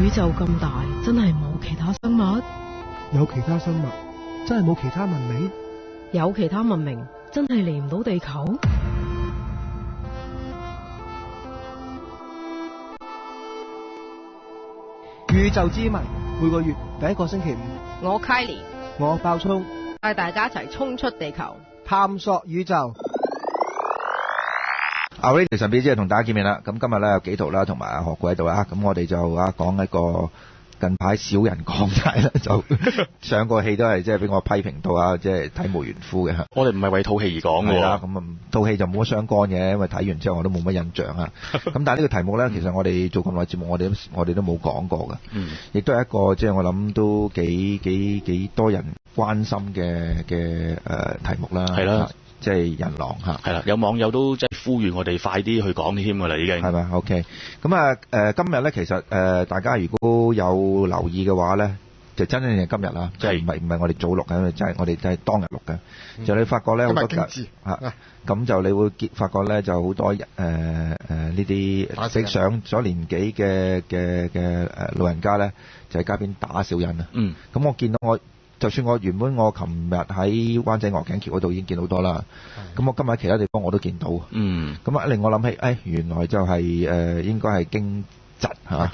宇宙咁大，真係冇其他生物？有其他生物，真係冇其他文明？有其他文明，真係嚟唔到地球？宇宙之謎，每個月第一個星期五，我 Kylie， 我爆衝，帶大家一齊衝出地球，探索宇宙。Radio 神秘之夜同大家見面啦。咁今日咧有幾圖啦，同埋阿何故喺度啦。咁我哋就講一個近排少人講晒啦，就上個戲都係即係俾我批評到啊，即係體無完膚嘅。我哋唔係為套戲而講嘅啦，咁啊套戲就冇乜相干嘅，因為睇完之後我都冇乜印象啊。咁但係呢個題目咧，其實我哋做咁耐節目，我哋都冇講過嘅。亦都係一個即係我諗都幾多人關心嘅題目啦。係啦。即係人狼嚇，係啦，有網友都即係呼籲我哋快啲去講添㗎啦，已經係咪 ？OK， 咁今日咧其實大家如果有留意嘅話咧，就真正係今日啦，即係唔係我哋早錄嘅，因為真係我哋真係當日錄嘅。就你發覺咧好多咁就你會發覺咧就好多呢啲即上咗年紀嘅老人家咧，就喺街邊打小人啊。咁我見到就算我原本我琴日喺灣仔鵝頸橋嗰度已經見到好多啦，咁我今日喺其他地方我都見到，咁令我諗起，原來就係應該係驚蟄嚇，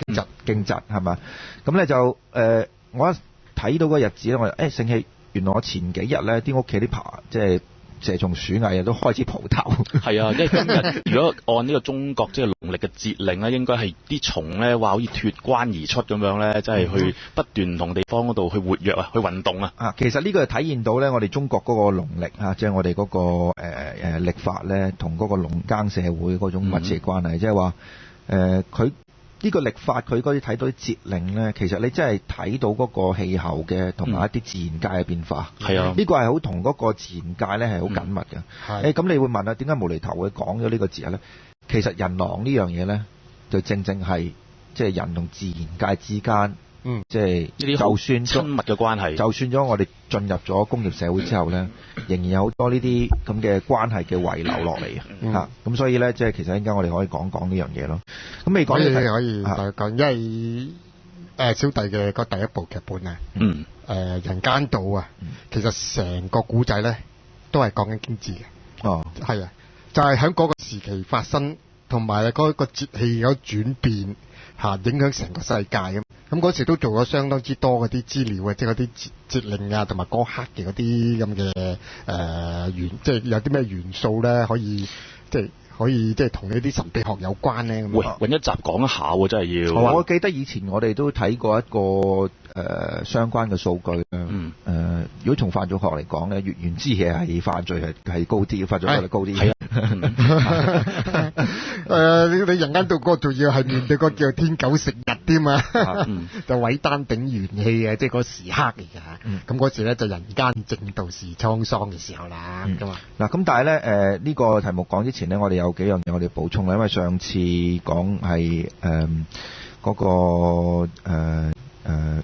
驚蟄係嘛？咁咧就我一睇到個日子咧，我就醒起，原來我前幾日咧啲屋企啲即係蛇蟲鼠蟻都開始蒲頭。係啊，因為今日如果按呢個中國即係農曆嘅節令咧，應該係啲蟲咧話好似脫關而出咁樣咧，即係去不斷唔同地方嗰度去活躍啊，去運動啊。其實呢個係體現到咧，我哋中國嗰個農曆啊，即係我哋嗰個曆法咧，同嗰個農耕社會嗰種密切關係，即係話佢。呢個曆法佢嗰啲睇到啲節令咧，其實你真係睇到嗰個氣候嘅同埋一啲自然界嘅變化。係啊，呢個係好同嗰個自然界咧係好緊密嘅。咁你會問啊，點解無厘頭會講咗呢個節日咧？其實人狼呢樣嘢咧，就正係即係人同自然界之間，即係就算親密嘅關係。就算咗我哋進入咗工業社會之後咧，仍然有好多呢啲咁嘅關係嘅遺留落嚟啊！咁所以咧，即係其實應該我哋可以講呢樣嘢咯。咁未講可以講，因為小弟嘅個第一部劇本啊，人間道啊，其實成個古仔咧都係講緊經濟嘅。係啊，就係喺嗰個時期發生，同埋嗰個節氣有轉變影響成個世界咁。咁嗰時都做咗相當之多嗰啲資料啊，即係嗰啲節令啊，同埋嗰刻嘅嗰啲咁嘅即係有啲咩元素咧，可以即係同呢啲神秘學有關咧。喂，揾一集講一下喎，真係要。我記得以前我哋都睇過一個相關嘅數據如果從犯罪學嚟講咧，月圓之夜係犯罪係高啲，犯罪率高啲。係啊，你人間道嗰個仲要係面對個叫天狗食日添啊，就毀丹頂元氣啊，即係嗰時刻嚟㗎。咁嗰時咧就人間正道是滄桑嘅時候啦。咁但係咧呢個題目講之前咧，我哋有幾樣嘢我哋補充啦，因為上次講係嗰個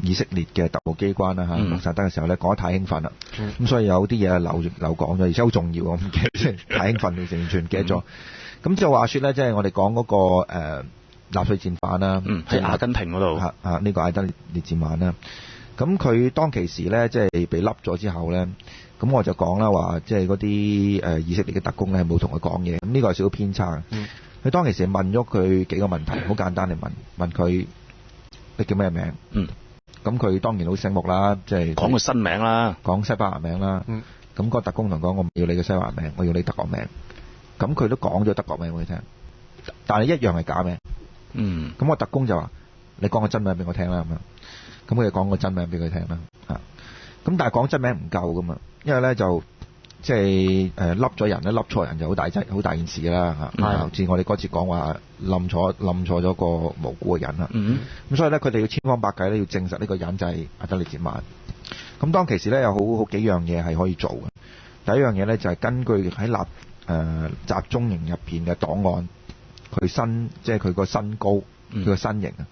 以色列嘅特務機關啦莫薩德嘅時候咧，講得太興奮啦，咁所以有啲嘢漏講咗，而且好重要，我唔記得太興奮，完全唔記得咗。咁就話說咧，即係我哋講嗰個納粹戰犯啦，喺阿根廷嗰度呢個阿根列戰犯啦。咁佢當其時咧，即係被笠咗之後咧，咁我就講啦話，即係嗰啲以色列嘅特工咧冇同佢講嘢，咁呢個係少少偏差。佢當其時問咗佢幾個問題，好簡單嚟問佢你叫咩名？咁佢當然好醒目啦，即係講個新名啦，講西班牙名啦。咁個特工同講：我唔要你嘅西班牙名，我要你德國名。咁佢都講咗德國名俾佢聽，但係一樣係假名。咁個特工就話：你講個真名俾我聽啦咁樣。咁佢就講個真名俾佢聽啦。咁但係講真名唔夠噶嘛，因為咧就即係笠咗人咧，笠錯人就好大件事啦嚇。好似我哋嗰次講話冧錯咗個無辜嘅人啦。咁所以咧，佢哋要千方百計咧，要證實呢個人就係阿德利哲曼。咁當其時咧，有好幾樣嘢係可以做嘅。第一樣嘢咧就係根據喺集中營入邊嘅檔案，即係佢個身高，佢個身形啊。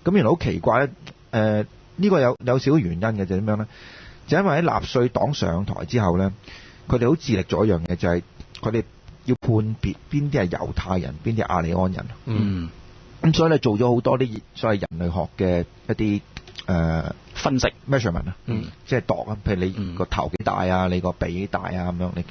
咁原來好奇怪咧，呢個有少少原因嘅，就點樣咧？就因為喺納粹黨上台之後咧，佢哋好致力做一樣嘢，就係佢哋要判別邊啲係猶太人，邊啲係亞利安人。咁所以咧做咗好多啲所謂人類學嘅一啲分析 measurement 啊，即係度啊，譬如你個頭幾大啊，你個鼻幾大啊咁樣，你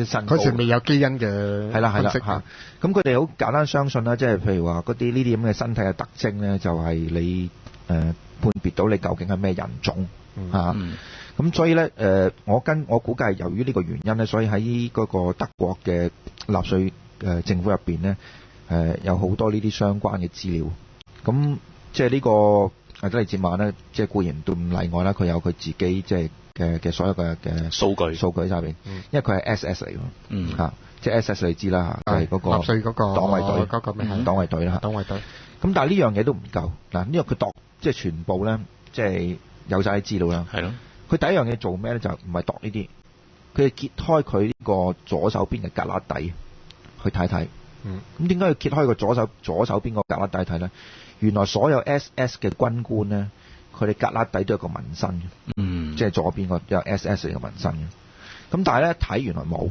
身高。嗰時未有基因嘅係啦嚇，咁佢哋好簡單相信啦，即係譬如話嗰啲呢啲咁嘅身體嘅特徵咧，就係你判別到你究竟係咩人種嚇。咁所以咧我估計係由於呢個原因咧，所以喺嗰個德國嘅納粹政府入邊咧，有好多呢啲相關嘅資料。咁即係呢個阿德利哲曼咧，即係固然都唔例外啦，佢有佢自己即係嘅所有嘅數據入邊，因為佢係 SS 嚟㗎，嚇，即係 SS 你知啦嚇，係嗰個納粹嗰個黨衛隊嗰個咩黨衛隊啦，黨衛隊。咁但係呢樣嘢都唔夠嗱，因為佢度即係全部咧，即係有曬啲資料啦。係咯。佢第一樣嘢做咩咧？就唔係度呢啲，佢係揭開佢呢個左手邊嘅格旯底去睇睇。咁點解要揭開個左手邊個格旯底睇咧？原來所有 SS 嘅軍官咧，佢哋格旯底都有個紋身嘅，即係左邊個有 SS 嘅紋身嘅。咁但係咧睇原來冇，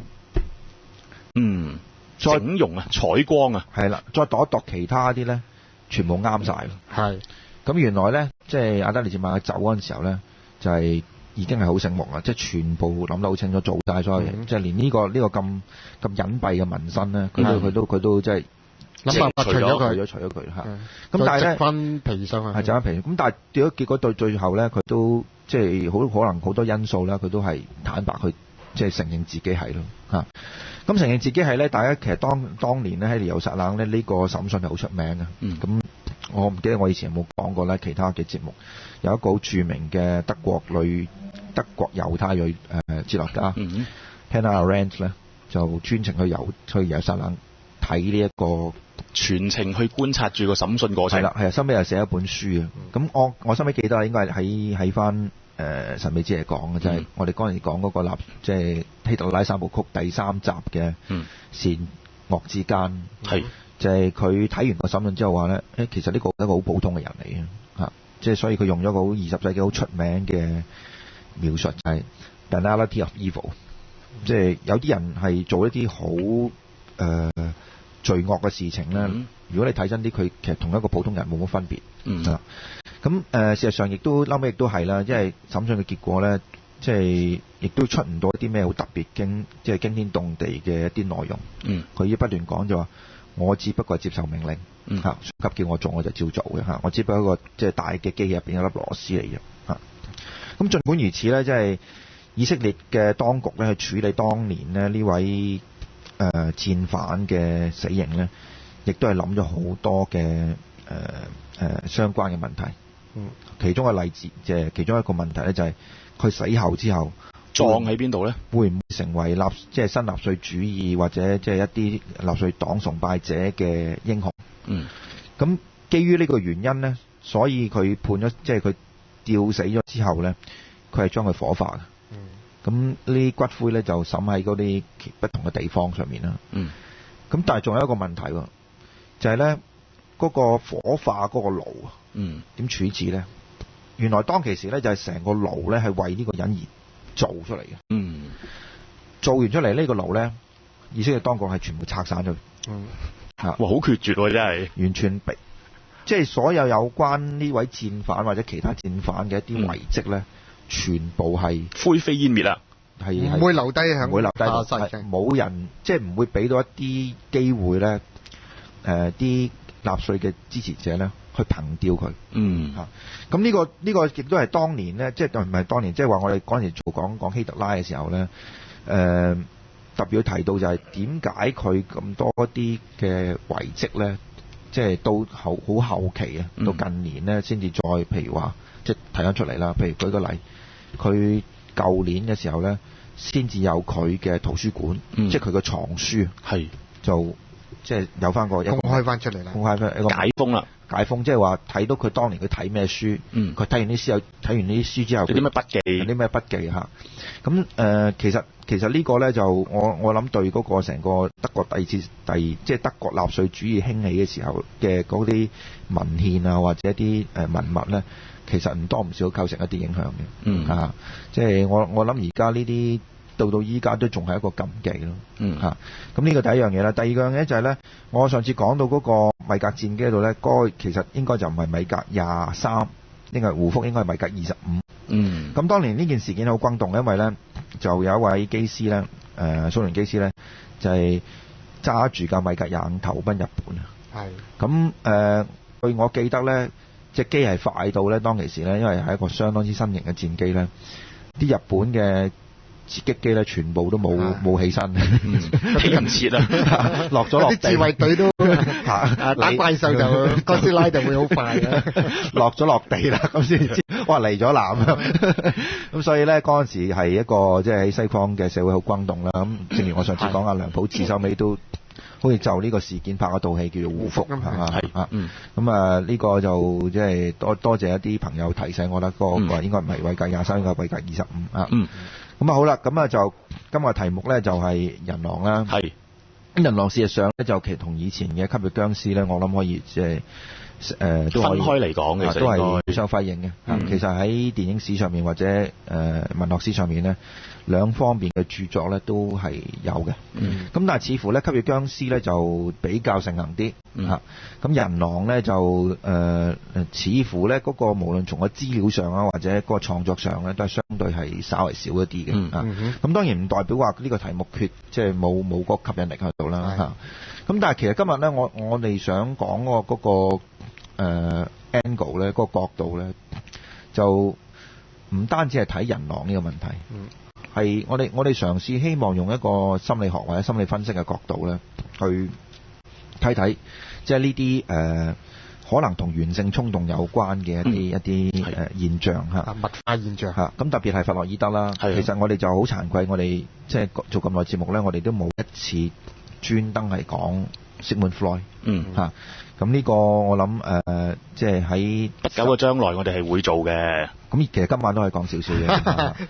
整容啊，採光啊，係啦，再度一度其他啲咧，全部啱晒。係。咁原來咧，即係阿德利哲曼走嗰陣時候咧，就係已經係好醒目啦，即係全部諗得好清楚，做晒所有嘢，即係連呢個咁隱蔽嘅紋身咧，佢都即係諗辦法除咗佢嚇。咁但係咧，翻皮上去，係整翻皮。咁但係結果到最後咧，佢都即係好可能好多因素啦，佢都係坦白去即係承認自己係咯嚇。咁承認自己係咧，大家其實當年咧喺耶路撒冷咧呢個審訊係好出名嘅。咁我唔記得我以前有冇講過咧，其他嘅節目有一個好著名嘅德國猶太裔哲學家 Hannah Arendt 咧，就專程去耶路撒冷睇呢一個全程去觀察住個審訊過程。係啦，係啊，收尾又寫一本書啊。咁我收尾記得應該係喺翻神秘之嚟講嘅，就係我哋嗰陣時講嗰個即係希特拉三部曲第3集嘅善惡之間。係。就係佢睇完個審訊之後話咧，其實呢個係一個好普通嘅人嚟嘅嚇，即係所以佢用咗個好20世紀好出名嘅描述，就係 banality of evil，即係有啲人係做一啲好罪惡嘅事情咧。如果你睇真啲，佢其實同一個普通人冇乜分別。咁事實上亦都後尾亦都係啦，因為審訊嘅結果咧，即係亦都出唔到一啲咩好特別即係驚天動地嘅一啲內容。佢要不斷講就話，我只不過係接受命令嚇，上級叫我做我就照做嘅嚇，我只不過一個即係大嘅機器入邊有粒螺絲嚟嘅嚇。咁儘管如此咧，即係以色列嘅當局咧去處理當年咧呢位戰犯嘅死刑咧，亦都係諗咗好多嘅相關嘅問題。其中嘅例子即係其中一個問題咧，就係佢死後之後葬喺邊度咧？會唔會成為即係新納粹主義或者即係一啲納粹黨崇拜者嘅英雄？咁基於呢個原因咧，所以佢判咗即係佢吊死咗之後咧，佢係將佢火化嘅。咁呢啲骨灰咧就審喺嗰啲不同嘅地方上面啦。咁但係仲有一個問題喎，就係咧嗰個火化嗰個爐點處置咧？原來當其時咧就係成個爐咧係為呢個人而做出嚟嘅。做完出嚟呢個爐咧，以色列當局係全部拆散咗。哇，好決絕喎！真係完全即係所有有關呢位戰犯或者其他戰犯嘅一啲遺跡咧，全部係灰飛煙滅啦。係唔會留低喺，唔會留低，冇人即係唔會俾到一啲機會咧。啲納粹嘅支持者咧，去憑吊佢。咁呢個亦都係當年咧，即係唔係當年，即係話我哋嗰陣時講希特拉嘅時候咧，特別要提到就係點解佢咁多啲嘅遺跡咧，即係到好後期啊，到近年咧先至再譬如話即係提翻出嚟啦。譬如舉個例，佢舊年嘅時候咧，先至有佢嘅圖書館，即係佢嘅藏書係就。即係有翻個公開翻出嚟啦，公開翻一個解封啦，解封即係話睇到佢當年佢睇咩書，佢睇完啲書睇完呢啲書之後，有啲咩筆記，有啲咩筆記嚇。咁其實呢個咧就我諗對嗰個成個德國即係德國納粹主義興起嘅時候嘅嗰啲文獻啊或者一啲文物咧，其實唔多唔少構成一啲影響嘅。即係我諗而家呢啲到依家都仲係一個禁忌咯。咁呢個第一樣嘢啦。第二樣嘢就係咧，我上次講到嗰個米格戰機嗰度咧，嗰個其實應該就唔係米格23，應該胡福應該係米格25。咁當年呢件事件好轟動，因為咧就有一位機師咧，蘇聯機師咧就係揸住架米格25投奔日本啊。咁據我記得咧，隻機係快到咧，當其時咧，因為係一個相當之新型嘅戰機咧，啲日本嘅截擊機咧全部都冇起身，起唔切啊，落咗落地，啲自衛隊都打怪獸就哥斯拉就會好快嘅，落咗落地啦，咁先知哇嚟咗艦咁所以咧嗰陣時係一個即係喺西方嘅社會好轟動啦。咁正如我上次講阿梁普智收尾都好似就呢個事件拍咗套戲叫做《胡福》係嘛，咁呢個就即係多謝一啲朋友提醒我啦，嗰個應該唔係米格23，應該係米格25啊。咁好啦，咁就今日題目咧就係人狼啦。咁人狼事實上咧就其實同以前嘅吸血僵屍咧，我諗可以即係都可以分開嚟講嘅，都係互相輝映嘅。其實喺電影史上面或者文學史上面咧，兩方面嘅著作咧都係有嘅。咁但係似乎咧吸血僵屍咧就比較盛行啲嚇。咁人狼咧就似乎咧嗰個無論從個資料上啊或者嗰個創作上咧都係相對係稍為少一啲嘅。咁當然唔代表話呢個題目即係冇嗰個吸引力喺度啦嚇。咁但係其實今日咧我哋想講嗰個angle 咧，嗰個角度咧，就唔單止係睇人狼呢個問題，係我哋嘗試希望用一個心理學或者心理分析嘅角度咧，去睇即係呢啲可能同原性衝動有關嘅一啲現象嚇，物化現象嚇。咁特別係弗洛伊德啦，其實我哋就好慚愧，我哋即係做咁耐節目咧，我哋都冇一次專登係講 Sigmund Freud 嚇。咁呢個我諗即係喺不久嘅將來，我哋係會做嘅。咁其實今晚都可以講少少嘅。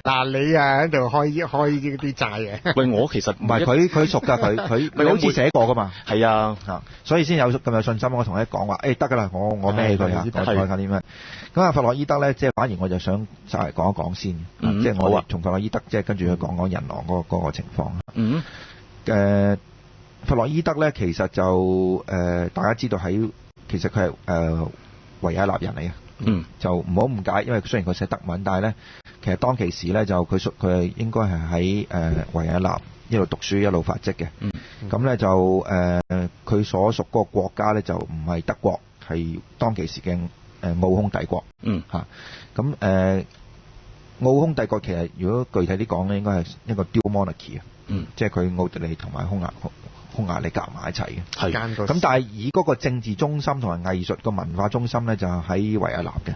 嗱，你喺度開呢啲債嘅。喂，我其實唔係佢熟㗎，佢好似寫過㗎嘛。係啊，所以先有咁有信心。我同你講話，得㗎啦，我孭佢啊，我講緊啲咩？咁啊，弗洛伊德咧，即係反而我就想稍微講一講先，即係我從弗洛伊德即係跟住去講講人狼嗰個情況。弗洛伊德咧，其實就大家知道其實佢係維也納人嚟嘅，就唔好誤解，因為雖然佢寫德文，但係咧其實當其時咧就佢係應該係喺維也納一路讀書一路發跡嘅。咁咧就佢所屬嗰個國家咧就唔係德國，係當其時嘅奧匈帝國。咁奧匈帝國其實如果具體啲講咧，應該係一個 dual monarchy 啊，即係佢奧地利同埋匈牙利夾埋一齊嘅。咁但係以嗰個政治中心同埋藝術個文化中心咧，就喺維也納嘅。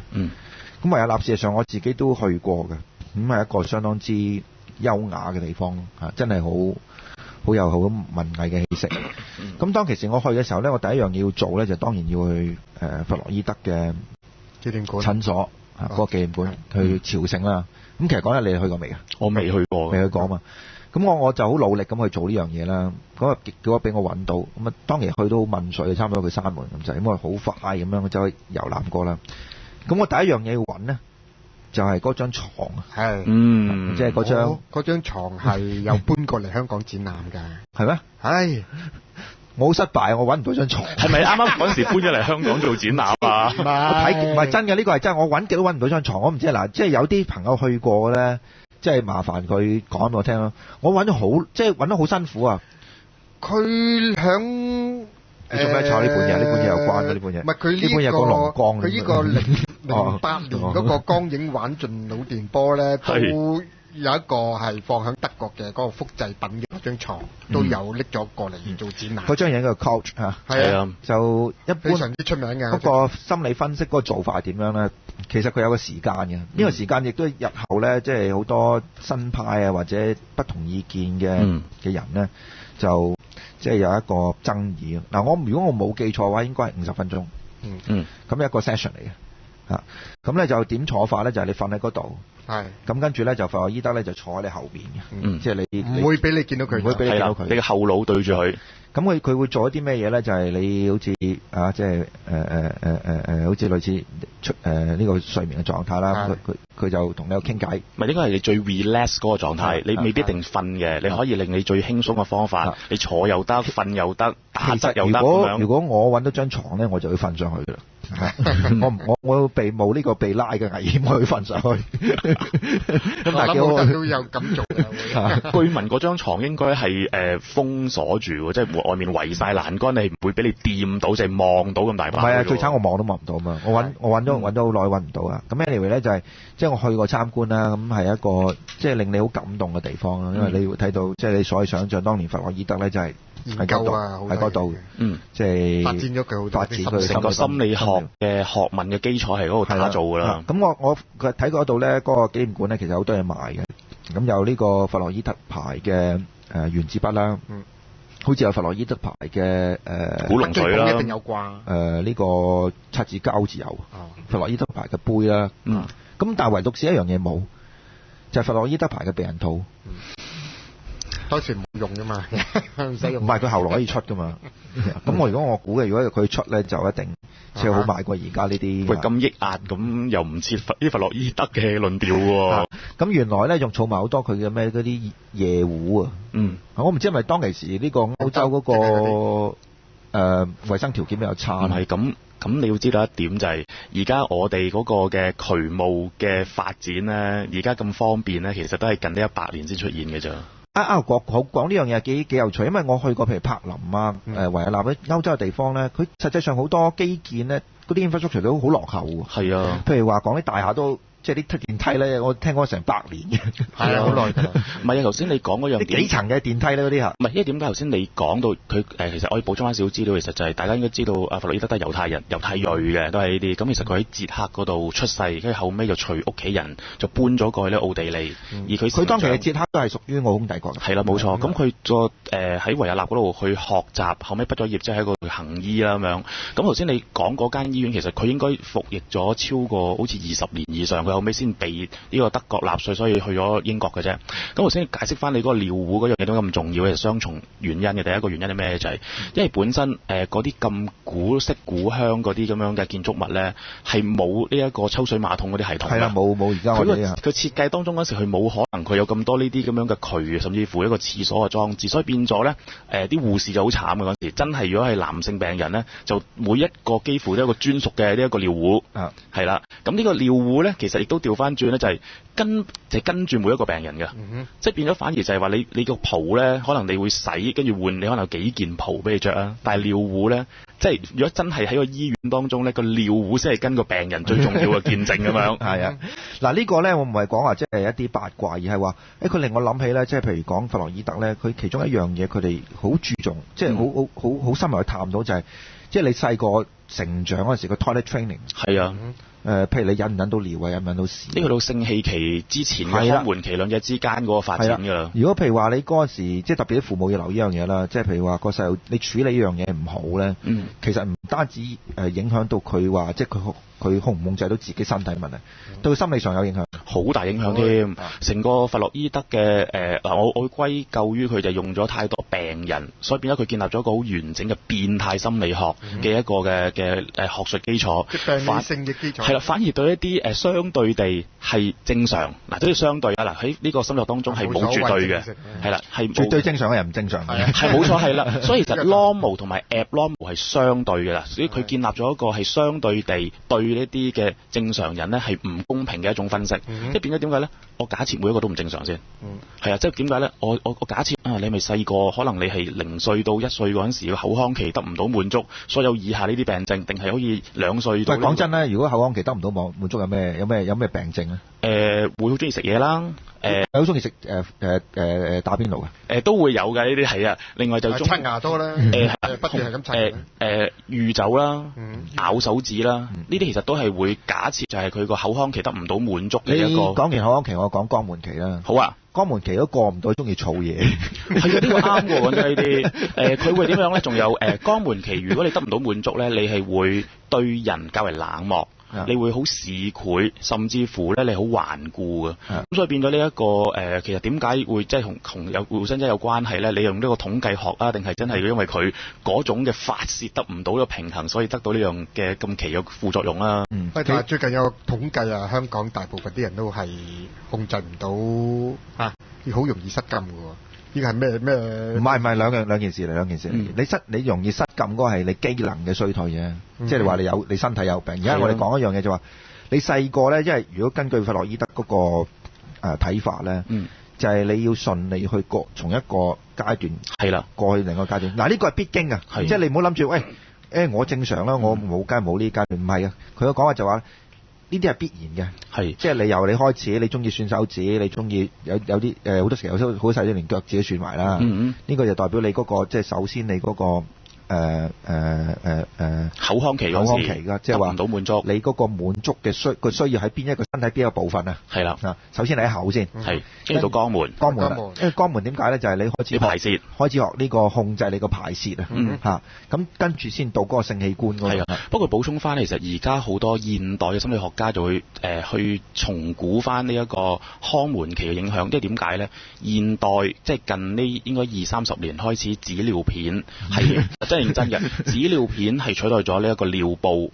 咁維也納事實上我自己都去過嘅，咁係一個相當之優雅嘅地方嚇，真係好有好文藝嘅氣息。咁當其時我去嘅時候咧，我第一樣嘢要做咧，就當然要去弗洛伊德嘅紀念館診所嗰個紀念館去朝聖啦。咁其實講真，你去過未啊？我未去過，未去過啊嘛。咁我就好努力咁去做呢樣嘢啦。嗰個結果俾我揾到，咁啊當然去到問水，差唔多佢閂門咁滯，咁我好快咁樣走去遊覽過啦。咁我第一樣嘢要揾咧，就係嗰張床啊。即係嗰張床係又搬過嚟香港展覽㗎。係咩？我好失敗，我揾唔到張床。係咪啱啱嗰陣時搬咗嚟香港做展覽啊？我睇唔係真嘅，呢個係真。我揾極都揾唔到張床，我唔知嗱，即係有啲朋友去過咧。即係麻煩佢講俾我聽咯，我揾咗好，即係揾得好辛苦啊！佢響你做咩炒呢本嘢？呢本嘢有關嘅呢本嘢。唔係佢呢本嘢講龍江。佢呢個08年嗰個光影玩盡腦電波咧，都有一個係放響德國嘅嗰個複製品嘅張床，都有拎咗過嚟做展覽。嗰張嘢叫 couch 嚇，係啊，就一般非常之出名嘅。嗰個心理分析嗰個做法係點樣咧？其實佢有個時間嘅，呢個時間亦都日後咧，即係好多新派啊或者不同意見嘅人咧，就即係有一個爭議。嗱，如果我冇記錯嘅話，應該係50分鐘。咁一個 session 嚟嘅。嚇。咁咧就點坐法咧？就係你瞓喺嗰度。係。咁跟住咧就弗洛伊德咧就坐喺你後邊嘅。即係你唔會俾你見到佢，唔會俾你見到佢。你嘅後腦對住佢。咁佢會做一啲咩嘢咧？就係你好似即係好似類似出呢個睡眠嘅狀態啦。佢就同你傾偈。唔係應該係你最 relax 嗰個狀態，你未必一定瞓嘅，你可以令你最輕鬆嘅方法，你坐又得，瞓又得，打側又得咁樣。如果我揾到張床咧，我就會瞓上去㗎啦。我被冒呢個被拉嘅危險，我會瞓上去。咁但係我都有咁做嘅。據聞嗰張床應該係封鎖住，即係外面圍晒欄杆，你唔會俾你掂到，就係望到咁大把。唔係啊，最慘我望都望唔到嘛。我揾咗好耐揾唔到啊。咁 anyway 咧就係即係我去過參觀啦，咁係一個即係令你好感動嘅地方啦，因為你會睇到即係你所謂想像當年弗洛伊德咧就係喺嗰度，即係發展咗佢好多，發展佢成個心理學嘅學問嘅基礎係嗰度打造㗎啦。咁我睇嗰度咧，嗰個紀念館咧其實好多嘢賣嘅。咁有呢個弗洛伊德牌嘅原子筆啦，好似有弗洛伊德牌嘅古龍水啦，一定有啩。呢個擦紙膠字有，弗洛伊德牌嘅杯啦。咁但係唯獨是一樣嘢冇，就係弗洛伊德牌嘅避孕套。當時冇用㗎嘛，唔使用。唔係佢後來可以出㗎嘛。咁如果我估嘅，如果佢出咧，就一定即係好賣過而家呢啲。喂，咁抑壓咁又唔似啲弗洛伊德嘅論調喎。咁原來咧仲儲埋好多佢嘅咩嗰啲夜壺啊。我唔知係咪當其時呢個歐洲嗰個衞生條件比較差。唔係咁。咁你要知道一點就係，而家我哋嗰個嘅渠務嘅發展咧，而家咁方便咧，其實都係近呢100年先出現嘅啫。講呢樣嘢幾有趣，因為我去過譬如柏林啊、維也納咧，歐洲嘅地方咧，佢實際上好多基建咧，嗰啲infrastructure都好落後喎。係啊，譬如話講啲大廈都。即係啲電梯咧，我聽講成100年嘅，係啊，好耐㗎。唔係啊，頭先你講嗰樣幾層嘅電梯咧，嗰啲嚇。唔係，因為點解頭先你講到佢其實我要補充翻少少資料，其實就係大家應該知道阿弗洛伊德都係猶太裔嘅，都係呢啲。咁其實佢喺捷克嗰度出世，跟住後尾就隨屋企人就搬咗過去咧奧地利。而佢當其嘅捷克都係屬於奧匈帝國。係啦，冇錯。咁佢喺維也納嗰度去學習，後尾畢咗業即係喺個行醫啦咁樣。咁頭先你講嗰間醫院，其實佢應該服役咗超過好似20年以上，佢後尾先被呢個德國納粹，所以去咗英國嘅啫。咁頭先解釋翻你嗰個尿壺嗰樣嘢都咁重要嘅，雙重原因嘅。第一個原因係咩？就係因為本身嗰啲咁古色古香嗰啲咁樣嘅建築物咧，係冇呢一個抽水馬桶嗰啲系統嘅。係啦，冇而家我哋佢設計當中嗰時，佢冇可能佢有咁多呢啲咁樣嘅渠，甚至乎一個廁所嘅裝置，所以變咗咧啲護士就好慘嘅嗰時。真係如果係男性病人咧，就每一個幾乎都有一個專屬嘅呢一個尿壺。係啦。咁呢個尿壺咧，其實亦都調翻轉咧，就係跟住每一個病人嘅，即係變咗反而就係話你個袍咧，可能你會洗跟住換，你可能有幾件袍俾你着啊。但係尿壺咧，即係如果真係喺個醫院當中咧，個尿壺先係跟個病人最重要嘅見證咁樣。係啊，嗱呢個咧我唔係講話即係一啲八卦，而係話佢令我諗起咧，即係譬如講弗洛伊德咧，佢其中一樣嘢佢哋好注重，即係好深入去探討就係，即係你細個成長嗰陣時個 toilet training。係啊。譬如你引唔引到尿啊，引唔引到屎？呢個到性器期之前嘅康緩期兩者之間嗰個發展㗎啦。如果譬如話你嗰陣時，即係特別啲父母要留意呢樣嘢啦，即係譬如話個細路你處理呢樣嘢唔好咧，其實唔單止影響到佢話，即係佢控唔控制到自己身體問題，對心理上有影響，好大影響添。成個弗洛伊德嘅我會歸咎於佢就用咗太多病人，所以變咗佢建立咗一個好完整嘅變態心理學嘅一個嘅學術基礎。病理性嘅基礎。係啦，反而對一啲相對地係正常嗱，都要相對啊嗱，喺呢個心理學當中係冇絕對嘅，係啦，係絕對正常嘅人唔正常嘅，係冇錯係啦。所以其實 normal 同埋 abnormal 係相對嘅啦，所以佢建立咗一個係相對地對呢啲嘅正常人咧係唔公平嘅一種分析，即係變咗點解咧？我假設每一個都唔正常先，係啊，即係點解咧？我假設你咪細個，可能你係0歲到1歲嗰陣時，口腔期得唔到滿足，所以有以下呢啲病症，定係可以2歲到？喂，講真咧，如果口腔期得唔到滿足，有咩病症咧？會好中意食嘢啦，好中意食打邊爐嘅，都會有嘅呢啲係啊。另外就刷牙多啦，不斷係咁刷，酗酒啦，咬手指啦，呢啲其實都係會假設就係佢個口腔期得唔到滿足嘅一個。講完口腔期，我講肛門期啦。好啊。肛門期都過唔到，中意儲嘢。係啊，呢個啱喎，講真呢啲。佢會點樣咧？仲有肛門期，如果你得唔到滿足咧，你係會對人較為冷漠，你會好市儈，甚至乎咧你好頑固嘅。咁所以變咗呢一個其實點解會即係同有互相真有關係咧？你用呢個統計學啊，定係真係因為佢嗰種嘅發泄得唔到呢個平衡，所以得到呢樣嘅咁奇嘅副作用啦。但係最近有個統計啊，香港大部分啲人都係控制唔到好容易失禁嘅喎。呢個係咩？唔係兩件事嚟。你容易失禁嗰個係你機能嘅衰退啫，即係你話你身體有病。而家我哋講一樣嘢就話，你細個咧，因為如果根據弗洛伊德嗰個睇法咧，就係你要順利去從一個階段係啦過去另一個階段。嗱，呢個係必經啊，即係你唔好諗住我正常啦，我冇梗係冇呢階段，唔係啊。佢嘅講話就話呢啲係必然嘅，即係你由你開始，你中意算手指，你中意有啲好多時候好細啲連腳趾都算埋啦。呢個就代表你嗰個即係首先你嗰個口腔期㗎，即係話唔到滿足，你嗰個滿足嘅需要喺邊一個身體邊一個部分啊？係啦，首先你喺口先，跟住到肛門，因為肛門點解咧？就係你開始排泄，開始學呢個控制你個排泄啊，咁跟住先到嗰個性器官嗰個。不過補充翻，其實而家好多現代嘅心理學家就會去重估翻呢一個肛門期嘅影響，即係點解咧？現代即係近呢應該20-30年開始紙尿片係真係認真嘅，紙尿片係取代咗呢一個尿布，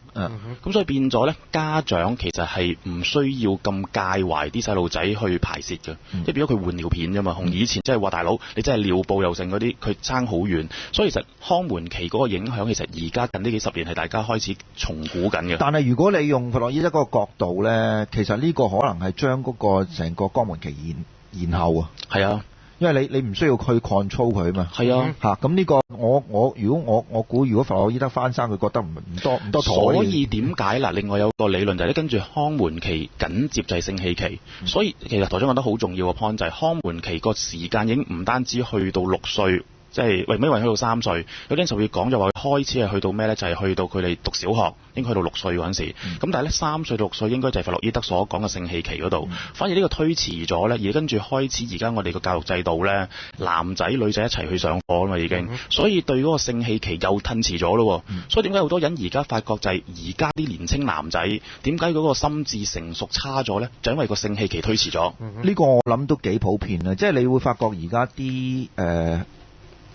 咁所以變咗咧，家長其實係唔需要咁介懷啲細路仔去排泄嘅，即係變咗佢換尿片啫嘛，同以前即係話大佬你真係尿布又剩嗰啲，佢爭好遠，所以其實肛門期嗰個影響，其實而家近呢幾十年係大家開始重估緊嘅。但係如果你用弗洛伊德嗰個角度咧，其實呢個可能係將嗰個成個肛門期延後啊。係啊。因為你唔需要去 control 佢啊嘛，係啊，咁呢個如果弗洛伊德翻生，佢覺得唔多妥。所以點解嗱？另外有個理論就係跟住肛門期緊接就係性器期，所以其實台長講得好重要嘅 point 就係肛門期個時間已經唔單止去到6歲。即係為咩去到3歲？有啲人就會講就話開始係去到咩咧？就係去到佢哋讀小學，應該去到6歲嗰陣時。咁但係咧3歲到6歲應該就係弗洛伊德所講嘅性器期嗰度。反而呢個推遲咗咧，而跟住開始而家我哋個教育制度咧，男仔女仔一齊去上課啦嘛已經。所以對嗰個性器期又褪遲咗咯。所以點解好多人而家發覺就係而家啲年青男仔點解嗰個心智成熟差咗咧？就因為個性器期推遲咗。呢個我諗都幾普遍啊！即係你會發覺而家啲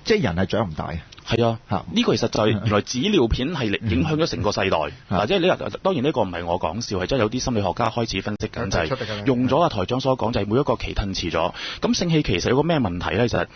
即係人係長唔大嘅。係啊，呢個其實就係原來紙尿片係影響咗成個世代。即係你當然呢個唔係我講笑，係真係有啲心理學家開始分析緊，就係用咗台長所講，就係每一個期褪遲咗。咁性器期其實有個咩問題咧？其實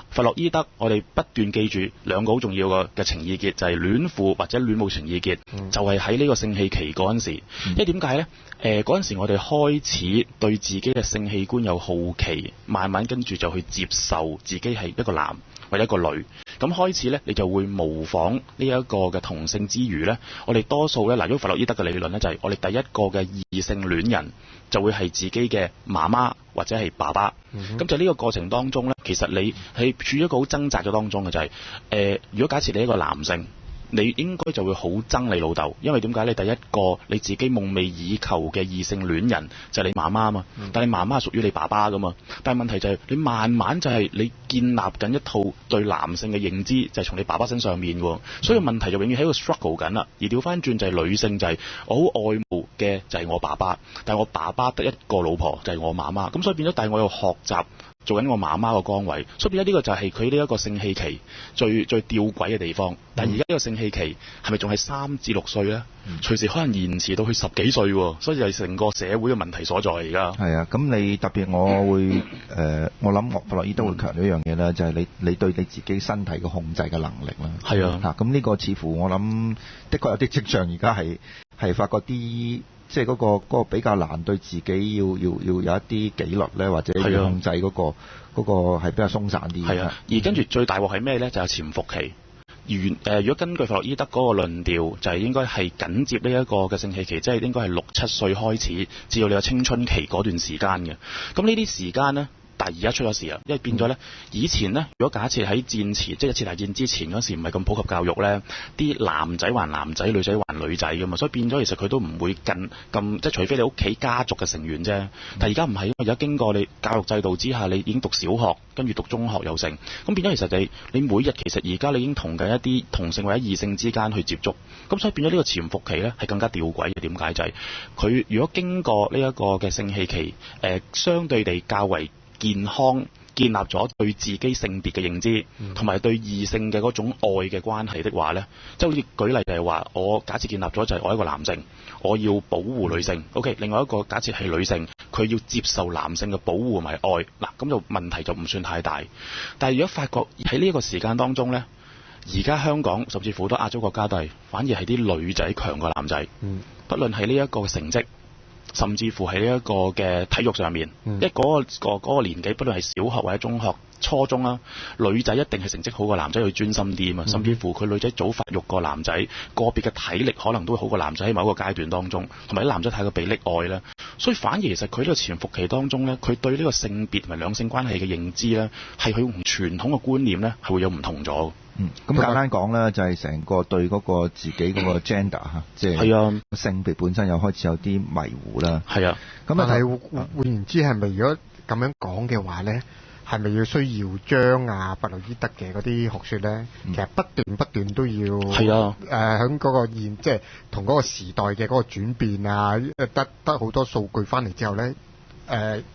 弗洛伊德我哋不斷記住兩個好重要嘅情意結，就係戀父或者戀母情意結，就係喺呢個性器期嗰陣時。因為點解咧？嗰陣時我哋開始對自己嘅性器官有好奇，慢慢跟住就去接受自己係一個男或者一個女。咁開始咧，你就會模仿呢一個嘅同性之餘咧，我哋多數咧，如果弗洛伊德嘅理論咧，就係我哋第一個嘅異性戀人就會係自己嘅媽媽或者係爸爸。咁就呢個過程當中咧，其實你係處於一個好掙扎嘅當中嘅，就係如果假設你係一個男性，你應該就會好憎你老豆，因為點解？你第一個你自己夢寐以求嘅異性戀人就係你媽媽啊嘛，但係你媽媽係屬於你爸爸噶嘛。但係問題就係你慢慢就係你建立緊一套對男性嘅認知，就係從你爸爸身上面喎。所以問題就永遠喺度 struggle 緊啦。而調翻轉就係女性就係我好愛慕嘅就係我爸爸，但係我爸爸得一個老婆就係我媽媽，咁所以變咗，但係我又學習做緊我媽媽個崗位，所以變咗呢個就係佢呢一個性器期最吊詭嘅地方。但係而家呢個性器期係咪仲係3至6歲咧？隨時可能延遲到去10幾歲喎，所以就係成個社會嘅問題所在而家。係啊，咁你特別我會我諗弗洛伊德會強調一樣嘢啦，就係你對你自己身體嘅控制嘅能力啦。係啊，咁呢個似乎我諗的確有啲跡象，而家係發覺啲。即係嗰個比較難對自己要有一啲紀律咧，或者要控制嗰個係比較鬆散啲。係啊，而跟住最大鑊係咩咧？就係潛伏期。如果根據弗洛伊德嗰個論調，就係應該係緊接呢一個嘅性器期，即係應該係6、7歲開始，至到你有青春期嗰段時間嘅。咁呢啲時間咧，但係而家出咗事啊，因為變咗咧，以前咧，如果假設喺戰前，即係一次大戰之前嗰時唔係咁普及教育咧，啲男仔還男仔，女仔還女仔噶嘛，所以變咗其實佢都唔會咁，即係除非你屋企家族嘅成員啫。但係而家唔係，因為而家經過你教育制度之下，你已經讀小學，跟住讀中學又成，咁變咗其實你每日其實而家你已經同緊一啲同性或者異性之間去接觸，咁所以變咗呢個潛伏期咧係更加吊詭嘅。點解就係佢如果經過呢一個嘅性器期，相對地較為健康，建立咗對自己性別嘅認知，同埋對異性嘅嗰種愛嘅關係的話呢，即係好似舉例就係話，我假設建立咗就係我一個男性，我要保護女性，OK， 另外一個假設係女性，佢要接受男性嘅保護同埋愛，嗱咁就問題就唔算太大。但係如果發覺喺呢一個時間當中呢，而家香港甚至乎好多亞洲國家都係反而係啲女仔強過男仔，不論係呢一個成績，甚至乎喺呢一個嘅體育上面，因為嗰個年紀，不論係小學或者中學、初中啦，女仔一定係成績好過男仔，去專心啲啊嘛。甚至乎佢女仔早發育過男仔，個別嘅體力可能都會好過男仔喺某一個階段當中，同埋啲男仔太過被溺愛咧，所以反而其實佢呢個潛伏期當中咧，佢對呢個性別同埋兩性關係嘅認知咧，係佢同傳統嘅觀念咧係會有唔同咗。咁簡單講咧，就係成個對嗰個自己嗰個 gender 嚇，即係性別本身又開始有啲迷糊啦。係啊，咁啊，但係換言之，係咪如果咁樣講嘅話咧，係咪要需要將弗洛伊德嘅嗰啲學説咧，其實不斷都要喺嗰個即係同嗰個時代嘅嗰個轉變啊，得好多數據翻嚟之後咧。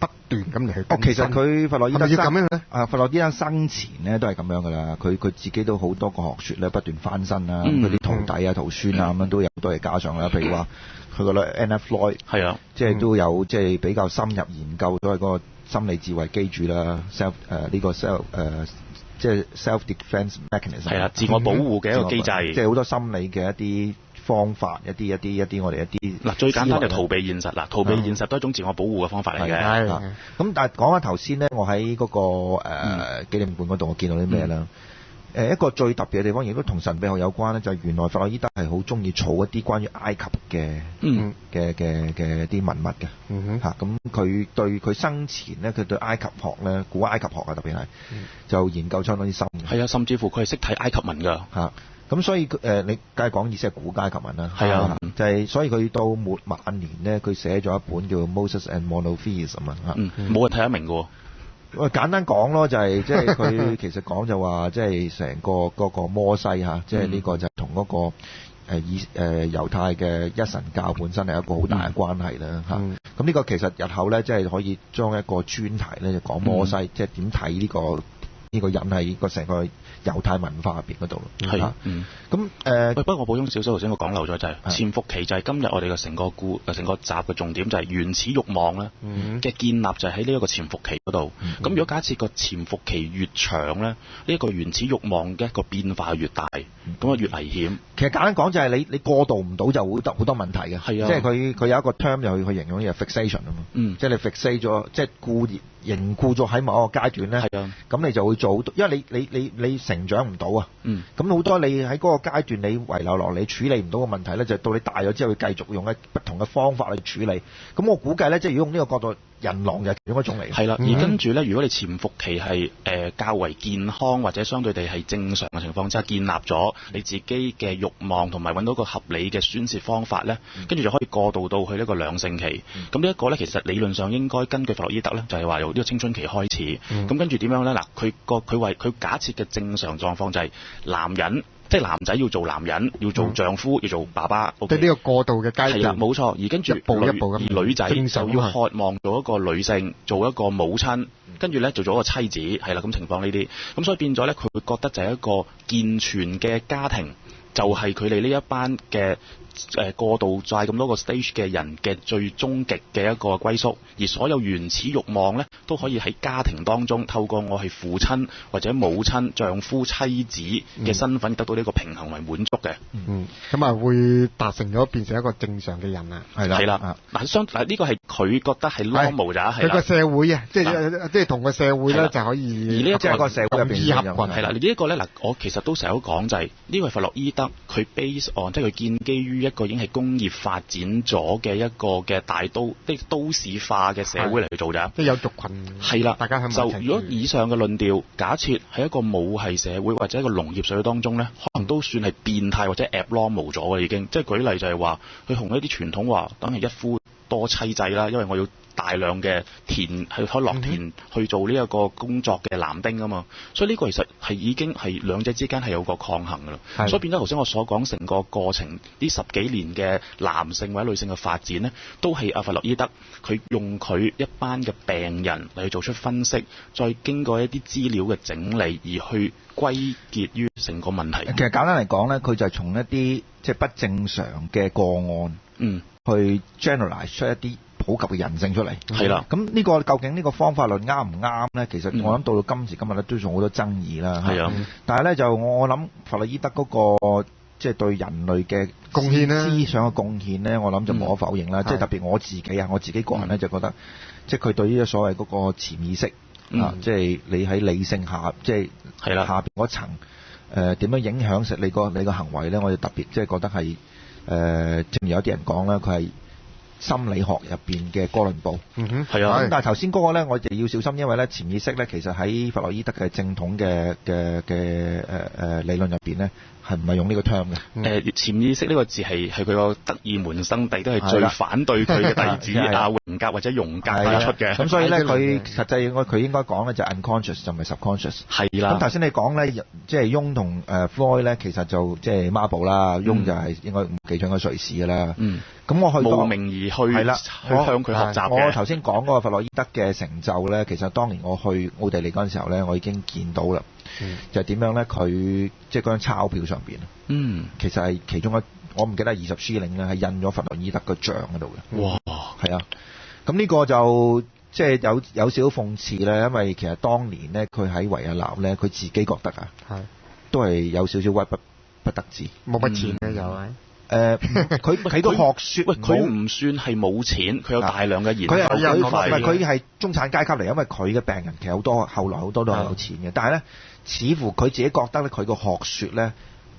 不斷咁嚟去更新。其實佢弗洛伊德要咁樣咧？弗洛伊德生前咧都係咁樣噶啦。佢自己都好多個學説咧不斷翻新啦。佢啲徒弟啊、徒孫啊咁樣都有好多嘢加上啦。譬如話佢個女 Anna Floyd 係啊，即係都有即係比較深入研究都係嗰個心理智慧機制啦 ，self 呢個 self 即係 self defense mechanism 係啊，自我保護嘅一個機制，即係好多心理嘅一啲方法，一啲我哋一啲嗱，最簡單就逃避現實啦，逃避現實都係一種自我保護嘅方法嚟嘅。咁但係講翻頭先咧，我喺嗰個紀念館嗰度，我見到啲咩啦？一個最特別嘅地方，亦都同神秘學有關咧，就係原來弗洛伊德係好中意儲一啲關於埃及嘅啲文物嘅。咁佢對佢生前咧，佢對埃及學咧，古埃及學啊，特別係就研究相當之深。係啊，甚至乎佢係識睇埃及文㗎。咁所以你梗係講意思係古埃及文啦。係啊，就係所以佢到晚年咧，佢寫咗一本叫 Moses and Monotheism 啊。冇人睇得明㗎喎。簡單講咯，就係即係佢其實講就話，即係成個嗰個摩西嚇，即係呢個就同嗰個猶太嘅一神教本身係一個好大嘅關係啦嚇。咁呢個其實日後咧，即係可以將一個專題咧就講摩西，即係點睇呢個人喺個成個猶太文化入邊嗰度咯。係咁不過我補充少少，頭先我講漏咗就係潛伏期，就係今日我哋嘅成個集嘅重點就係原始慾望咧嘅建立，就係喺呢一個潛伏期嗰度。咁如果假設個潛伏期越長咧，呢一個原始慾望嘅一個變化越大，咁啊越危險。其實簡單講就係你過渡唔到就會得好多問題嘅。係啊，即係佢有一個 term 又去形容呢個 fixation 啊嘛。即係你 fixate 咗，即係凝固咗喺某一個階段咧。係啊，咁你就會做好多，因為你成長唔到啊。咁好多你喺嗰個階段你遺留落嚟處理唔到嘅問題咧，就到你大咗之後會繼續用一不同嘅方法去處理。咁我估計咧，即係如果用呢個角度，人狼就係其中一種嚟。係啦，而跟住咧，如果你潛伏期係較為健康或者相對地係正常嘅情況之下，建立咗你自己嘅慾望同埋揾到一個合理嘅宣泄方法咧，跟住就可以過渡到去呢個兩性期。咁呢一個咧，其實理論上應該根據弗洛伊德咧，就係話由呢個青春期開始。咁跟住點樣咧？嗱，佢假設嘅正常狀況就係男人。即係男仔要做男人，要做丈夫，要做爸爸。對呢個過渡嘅階段。係啦，冇錯。而跟住一步咁。而女仔就要渴望做一個女性，做一個母親，跟住咧做咗一個妻子，係啦咁情況呢啲。咁所以變咗咧，佢會覺得就係一個健全嘅家庭，就係佢哋呢一班嘅過渡在咁多個 stage 嘅人嘅最終極嘅一個歸宿，而所有原始慾望咧都可以喺家庭當中透過我係父親或者母親、丈夫、妻子嘅身份得到呢個平衡為滿足嘅。咁啊會達成咗變成一個正常嘅人啊。係啦。嗱呢個係佢覺得係 normal 咋，係啦。佢個社會啊，即係同個社會咧就可以。而呢一個社會入邊合群係啦。呢一個咧嗱，我其實都成日都講就係呢個係弗洛伊德佢 base on 即係佢建基於一個已經係工業發展咗嘅一個嘅大都市化嘅社會嚟去做咋。即係有族群。係啦，大家就如果以上嘅論調，假設喺一個母系社會或者一個農業社會當中咧，可能都算係變態或者 abnormal 咗嘅已經。即係舉例就係話，佢同一啲傳統話，等係一夫多妻制啦，因為我要大量嘅田去開落田去做呢一個工作嘅男丁啊嘛，所以呢個其實係已經係兩者之間係有個抗衡噶啦，所以變咗頭先我所講成個過程呢10幾年嘅男性或者女性嘅發展呢，都係阿弗洛伊德佢用佢一班嘅病人嚟做出分析，再經過一啲資料嘅整理而去歸結於成個問題。其實簡單嚟講呢，佢就係從一啲即係不正常嘅個案，去 generalize 出一啲普及嘅人性出嚟，係啦。咁呢個究竟呢個方法論啱唔啱咧？其實我諗到今時今日咧都仲好多爭議啦。係啊，但係咧就我諗弗洛伊德嗰個即係對人類嘅貢獻咧，思想嘅貢獻咧，我諗就無可否認啦。即係特別我自己個人咧就覺得，即係佢對於所謂嗰個潛意識啊，即係你喺理性下，即係下邊嗰層點樣影響實你個行為咧？我哋特別即係覺得係正如有啲人講啦，佢係心理學入邊嘅哥倫布，係啊。但係頭先嗰個咧，我哋要小心，因為咧潛意識咧，其實喺弗洛伊德嘅正統嘅理論入邊咧，係唔係用呢個 term 嘅？潛意識呢個字係佢個得意門生弟，都係最反對佢嘅弟子阿榮格或者榮格提出嘅。咁所以咧，佢實際佢應該講咧就 unconscious 就唔係 subconscious。係啦。咁頭先你講咧，即係翁同Freud咧，其實就即係孖寶啦。翁就係應該唔記錯應該瑞士㗎啦。咁我去慕名而去，係啦，去向佢學習嘅。我頭先講嗰個弗洛伊德嘅成就咧，其實當年我去奧地利嗰陣時候咧，我已經見到啦。就係點樣咧？佢即係嗰張鈔票上邊，其實係其中我唔記得20 shilling咧，係印咗弗洛伊德個像喺度嘅。哇！係啊，咁呢個就即係有少少諷刺咧，因為其實當年咧，佢喺維也納咧，佢自己覺得都係有少少屈不得志，冇乜錢嘅有啊。佢個學説，佢唔算係冇錢，佢有大量嘅研究。佢係中產階級嚟，因為佢嘅病人其實好多，後來好多都係有錢嘅。但係咧，似乎佢自己覺得咧，佢個學説咧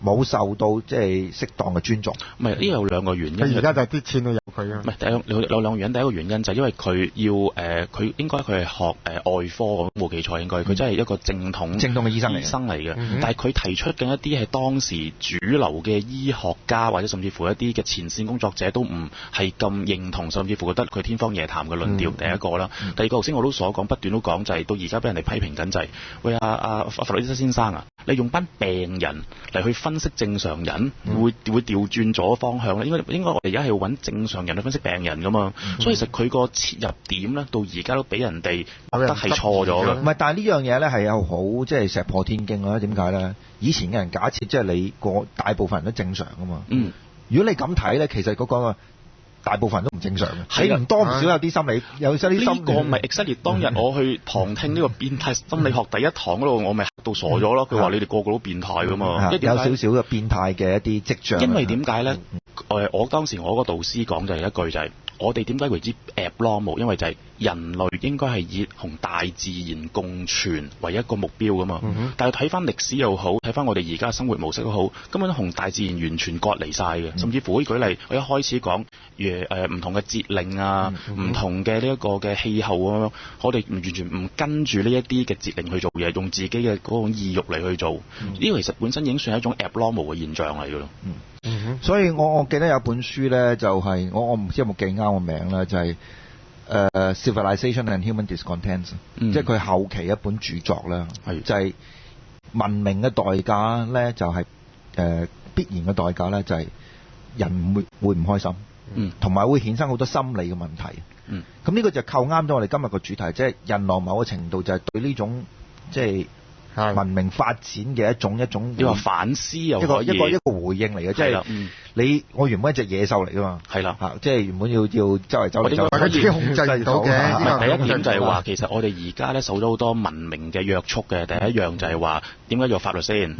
冇受到即係適當嘅尊重。唔係，呢有兩個原因。佢而家就啲錢都有佢啊。唔係，有兩個原因。第一個原因就係因為佢要佢應該佢係學外科，我冇記錯應該，佢真係一個正統嘅醫生嚟嘅。但係佢提出嘅一啲係當時主流嘅醫學家或者甚至乎一啲嘅前線工作者都唔係咁認同，甚至乎覺得佢天方夜譚嘅論調。第一個啦，第二個頭先我都所講，不斷都講就係到而家俾人哋批評緊就係，喂弗洛伊德先生啊，你用班病人嚟去分析正常人，會調轉咗方向咧。應該我哋而家係要揾正常人去分析病人噶嘛。所以其實佢個切入點咧，到而家都俾人哋覺得係錯咗嘅。唔係，但係呢樣嘢咧係有好即係石破天驚啦。點解咧？以前嘅人假設即係你個大部分人都正常噶嘛。如果你咁睇咧，其實嗰個大部分人都唔正常嘅，你唔多唔少有啲心理，有啲心理。呢個咪 exactly 當日我去旁聽呢個變態心理學第一堂嗰度，我咪嚇到傻咗咯。佢話你哋個個都變態噶嘛，有少少嘅變態嘅一啲跡象。因為點解咧？我當時我個導師講就係一句就係，我哋點解為之 abnormal？ 因為就係人類應該係以同大自然共存為一個目標噶嘛。但係睇翻歷史又好，睇翻我哋而家嘅生活模式都好，根本同大自然完全割離晒嘅。甚至乎可以舉例，我一開始講唔同嘅節令啊，唔同嘅呢一個嘅氣候咁樣，我哋完全唔跟住呢一啲嘅節令去做嘢，用自己嘅嗰種意欲嚟去做。呢個其實本身已經算係一種 abnormal 嘅現象嚟㗎咯。所以我記得有本書咧，就係我唔知有冇記啱個名啦，就係Civilization and Human Discontents，即係佢後期一本著作啦，就係文明嘅代價咧，就係必然嘅代價咧，就係人會唔開心，同埋會衍生好多心理嘅問題。咁呢個就扣啱咗我哋今日個主題，即係人類某個程度就係對呢種即係文明發展嘅一種，你話反思又一個回應嚟嘅，即係我原本一隻野獸嚟噶嘛，係啦，即係原本要周圍走嚟走去，佢自己控制唔到嘅。第一點就係話，其實我哋而家咧受咗好多文明嘅約束嘅。第一樣就係話，點解要法律先？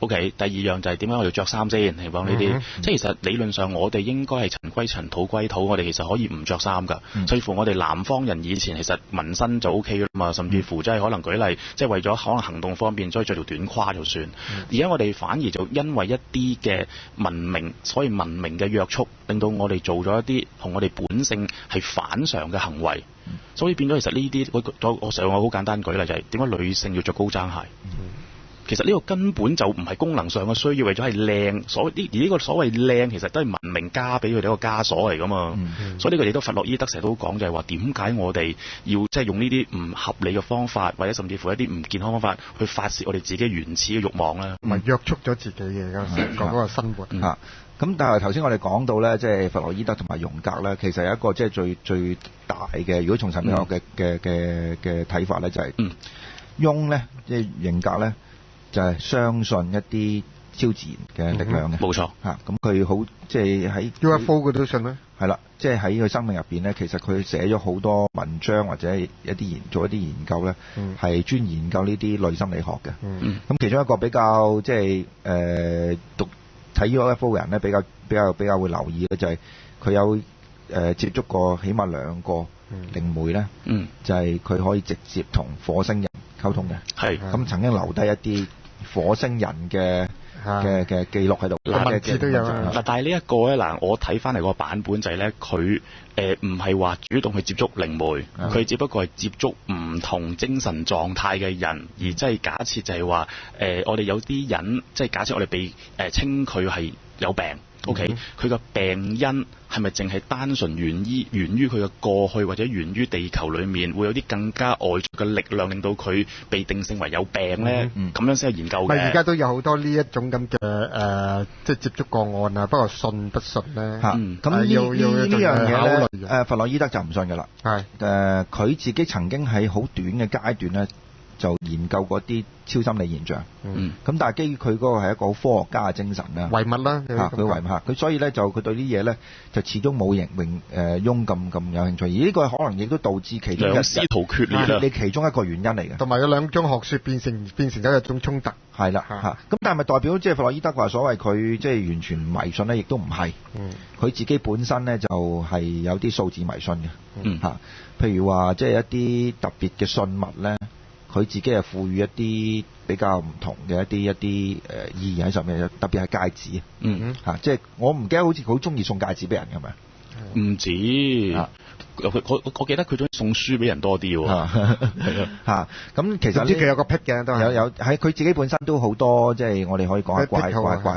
OK， 第二樣就係點解我要着衫先？嚟講呢啲，即係其實理論上我哋應該係塵歸塵，土歸土，我哋其實可以唔着衫㗎。甚至乎我哋南方人以前其實紋身就 OK 㗎嘛，甚至乎即係可能舉例，即係為咗可能行動方便，所以着條短褂就算。而家我哋反而就因為一啲嘅文明，所謂文明嘅約束，令到我哋做咗一啲同我哋本性係反常嘅行為，所以變咗其實呢啲，我上個好簡單舉例就係點解女性要着高踭鞋？其實呢個根本就唔係功能上嘅需要，為咗係靚。而呢個所謂靚，其實都係文明加俾佢哋一個枷鎖嚟噶嘛。所以呢個亦都弗洛伊德成日都講，就係話點解我哋要即係用呢啲唔合理嘅方法，或者甚至乎一啲唔健康方法去發泄我哋自己原始嘅慾望咧，咪約束咗自己嘅嗰個生活。咁但係頭先我哋講到咧，即係弗洛伊德同埋榮格咧，其實有一個即係最大嘅，如果從神秘學嘅睇法咧，就係翁咧，即係榮格咧。就係相信一啲超自然嘅力量嘅，冇錯嚇。咁佢好即係喺 UFO 佢都信咩？係啦，即係喺佢生命入邊咧，其實佢寫咗好多文章或者做一啲研究咧，係專研究呢啲類心理學嘅。咁其中一個比較即係睇 UFO 嘅人咧，比較會留意嘅就係佢有接觸過起碼2個靈媒咧，就係佢可以直接同火星人溝通嘅。係咁曾經留低一啲火星人嘅記錄喺度，文字都有。但係呢一個咧，嗱，我睇翻嚟個版本就係咧，佢唔係話主動去接觸靈媒，佢只不過係接觸唔同精神狀態嘅人，而即係假設就係話我哋有啲人，即係假設我哋被稱佢係有病。OK，佢個病因係咪淨係單純源於佢嘅過去，或者源於地球裡面會有啲更加外在嘅力量令到佢被定性為有病咧？咁樣先係研究嘅。而家都有好多呢一種咁嘅即係接觸個案啊，不過信不信咧？咁呢樣嘢咧，弗洛伊德就唔信㗎啦。係佢自己曾經喺好短嘅階段咧，就研究嗰啲超心理現象，咁但係基於佢嗰個係一個好科學家嘅精神啦，唯物啦，佢唯物，佢所以咧就佢對啲嘢咧就始終冇翁咁有興趣，而呢個可能亦都導致其中一師徒決裂啦，你其中一個原因嚟嘅，同埋有兩種學説變成咗一種衝突，係啦嚇，咁但係咪代表即係弗洛伊德話所謂佢即係完全唔迷信咧？亦都唔係，佢自己本身咧就係有啲數字迷信嘅，嚇，譬如話即係一啲特別嘅信物咧。佢自己係賦予一啲比較唔同嘅一啲意義喺上面，特別係戒指。即係我唔記得好似佢好中意送戒指俾人嘅咪？唔止，我記得佢中意送書俾人多啲喎。咁其實知佢有個癖嘅都係有喺佢自己本身都好多，即係我哋可以講係怪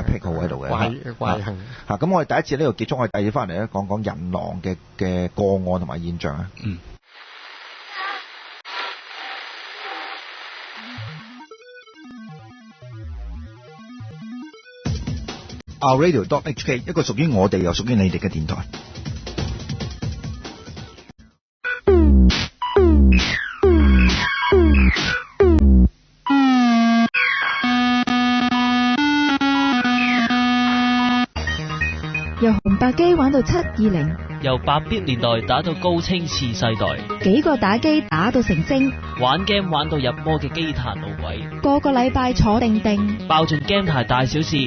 癖好喺度嘅。怪行。咁我哋第一次呢度結束，我哋第二次翻嚟咧講講人狼嘅個案同埋現象啊。OurRadio.hk 一個屬於我哋又屬於你哋嘅電台。由紅白機玩到720，由白必年代打到高清次世代，幾個打機打到成精，玩 game 玩到入魔嘅機壇老鬼，個個禮拜坐定定，爆盡 game 壇大小事。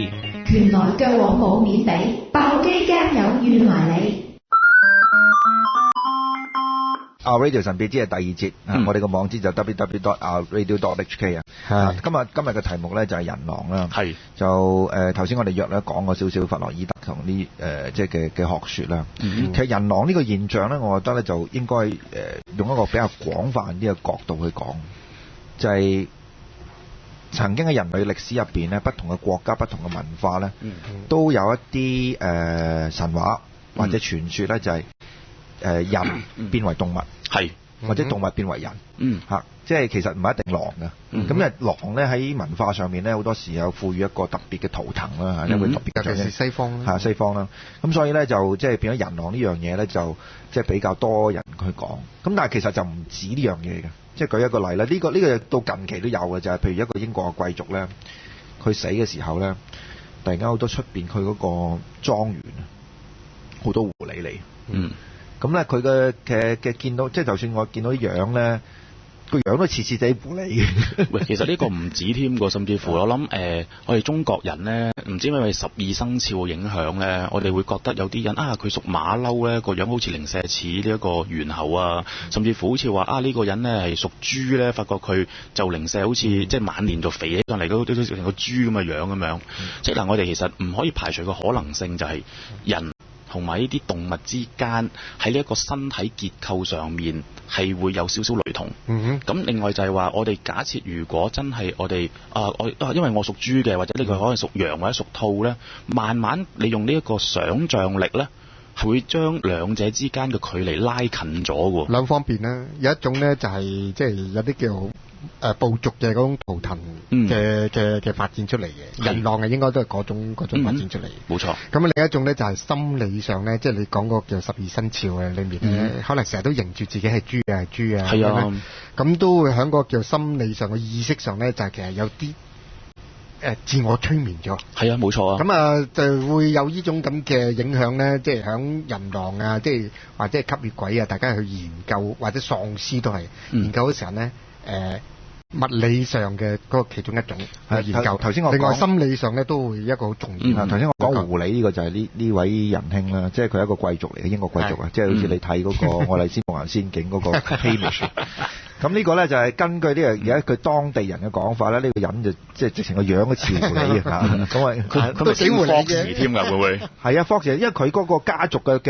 原來腳往冇面俾，爆機 game 有怨埋你。OurRadio 神秘之係第二節，我哋個網址就 www.ourradio.hk 啊。今日嘅題目咧就係人狼啦。係就頭先我哋約咧講過少少弗洛伊德同啲即係嘅學説啦。其實人狼呢個現象咧，我覺得咧就應該用一個比較廣泛啲嘅角度去講，就係曾經喺人類歷史入邊咧，不同嘅國家、不同嘅文化咧，都有一啲神話或者傳說咧，就係人變為動物，係或者動物變為人，即係其實唔係一定狼嘅。咁因為狼咧喺文化上面咧，好多時有賦予一個特別嘅圖騰啦，因為特別嘅，尤其是西方啦，西方啦。咁所以咧就即係變咗人狼呢樣嘢咧，就即係比較多人去講。咁但係其實就唔止呢樣嘢嘅。即係舉一個例啦，呢個到近期都有嘅，就係譬如一個英國嘅貴族咧，佢死嘅時候咧，突然間好多出邊佢嗰個莊園好多狐狸嚟。咁咧佢嘅見到，即係就算我見到啲樣咧，個樣都似似地狐狸嘅。喂，其實呢個唔止添㗎，甚至乎我諗我哋中國人咧，唔知因為12生肖影響咧，我哋會覺得有啲人佢屬馬騮咧，個樣好似零舍似呢一個猿猴啊，甚至乎好似話呢個人咧係屬豬咧，發覺佢就零舍好似即係晚年就肥起上嚟都成個豬咁嘅樣咁樣。即係嗱，我哋其實唔可以排除個可能性，就係人同埋呢啲動物之間喺呢一個身體結構上面係會有少少雷同。咁另外就係話，我哋假設如果真係我哋因為我屬豬嘅，或者呢個可能屬羊或者屬兔咧，慢慢你用呢一個想像力咧，係會將兩者之間嘅距離拉近咗喎。兩方面啦，有一種咧就係即係有啲叫部族嘅嗰種圖騰嘅發展出嚟嘅，人狼應該都係嗰種發展出嚟。冇錯。咁另一種咧就係心理上咧，即係你講個叫12生肖嘅裏面咧，可能成日都認住自己係豬啊，係啊，咁都會喺個叫心理上嘅意識上咧，就係其實有啲自我催眠咗。係啊，冇錯啊。咁就會有呢種咁嘅影響咧，即係響人狼啊，即係或者係吸血鬼啊，大家去研究或者喪屍都係研究嘅時候咧，物理上嘅嗰個其中一種研究。頭先我另外心理上咧都會一個好重要。頭先我講狐狸呢個就係呢位仁兄啦，即係佢係一個貴族嚟嘅，英國貴族啊，即係好似你睇嗰個愛麗絲夢遊仙境嗰個 Hamish。咁呢個咧就係根據呢個而家佢當地人嘅講法咧，呢個人就即係直情個樣都似狐狸啊！咁佢都死狐狸嘅添㗎，會唔會？係啊 ，Fox，因為佢嗰個家族嘅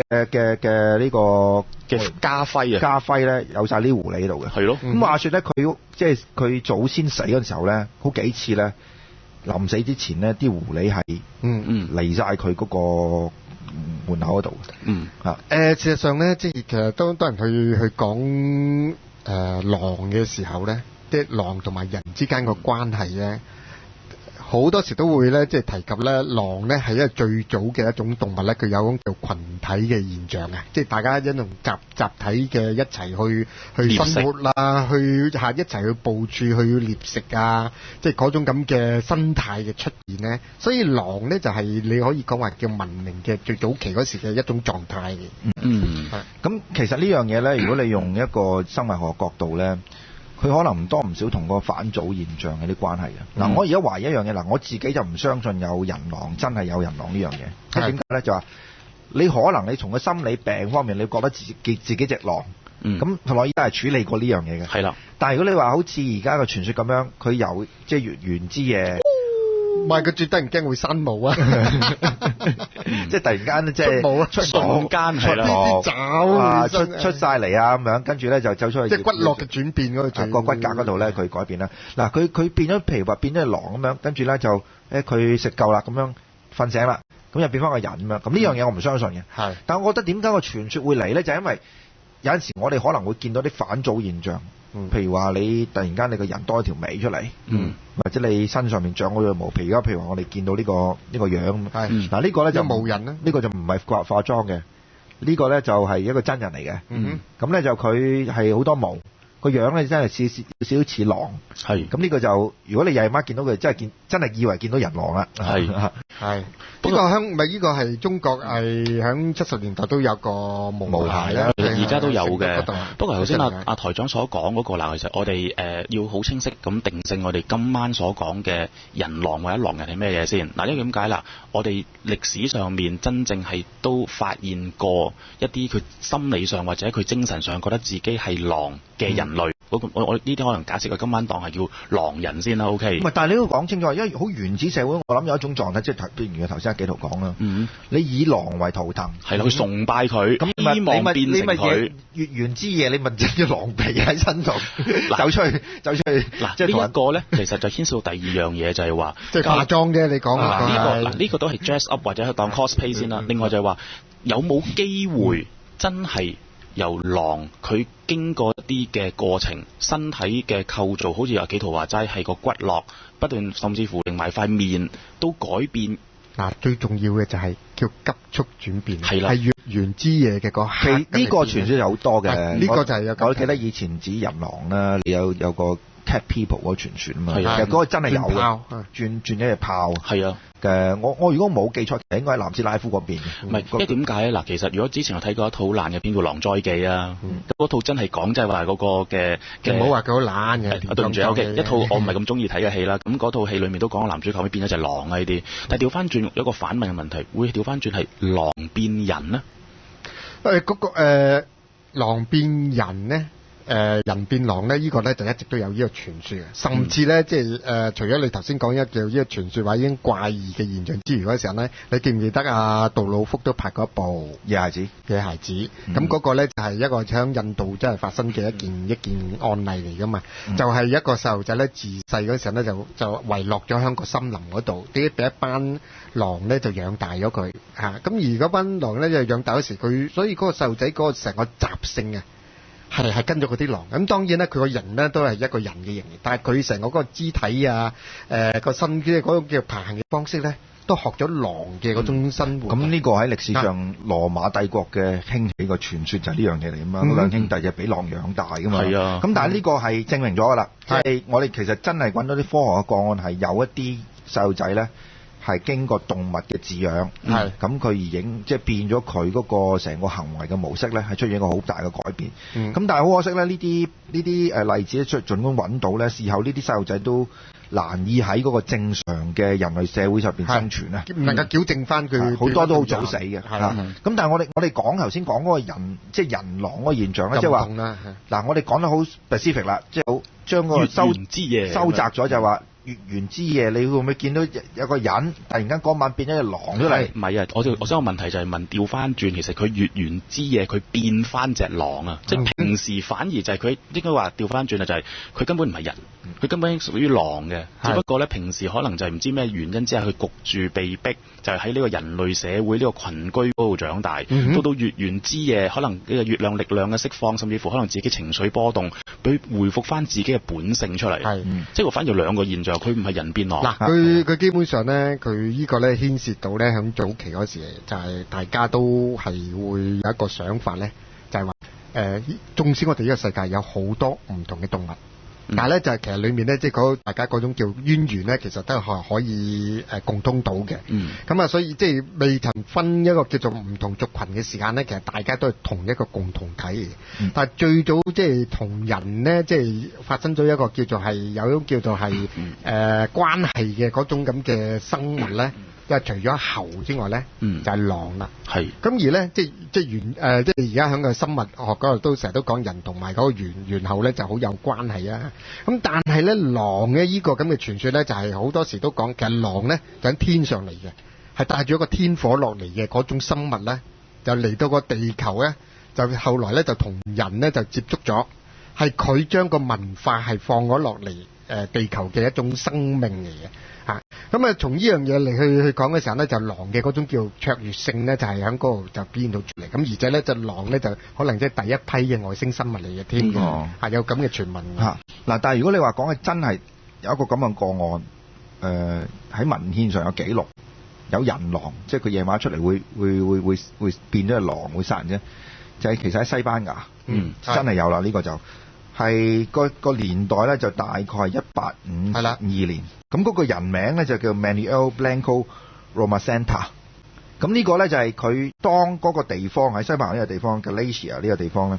呢個嘅家徽咧有曬啲狐狸喺度嘅。係咯。咁話說咧，佢即係佢祖先死嗰陣時候咧，好幾次咧臨死之前咧，啲狐狸係嚟曬佢嗰個門口嗰度。事實上咧，即係其實當人去講狼嘅時候咧，即係狼同埋人之間個關係咧，好多時都會咧，即係提及咧，狼咧係一個最早嘅一種動物咧，佢有種叫群體嘅現象啊，即係大家一種集體嘅一齊去生活啦，去一齊去部署去獵食啊，即係嗰種咁嘅生態嘅出現咧，所以狼咧就係你可以講話叫文明嘅最早期嗰時嘅一種狀態嘅。咁其實呢樣嘢咧，如果你用一個生物學角度咧，佢可能唔多唔少同個反祖現象有啲關係嘅。嗱，我而家懷疑一樣嘢，我自己就唔相信有人狼，真係有人狼呢樣嘢。即係點解咧？就話你可能你從個心理病方面，你覺得自己隻狼，咁同我依家係處理過呢樣嘢嘅。係啦。但係如果你話好似而家個傳說咁樣，佢有即係月圓之夜。唔係佢最突然間會生毛啊！即係突然間即係出瞬間係啦，啲爪出晒嚟啊咁樣，跟住咧就走出去。即係骨骼嘅轉變嗰個骨骼嗰度咧，佢改變啦。嗱，佢變咗，譬如話變咗狼咁樣，跟住咧就佢食夠啦咁樣瞓醒啦，咁又變翻個人咁樣。咁呢樣嘢我唔相信嘅。係，但係我覺得點解個傳說會嚟咧？就係因為有陣時我哋可能會見到啲反祖現象。譬如話你突然間你個人多一條尾出嚟，或者你身上面長嗰隻毛皮。而家譬如話我哋見到呢個樣，嗱呢個咧就冇人啦，呢個就唔係化妝嘅，呢個咧就係一個真人嚟嘅。咁咧就佢係好多毛，個樣咧真係少少似狼。係，咁呢個就如果你夜晚見到佢，真係以為見到人狼啦。係。呢個呢個係中國係喺70年代都有個毛孩啦，而家都有嘅。不過頭先阿台長所講嗰個嗱，其實我哋要好清晰咁定性我哋今晚所講嘅人狼或者狼人係咩嘢先嗱？因為點解啦？我哋歷史上面真正係都發現過一啲佢心理上或者佢精神上覺得自己係狼嘅人類。我呢啲可能假設佢今晚當係叫狼人先啦。OK。唔係，但係你都講清楚，因為好原始社會，我諗有一種狀態，即係譬如頭先阿紀陶講啦。你以狼為圖騰，係啦，去崇拜佢，希望變成佢。月圓之夜，你咪整隻狼皮喺身度，走出去。嗱，即係呢一個咧，其實就牽涉到第二樣嘢，就係話即係化妝啫。你講呢個都係 dress up 或者當 cosplay 先啦。另外就係話有冇機會真係由狼佢經過一啲嘅過程，身體嘅構造，好似阿紀陶話齋係個骨骼不斷，甚至乎令埋塊面都改變。嗱，最重要嘅就係叫急速轉變，係月圓之夜嘅嗰刻。呢個傳說有好多嘅。呢個就係我記得以前指人狼啦，你有個 attack people 嗰個傳說啊嘛。係啊，其實嗰個真係有嘅，轉一隻炮。係啊。我如果冇記錯，其實應該喺南斯拉夫嗰邊。唔係，因為點解咧？嗱，其實如果之前我睇過一套爛嘅片叫《狼災記》啊，嗰套真係講即係話嗰個嘅，唔好話佢好爛嘅。對唔住，OK，一套我唔係咁中意睇嘅戲啦。咁嗰套戲裡面都講男主角後尾變咗隻狼啊呢啲。但係調翻轉有一個反問嘅問題，會調翻轉係狼變人呢？狼變人呢？人變狼咧，呢個咧就一直都有呢個傳說嘅，甚至咧即係除咗你頭先講一叫呢個傳說話已經怪異嘅現象之餘嗰時候咧，你記唔記得啊？杜魯福都拍過一部《野孩子》，咁嗰個咧就係一個喺印度真係發生嘅一件案例嚟噶嘛，就係一個細路仔咧自細嗰時候咧就遺落咗喺個森林嗰度，俾一班狼咧就養大咗佢嚇，咁而嗰班狼咧就養大嗰時佢，所以嗰個細路仔嗰個成個習性啊。係跟咗嗰啲狼，咁當然咧佢個人咧都係一個人嘅形，但係佢成個嗰個肢體啊，個身即係嗰種叫爬行嘅方式咧，都學咗狼嘅嗰種生活。咁呢個喺歷史上羅馬帝國嘅興起個傳說就係呢樣嘢嚟㗎嘛，嗰兩兄弟就俾狼養大㗎嘛。係啊。咁但係呢個係證明咗㗎啦，即係我哋其實真係揾到啲科學嘅個案係有一啲細路仔咧。係經過動物嘅飼養，咁佢而即係變咗佢嗰個成個行為嘅模式咧，係出現一個好大嘅改變。咁但係好可惜咧，呢啲例子咧，儘管揾到咧，事後呢啲細路仔都難以喺嗰個正常嘅人類社會上邊生存咧，唔能夠矯正翻佢，好多都好早死嘅。咁但係我哋講頭先講嗰個人，即係人狼嗰個現象咧，即係話嗱，我哋講得好 specific 啦，即係好將嗰個收窄咗，就係話。月圓之夜，你會唔會見到有個人突然間嗰晚變咗隻狼出嚟？唔係啊，我想個問題就係問調翻轉，其實佢月圓之夜佢變翻隻狼啊！即係平時反而就係佢應該話調翻轉啊，就係佢根本唔係人，佢根本屬於狼嘅。只不過咧平時可能就係唔知咩原因之下，佢焗住被逼，就係喺呢個人類社會呢個群居嗰度長大。到月圓之夜，可能呢個月亮力量嘅釋放，甚至乎可能自己情緒波動，佢回復翻自己嘅本性出嚟。即係反而有兩個現象。佢唔係人變狼。嗱，佢基本上咧，佢呢個咧牽涉到咧，喺早期嗰時就係大家都係會有一個想法咧，就係話縱使我哋呢個世界有好多唔同嘅動物，但係咧就係其實裡面咧，即係大家嗰種叫淵源咧，其實都係可以共通到嘅。咁啊，所以即係未曾分一個叫做唔同族群嘅時間咧，其實大家都係同一個共同體嘅。但係最早即係同人咧，即係發生咗一個叫做係有一種叫做係關係嘅嗰種咁嘅生物咧。即係除咗猴之外咧，就係狼啦。係。咁而咧，即係而家喺個生物學嗰度都成日都講人同埋嗰個猿猴咧就好有關係啊。咁但係咧，狼嘅呢個咁嘅傳說咧，就係好多時都講，其實狼咧就喺天上嚟嘅，係帶住一個天火落嚟嘅嗰種生物咧，就嚟到個地球咧，就後來咧就同人咧就接觸咗，係佢將個文化係放咗落嚟地球嘅一種生命嚟嘅。咁啊，從呢樣嘢嚟去講嘅時候咧，就狼嘅嗰種叫卓越性咧，就係喺嗰度就表現到出嚟。咁而且咧，就狼咧就可能即係第一批嘅外星生物嚟嘅添，係有咁嘅傳聞。嗱，但係如果你話講嘅真係有一個咁嘅個案，喺文獻上有記錄，有人狼，即係佢夜晚出嚟會變咗隻狼，會殺人啫。就係其實喺西班牙，真係有啦，呢個就。係個年代咧，就大概係1852年。咁嗰個人名咧就叫 Manuel Blanco Rosenta。咁呢個咧就係佢當嗰個地方喺西班牙呢個地方 Galicia 呢個地方咧，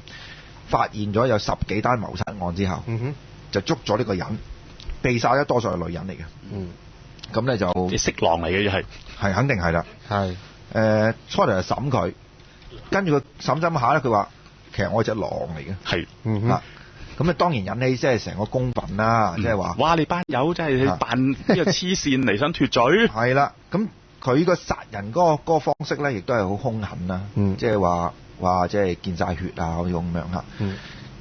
發現咗有10幾單謀殺案之後，就捉咗呢個人，被殺咗多數係女人嚟嘅。咁咧就啲色狼嚟嘅，係肯定係啦。係初嚟就審佢，跟住佢審下咧，佢話其實我係隻狼嚟嘅。係咁啊，當然引起即係成個公憤啦，即係話，哇！你班友真係扮呢個黐線嚟想脫罪。係啦，咁佢個殺人嗰個方式咧，亦都係好兇狠啦，即係話即係見晒血啊，好似咁樣嚇。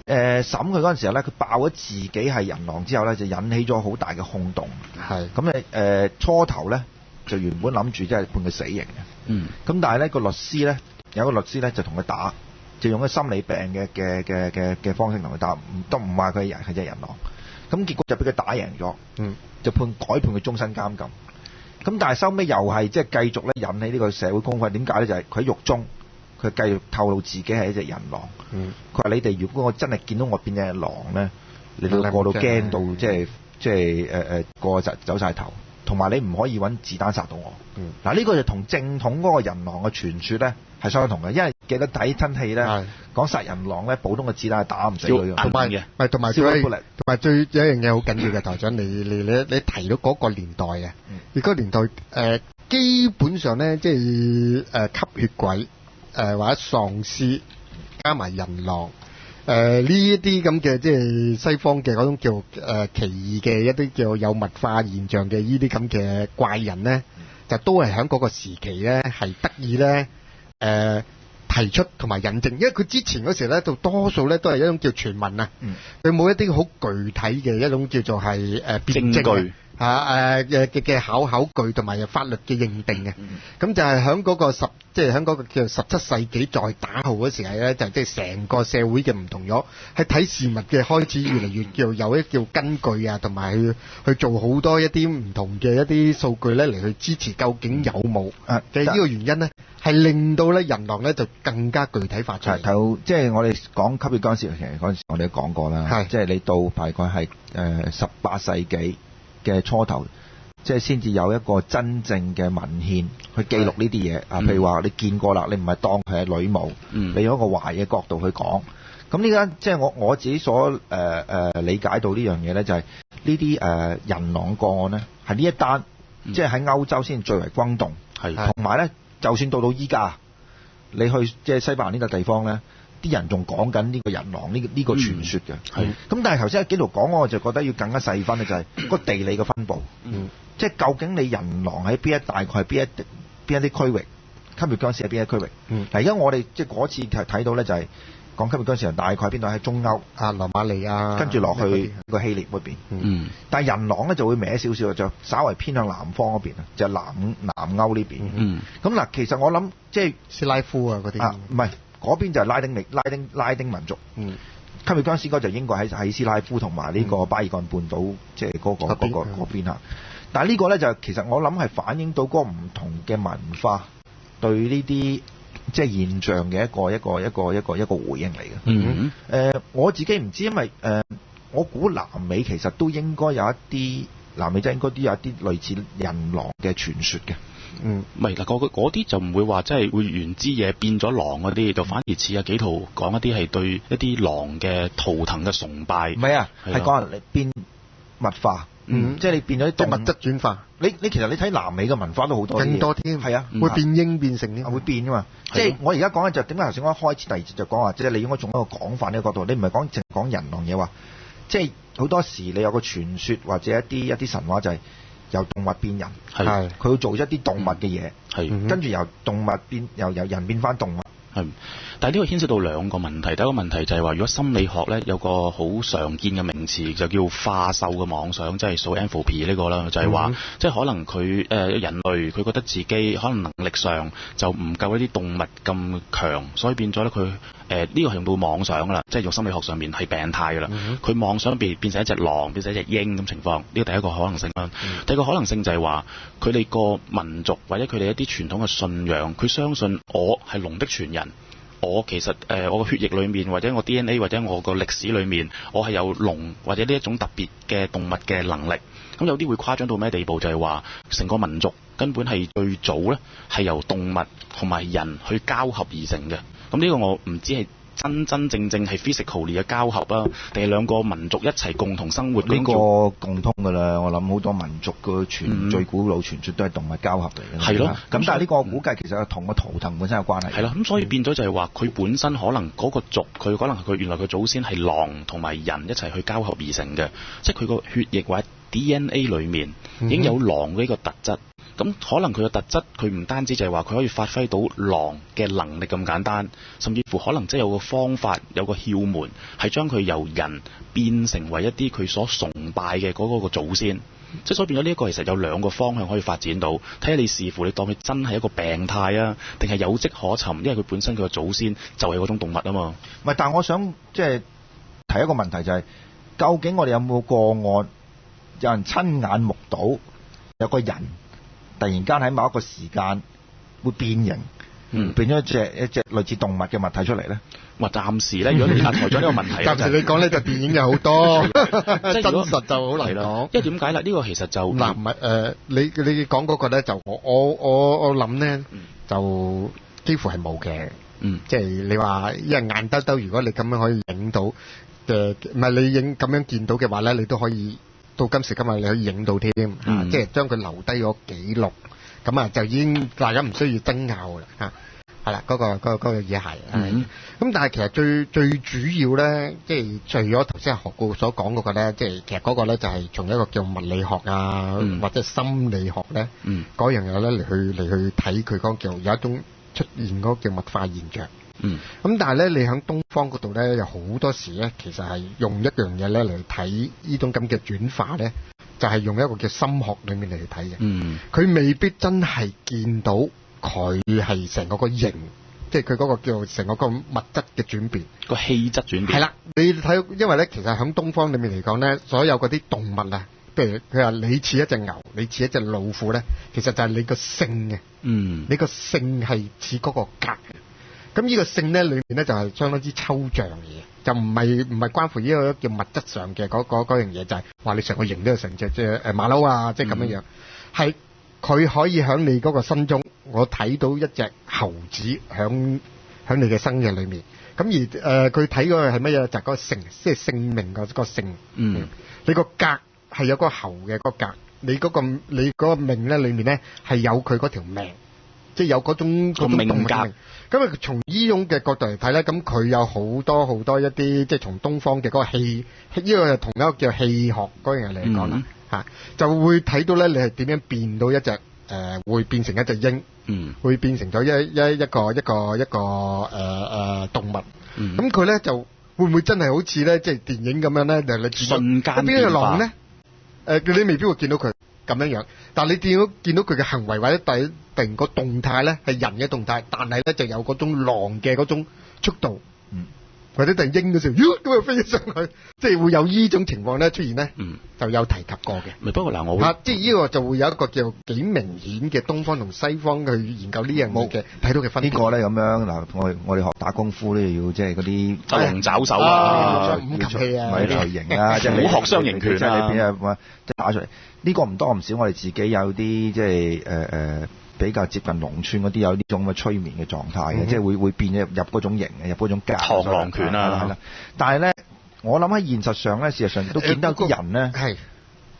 審佢嗰陣時候咧，佢爆咗自己係人狼之後咧，就引起咗好大嘅轟動。係咁初頭咧就原本諗住即係判佢死刑嘅。咁但係咧個律師咧有個律師咧就同佢打。就用咗心理病嘅方式同佢打，都唔話佢係人，係隻人狼。咁結果就俾佢打贏咗，就改判佢終身監禁。咁但係收尾又係即係繼續咧引起呢個社會公憤。點解咧？就係佢喺獄中，佢繼續透露自己係一隻人狼。佢話：你哋如果我真係見到我變隻狼咧，你到過到驚到即係過走晒頭，同埋你唔可以揾子彈殺到我。嗱呢個就同正統嗰個人狼嘅傳說咧係相同嘅，因為記得睇親戲咧講殺人狼咧，普通嘅子彈係打唔死佢嘅，同埋最有一樣嘢好緊要嘅，台長你提到嗰個年代啊，嗰個年代基本上咧即係吸血鬼或者喪屍加埋人狼。呢一啲咁嘅即係西方嘅嗰種叫奇異嘅一啲叫有物化現象嘅呢啲咁嘅怪人咧，就都係喺嗰個時期咧係得意咧提出同埋引證，因為佢之前嗰時咧就多數咧都係一種叫傳聞啊，佢冇一啲好具體嘅一種叫做係辯證嘅考據同埋法律嘅認定嘅，咁就係喺嗰個即係喺嗰個叫17世紀再打後嗰時係咧，就即係成個社會嘅唔同咗，係睇事物嘅開始越嚟越叫有一叫根據啊，同埋去做好多一啲唔同嘅一啲數據咧嚟去支持究竟有冇嘅呢個原因咧，係令到咧人狼咧就更加具體化出嚟。即係我哋講吸血僵屍其實嗰陣時我哋都講過啦，即係你到大概係18世紀嘅初頭，即係先至有一個真正嘅文獻去記錄呢啲嘢啊。譬如話你見過啦，你唔係當佢係女巫，你用一個壞嘅角度去講。咁呢家即係我自己所理解到呢樣嘢咧，就係呢啲人狼個案咧，係呢一單即係喺歐洲先最為轟動，同埋咧就算到依家，你去即係西班牙呢個地方咧，啲人仲講緊呢個人狼呢個傳說嘅。咁但係頭先喺紀陶講，我就覺得要更加細分咧，就係個地理嘅分佈。即係究竟你人狼喺大概係邊一啲區域，吸血僵屍喺邊一區域？嗱，而家我哋即係嗰次睇到咧，就係講吸血僵屍大概喺邊度？喺中歐羅馬尼亞，跟住落去個希臘嗰邊。但係人狼咧就會歪少少，就稍為偏向南方嗰邊啊，就係南歐呢邊。咁嗱，其實我諗即係斯拉夫啊嗰啲，唔係嗰邊就係拉丁民族。吸血僵屍嗰就應該喺斯拉夫同埋呢個巴爾幹半島，即係嗰邊嚇。但係呢個咧就其實我諗係反映到嗰個唔同嘅文化對呢啲即係現象嘅一個回應嚟嘅。我自己唔知，因為我估南美其實都應該有一啲南美洲應該都有一啲類似人狼嘅傳說嘅。唔係嗱，嗰啲就唔會話即係會原之嘢變咗狼嗰啲，就反而似紀陶講一啲係對一啲狼嘅圖騰嘅崇拜。唔係啊，係講你變物化。即係你變咗啲物質轉化。你其實你睇南美嘅文化都好多，更多添。係啊，會變鷹變成添，會變噶嘛。即係我而家講嘅就點解頭先我一開始第二節就講話，即係你應該從一個廣泛呢個角度，你唔係淨講人狼嘢話，即係好多時你有個傳說或者一啲神話就係由動物變人，佢會做一啲動物嘅嘢，跟住由動物變由人變翻動物。但係呢個牽涉到兩個問題。第一個問題就係話，如果心理學咧有個好常見嘅名詞就叫化獸嘅妄想，即係zoanthropy呢個啦，就係話即係可能佢人類佢覺得自己可能能力上就唔夠一啲動物咁強，所以變咗咧佢呢個係用到妄想啦，即係用心理學上面係病態噶啦。佢妄想變成一隻狼，變成一隻鷹咁情況，呢個第一個可能性啦。第二個可能性就係話佢哋個民族或者佢哋一啲傳統嘅信仰，佢相信我係龍的傳人。我其實我個血液裏面或者我 DNA 或者我個歷史裏面，我係有龍或者呢一種特別嘅動物嘅能力。咁有啲會誇張到咩地步？就係話成個民族根本係最早咧係由動物同埋人去交合而成嘅。咁呢個我唔知係真正係 physically 嘅交合啊，定係兩個民族一齊共同生活？呢個共通㗎啦，我諗好多民族嘅最古老傳說都係動物交合嚟嘅。係咯，咁但係呢個我估計其實同個圖騰本身有關係。係咯，咁所以變咗就係話佢本身可能嗰個族，佢可能佢原來佢祖先係狼同埋人一齊去交合而成嘅，即係佢個血液或者 DNA 裏面已經有狼嘅呢個特質。咁可能佢嘅特質，佢唔單止就係話佢可以發揮到狼嘅能力咁簡單，甚至乎可能即係有個方法，有個竅門，係將佢由人變成為一啲佢所崇拜嘅嗰個祖先。即係所以變咗呢一個其實有兩個方向可以發展到，睇下你視乎你當佢真係一個病態啊，定係有跡可尋，因為佢本身佢嘅祖先就係嗰種動物啊嘛。唔係，但係我想即係提一個問題就係，究竟我哋有冇個案，有人親眼目睹有個人突然間喺某一個時間會變形，變咗一隻類似動物嘅物體出嚟咧？暫時咧，如果你台長呢個問題，暫時你講呢就電影有好多，真實就好難講。因為點解咧？呢個其實就唔係你講嗰個咧，就我諗咧，就幾乎係冇嘅。即係你話，因為硬兜兜，如果你咁樣可以影到嘅，唔係你影咁樣見到嘅話咧，你都可以到今時今日你可以影到添，即係將佢留低咗記錄，咁就已經大家唔需要爭拗啦嚇。係啦，嗰個嘢係。咁但係其實最主要咧，即係除咗頭先學過所講嗰個咧，即係其實嗰個咧就係從一個叫物理學啊，或者心理學咧，嗰樣嘢咧嚟去睇佢嗰個叫有一種出現嗰個叫物化現象。咁但係咧，你喺東方嗰度咧，有好多時咧，其實係用一樣嘢咧嚟睇呢種咁嘅轉化咧，就係用一個叫心學裡面嚟去睇嘅。佢未必真係見到佢係成個形，即係佢嗰個叫成個物質嘅轉變，個氣質轉變。係啦，你睇，因為咧，其實喺東方裡面嚟講咧，所有嗰啲動物啊，譬如佢話你似一隻牛，你似一隻老虎咧，其實就係你個性嘅。你個性係似嗰個格。咁呢個性咧裏面咧就係相當之抽象嘅嘢，就唔係關乎呢個叫物質上嘅嗰樣嘢，就係話你成個形都係成隻馬騮啊，即係咁樣樣。係佢可以喺你嗰個心中，我睇到一隻猴子喺你嘅生嘅裏面。咁而佢睇嗰個係乜嘢？就係嗰個性，即係性命個性。你個格係有個猴嘅個格，你嗰個命咧裏面咧係有佢嗰條命。即係有嗰種命格，咁從呢種嘅角度嚟睇咧，咁佢有好多一啲，即係從東方嘅嗰個氣，呢個係同一個叫氣學嗰樣嘢嚟講啦，就會睇到咧，你係點樣變到一隻會變成一隻鷹，會變成咗一個動物，咁佢咧就會唔會真係好似咧，即係電影咁樣咧？就你瞬間變化。邊隻狼咧？你未必會見到佢咁樣樣，但係你見到佢嘅行為或者定個動態咧係人嘅動態，但係咧就有嗰種狼嘅嗰種速度，或者突然鷹嘅時候，咁就飛咗上去，即係會有呢種情況咧出現咧，就有提及過嘅。不過嗱，我即係呢個就會有一個叫幾明顯嘅東方同西方去研究呢樣嘢嘅睇到嘅分別。呢個咧咁樣嗱，我哋學打功夫咧要即係嗰啲執龍爪手啊，五禽戲啊，咪類型啊，即係好學雙形拳啊，即係打出嚟。呢個唔多唔少，我哋自己有啲即係比較接近農村嗰啲有呢種咁嘅催眠嘅狀態嘅，即係會變入嗰種型嘅，入嗰種格。螳螂拳啊，係啦。但係咧，我諗喺現實上咧，事實上都見到啲人咧，係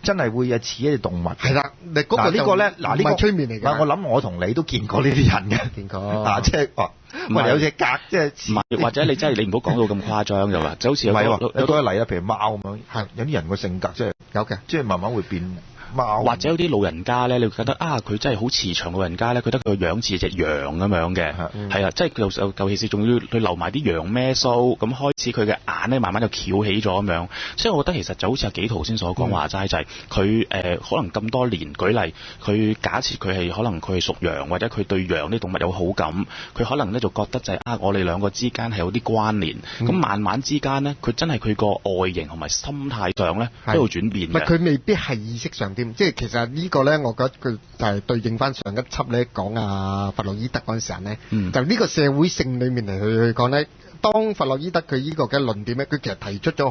真係會似一隻動物。係啦，呢個咧，嗱呢個催眠嚟㗎。我諗我同你都見過呢啲人嘅，見過。即係我哋有隻格，即係或者你真係你唔好講到咁誇張就話，就好似有多一例啦，譬如貓咁樣。係有啲人個性格即係有嘅，即係慢慢會變。或者有啲老人家咧，你會覺得佢真係好慈祥老人家咧，佢覺得佢個樣似隻羊咁樣嘅，係啊，即係尤其是仲要佢留埋啲羊咩鬚，咁開始佢嘅眼咧慢慢就翹起咗咁樣，所以我覺得其實就好似阿紀陶先所講話齋，就係佢可能咁多年，舉例佢假設佢係可能佢係屬羊，或者佢對羊啲動物有好感，佢可能咧就覺得就係我哋兩個之間係有啲關聯，咁慢慢之間咧，佢真係佢個外形同埋心態上咧都有轉變嘅。佢未必係意識上。即係其實呢個咧，我覺得佢就係對應翻上一輯咧講弗洛伊德嗰陣時候咧，就呢個社會性裏面嚟去講咧，當弗洛伊德佢呢個嘅論點咧，佢其實提出咗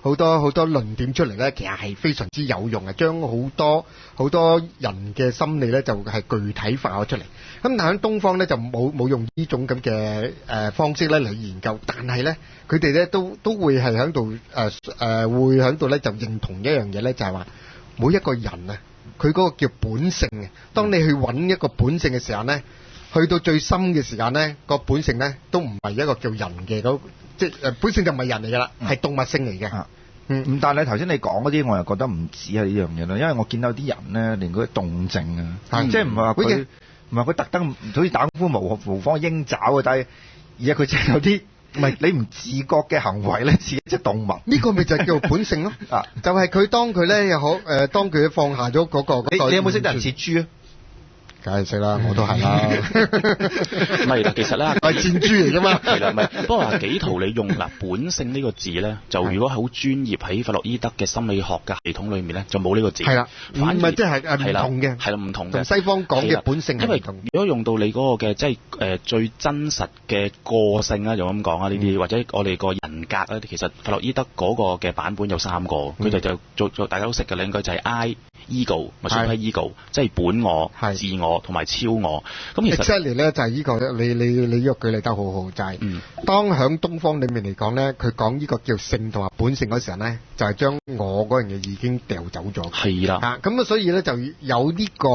好多論點出嚟咧，其實係非常之有用嘅，將好多人嘅心理咧就係具體化咗出嚟。咁但喺東方咧就冇用呢種咁嘅方式咧嚟研究，但係咧佢哋咧都會係喺度會喺度咧就認同一樣嘢咧，就係話。每一個人啊，佢嗰個叫本性嘅。當你去揾一個本性嘅時候咧，去到最深嘅時間咧，個本性咧都唔係一個叫人嘅即係本性就唔係人嚟㗎啦，係動物性嚟嘅。但係頭先你講嗰啲，我又覺得唔止係呢樣嘢啦，因為我見到啲人咧，連嗰啲動靜啊，即係唔係話佢特登好似打功夫模仿鷹爪啊，但係而係佢真係有啲。唔係你唔自覺嘅行為咧，似一隻動物。呢個咪就係叫本性咯。就係佢當佢咧當佢放下咗嗰個。你有冇識得人似豬啊？梗係識啦，我都係啦。唔係，其實咧，我係箭豬嚟噶嘛。係啦，唔係。不過話紀陶你用嗱本性呢個字咧，就如果係好專業喺弗洛伊德嘅心理學嘅系統裏面咧，就冇呢個字。係啦，反而唔係即係唔同嘅。係啦，唔同嘅。同西方講嘅本性係唔同。因為如果用到你嗰個嘅即係最真實嘅個性啦，就咁講啊，呢啲或者我哋個人格咧，其實弗洛伊德嗰個嘅版本有3個，佢哋就做大家都識嘅咧，應該就係 I、ego 咪 super ego， 即係本我、自我同埋超我。咁其實 exactly 咧就係呢個你呢個舉例得好好，就係當響東方裏面嚟講咧，佢講呢個叫性同埋本性嗰時候咧，就係將我嗰樣嘢已經掉走咗。係啦，咁啊，所以咧就有呢個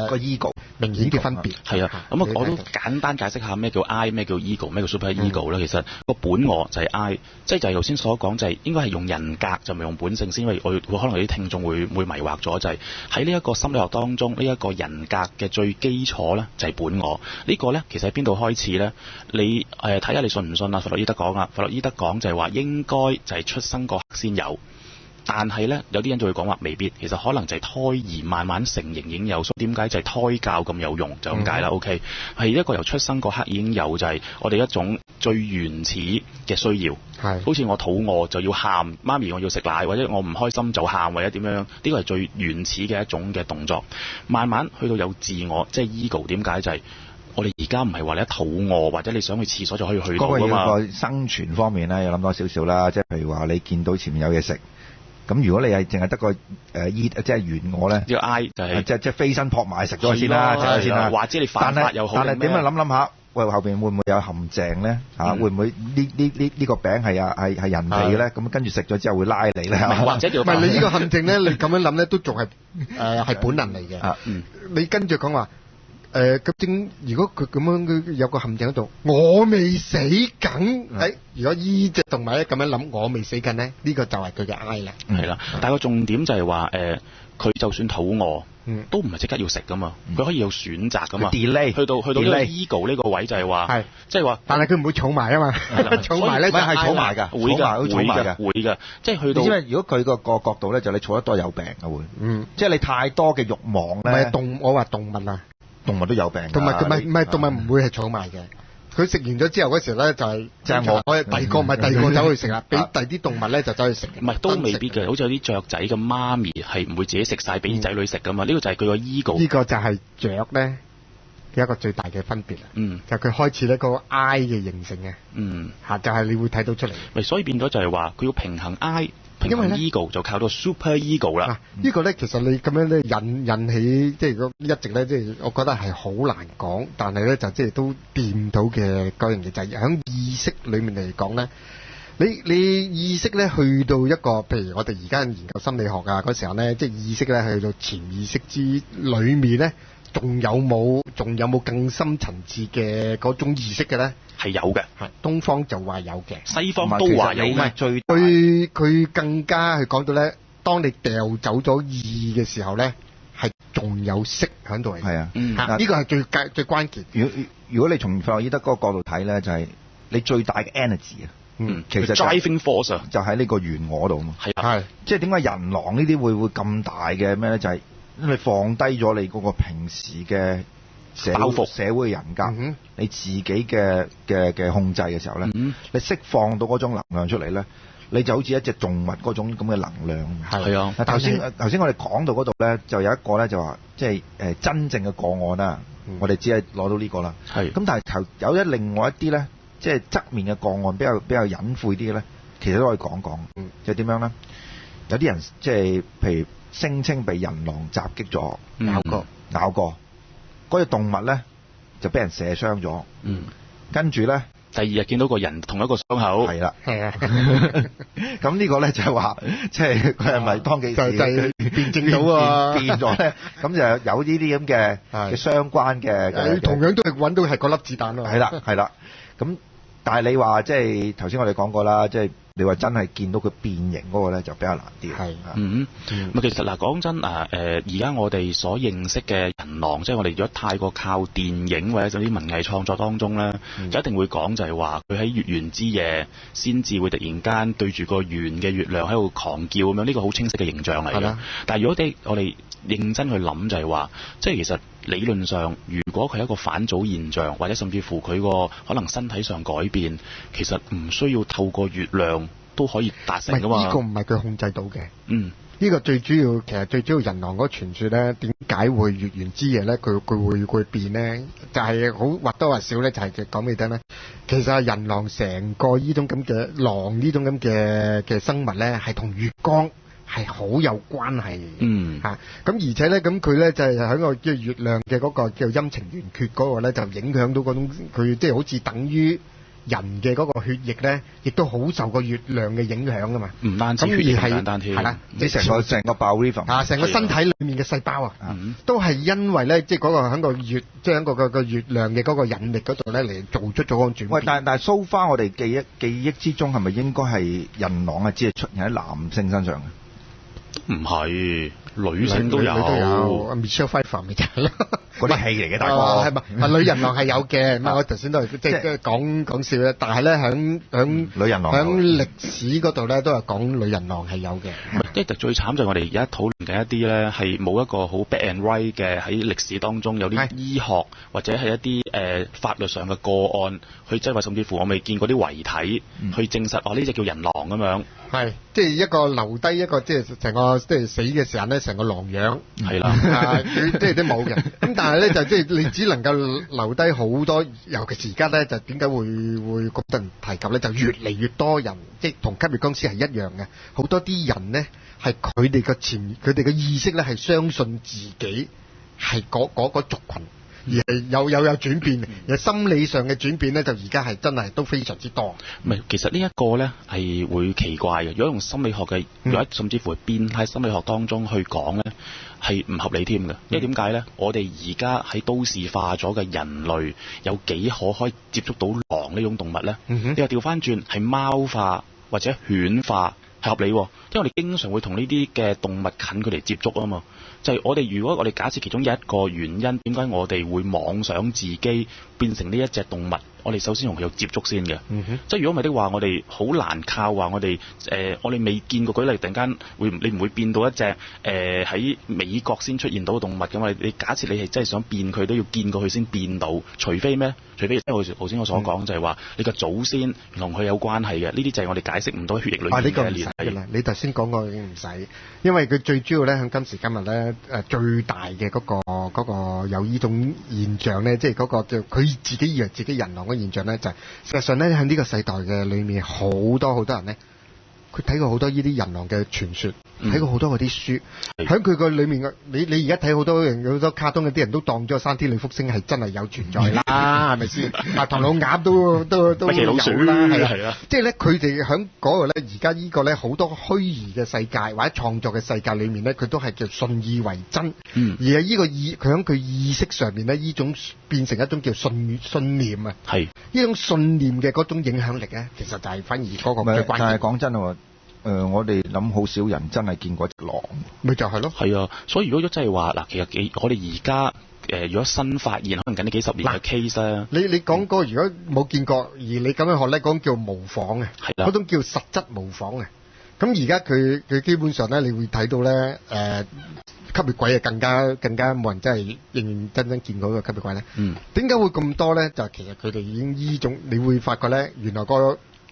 個 ego 明顯嘅分別。係啊，咁我都簡單解釋下咩叫 I， 咩叫 ego， 咩叫 super ego 咧。其實個本我就係 I， 即係就係頭先所講，就係應該係用人格就唔係用本性先，因為我可能有啲聽眾會迷惑咗，就係喺呢一個心理學當中，呢一個人格嘅最基礎咧就係本我。呢個咧其實喺邊度開始咧？你睇下你信唔信啊？弗洛伊德講啊，弗洛伊德講就係話應該就係出生嗰刻先有。但係咧，有啲人就會講話未必，其實可能就係胎兒慢慢成形已經有。所以點解就係胎教咁有用就咁解啦。OK， 係一個由出生嗰刻已經有，就係我哋一種最原始嘅需要。係，好似我肚餓就要喊，媽咪我要食奶，或者我唔開心就喊，或者點樣？呢個係最原始嘅一種嘅動作。慢慢去到有自我，即係 ego。點解就係我哋而家唔係話你一肚餓或者你想去廁所就可以去到㗎嘛。個生存方面咧，要諗多少少啦。即係譬如話你見到前面有嘢食。咁如果你係淨係得個即係原我咧，要 I 就係即係飛身撲埋食咗先啦，食咗先啦。或者你犯法又好，但係點樣諗下？喂，後邊會唔會有陷阱咧？會唔會呢個餅係人哋嘅咧？咁跟住食咗之後會拉你咧？或者叫唔係你呢個陷阱咧？你咁樣諗咧，都仲係係本能嚟嘅。你跟住講話。咁如果佢咁樣佢有個陷阱喺度，我未死緊。如果依隻動物咧咁樣諗，我未死緊咧，呢個就係佢嘅 I 啦。係啦，但係個重點就係話佢就算肚餓，都唔係即刻要食噶嘛，佢可以有選擇噶嘛。delay 去到呢個 ego 呢個位就係話，即係話，但係佢唔會儲埋啊嘛，儲埋咧就係儲埋㗎，會㗎，即係去到。因為如果佢個角度咧，就你儲得多有病嘅會，即係你太多嘅慾望咧。唔係我話動物啊。動物都有病，同埋唔係動物唔會係儲埋嘅。佢食完咗之後嗰時咧就係即係我第二個唔係第二個走去食啦，俾第二啲動物咧就走去食。唔係都未必嘅，好似有啲雀仔嘅媽咪係唔會自己食晒俾仔女食噶嘛。呢個就係佢個 ego。呢個就係雀咧一個最大嘅分別啦。就佢開始咧個 I 嘅形成嘅。就係你會睇到出嚟。咪所以變咗就係話佢要平衡 I。因為 ego 就靠到 super ego 啦。呢個咧其實你咁樣咧引起即係如果一直咧即係我覺得係好難講，但係咧就即係都掂到嘅嗰樣嘢就係喺意識裏面嚟講咧，你意識咧去到一個譬如我哋而家研究心理學啊嗰時候咧，即係意識咧去到潛意識之裏面咧，仲有冇更深層次嘅嗰種意識嘅咧？係有嘅，東方就話有嘅，西方都話有嘅。佢更加去講到咧，當你掉走咗意嘅時候咧，係仲有色喺度嚟。係啊，呢個係最關鍵。如果你從弗洛伊德嗰個角度睇咧，就係你最大嘅 energy 啊。其實 driving force 就喺呢個原我度嘛。係，即係點解人狼呢啲會咁大嘅咩咧？就係因為放低咗你嗰個平時嘅包袱社會嘅人格，你自己嘅控制嘅時候咧，你釋放到嗰種能量出嚟咧，你就好似一隻動物嗰種咁嘅能量。係啊，頭先我哋講到嗰度咧，就有一個咧就話，即係真正嘅個案啦，我哋只係攞到呢個啦。係。咁但係有另外一啲咧，即係側面嘅個案比較隱晦啲嘅咧，其實都可以講講。就點樣咧？有啲人即係譬如聲稱被人狼襲擊咗，咬過。嗰隻動物咧就俾人射傷咗，跟住咧第二日見到個人同一個傷口，係啦，咁呢個咧就係話，即係佢係咪當其時就辨證到啊？變咗咧，咁就有呢啲咁嘅相關嘅，同樣都係揾到係嗰粒子彈咯。係啦，咁但係你話即係頭先我哋講過啦，即係你話真係見到佢變形嗰個咧，就比較難啲。係，其實嗱講真而家我哋所認識嘅人狼，即係我哋如果太過靠電影或者啲文藝創作當中咧，就一定會講就係話佢喺月圓之夜先至會突然間對住個圓嘅月亮喺度狂叫咁樣，呢個好清晰嘅形象嚟嘅。但係如果我哋認真去諗就係話，即係其實理論上，如果佢係一個返祖現象，或者甚至乎佢個可能身體上改變，其實唔需要透過月亮都可以達成噶嘛。呢個唔係佢控制到嘅。呢個最主要，其實最主要人狼嗰個傳說咧，點解會月圓之夜咧？佢會變咧？就係好或多或少咧，就係講俾你聽咧。其實係人狼成個呢種咁嘅狼呢種咁嘅生物咧，係同月光係好有關係嘅。咁而且咧，咁佢咧就係喺個叫月亮嘅嗰個叫陰晴圓缺嗰個咧，就影響到嗰種佢即係好似等於人嘅嗰個血液咧，亦都好受個月亮嘅影響噶嘛。唔單止血液咁簡單添，係啦，你成個 biorhythm 成個身體裏面嘅細胞啊，都係因為咧，即係嗰個喺個月，即係喺個月亮嘅嗰個引力嗰度咧嚟做出咗個轉變。喂，但係 so far 我哋記憶之中係咪應該係人狼啊，只係出現喺男性身上嘅？唔係，女性都有。Michelle Pfeiffer 咪就係咯，嗰啲戲嚟嘅大哥。係咪？女人狼係有嘅，我頭先都係即係講笑咧。但係咧響女人狼響歷史嗰度咧，都係講女人狼係有嘅。即係最慘就係我哋而家討論緊一啲咧係冇一個好 black and white 嘅喺歷史當中有啲醫學或者係一啲法律上嘅個案，去即係話甚至乎我未見過啲遺體去證實呢隻叫人狼咁樣。係，即係一個留低一個即係成個即係死嘅時候咧，成個狼樣係啦，即係都冇嘅。咁但係咧就即係你只能夠留低好多，尤其是而家咧就點解會咁多人提及咧？就越嚟越多人即係同吸血僵屍係一樣嘅，好多啲人咧係佢哋嘅意識咧係相信自己係嗰族群。而係有轉變，而心理上嘅轉變咧，就而家係真係都非常之多。唔係，其實呢一個咧係會奇怪嘅。如果用心理學嘅，或者甚至乎係變態心理學當中去講咧，係唔合理添嘅。因為點解咧？我哋而家喺都市化咗嘅人類，有幾可以接觸到狼呢種動物咧？你話調翻轉係貓化或者犬化係合理喎，因為我哋經常會同呢啲嘅動物近距離接觸啊嘛。就係我哋如果我哋假設其中有一個原因，點解我哋會妄想自己變成呢一隻動物？我哋首先同佢有接觸先嘅。即係如果唔係的話，我哋好難靠話我哋未見過。舉例，突然間你唔會變到一隻喺美國先出現到嘅動物㗎嘛？你假設你係真係想變佢，都要見過佢先變到。除非咩？除非即係頭先我所講就係話你個祖先同佢有關係嘅。呢啲就係我哋解釋唔到血液裏面嘅聯繫。你頭先講過已經唔使，因為佢最主要咧喺今時今日咧最大嘅嗰個有呢種現象咧，即係嗰個叫佢自己以為自己人狼嘅現象咧，就係事實上咧喺呢個世代嘅裏面，好多人咧，佢睇過好多呢啲人狼嘅傳說，睇過好多嗰啲書，喺佢個裏面嘅你而家睇好多卡通嘅啲人都當咗山天女福星係真係有存在啦，係咪先？唐老鴨都有啦，係啊，即係咧佢哋喺嗰個咧，而家呢個咧好多虛擬嘅世界或者創作嘅世界裏面咧，佢都係叫信以為真，而係呢個佢喺佢意識上面咧，呢種變成一種叫信念啊，係呢種信念嘅嗰種影響力咧，其實就係反而嗰個最關鍵。但係講真喎。我哋諗好少人真係見過隻狼，咪就係咯。係啊，所以如果真係話嗱，其實我哋而家如果新發現可能近呢幾十年嘅 case 咧，你講過如果冇見過，而你咁樣學咧，講叫模仿嘅，嗰種叫實質模仿嘅。咁而家佢基本上咧，你會睇到咧，吸血鬼啊更加冇人真係認真見過個吸血鬼咧。點解會咁多咧？就其實佢哋已經呢種，你會發覺咧，原來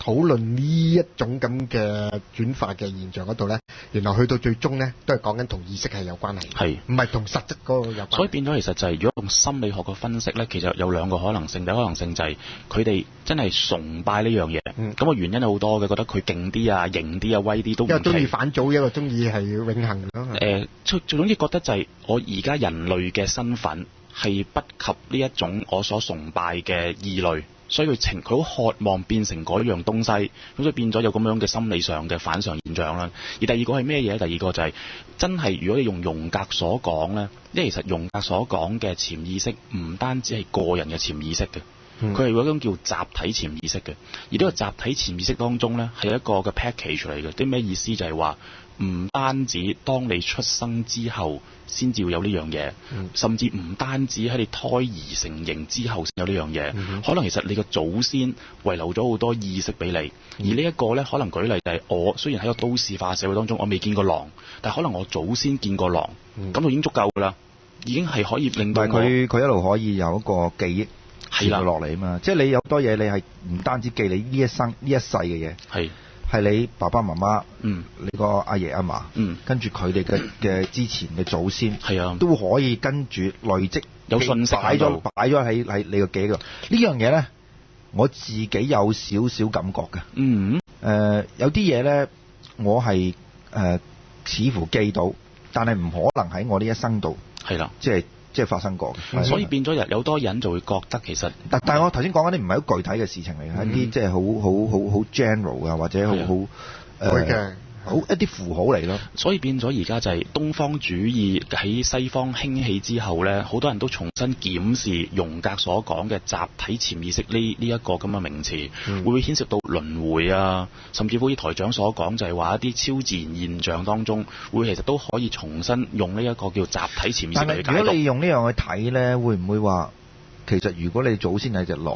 討論呢一種咁嘅轉化嘅現象嗰度咧，原來去到最終咧，都係講緊同意識係有關係，係唔係同實質嗰個有關係？所以變咗其實就係、是、如果用心理學嘅分析咧，其實有兩個可能性。第一個可能性就係佢哋真係崇拜呢樣嘢，咁個原因係好多嘅，覺得佢勁啲啊、型啲啊、威啲都唔奇。一個中意反祖，一個中意係永恆咯。總之覺得就係我而家人類嘅身份係不及呢一種我所崇拜嘅異類。所以佢好渴望變成嗰樣東西，咁所以變咗有咁樣嘅心理上嘅反常現象啦。而第二個係咩嘢？第二個就係真係如果你用榮格所講咧，因為其實榮格所講嘅潛意識唔單止係個人嘅潛意識嘅，佢係嗰種叫集體潛意識嘅。而呢個集體潛意識當中咧，係一個嘅 package 嚟嘅。啲咩意思就係話，唔單止當你出生之後先至會有呢樣嘢，甚至唔單止喺你胎兒成形之後先有呢樣嘢，可能其實你個祖先遺留咗好多意識俾你，而呢一個呢，可能舉例就係我雖然喺個都市化社會當中我未見過狼，但係可能我祖先見過狼，咁就已經足夠㗎啦，已經係可以令到佢一路可以有一個記憶傳落嚟啊嘛，即係你有好多嘢你係唔單止記你呢一生呢一世嘅嘢，係你爸爸媽媽，你個阿爺阿嫲，跟住佢哋嘅之前嘅祖先，都可以跟住累積有信息擺咗喺你個記憶度。呢樣嘢咧，我自己有少少感覺嘅。有啲嘢咧，我係似乎記到，但係唔可能喺我呢一生度，即係發生過嘅，所以變咗有多人就會覺得其實，但係我頭先講嗰啲唔係好具體嘅事情嚟嘅，一啲即係好 general 啊，或者好一啲符號嚟咯。所以變咗而家就係東方主義喺西方興起之後咧，好多人都重新檢視榮格所講嘅集體潛意識呢一個咁嘅名詞，會唔會牽涉到輪迴啊？甚至乎好似台長所講，就係話一啲超自然現象當中，會其實都可以重新用呢一個叫集體潛意識嚟解讀。如果你用呢樣去睇咧，會唔會話其實如果你祖先係隻狼，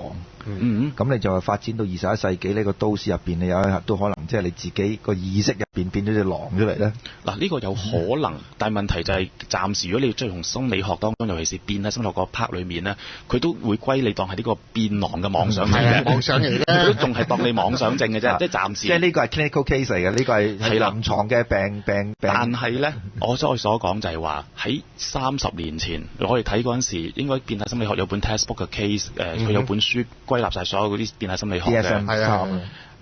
咁你就係發展到21世紀呢個都市入邊，你有一日都可能即係你自己個意識入邊變咗隻狼出嚟咧。嗱，呢個有可能，但係問題就係暫時如果你追從心理學當中，尤其是變態心理學個 part 裏面咧，佢都會歸你當係呢個變狼嘅妄想症嘅，妄想嚟咧，佢都仲係當你妄想症嘅啫，即係暫時。即係呢個係 clinical case 嚟嘅，呢個係臨床嘅病。但係咧，我所講就係話喺30年前，我哋睇嗰陣時，應該變態心理學有本 textbook 嘅 case，佢有本書歸納晒所有嗰啲變態心理學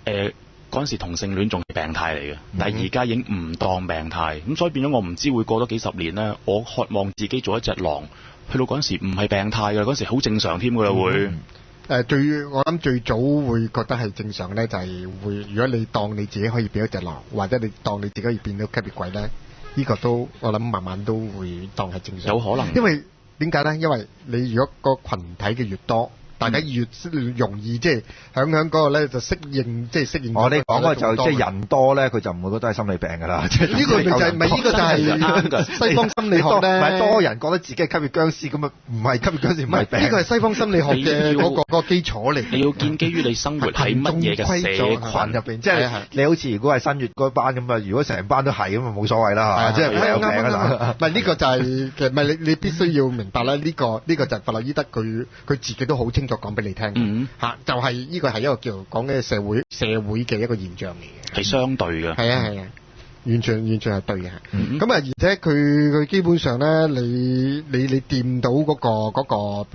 嘅。嗰陣時同性戀仲係病態嚟嘅，但係而家已經唔當病態，咁所以變咗我唔知會過多幾十年咧，我渴望自己做一隻狼，去到嗰陣時唔係病態嘅，嗰陣時好正常添㗎啦會。我諗最早會覺得係正常咧，就係會如果你當你自己可以變一隻狼，或者你當你自己可以變到吸血鬼咧，呢個都我諗慢慢都會當係正常。有可能。因為點解咧？因為你如果個群體嘅越多，大家越容易即係響嗰個咧就適應。我哋講嘅就即係人多咧，佢就唔會覺得係心理病㗎啦。呢個就係唔係呢個就係西方心理學咧？唔係多人覺得自己係吸血僵屍咁啊？唔係吸血僵屍，唔係病。呢個係西方心理學嘅嗰個基礎嚟。你要建基於你生活喺乜嘢嘅社群入邊，即係你好似如果係新月嗰班咁啊，如果成班都係咁啊，冇所謂啦，即係唔係有病㗎啦。唔係呢個就係其實唔係你必須要明白啦。呢個就係弗洛伊德佢自己都好清楚講俾你聽就係呢個係一個叫講嘅社會嘅一個現象嚟嘅，係相對嘅。係啊，完全係對嘅。咁而且佢基本上咧，你掂到嗰個，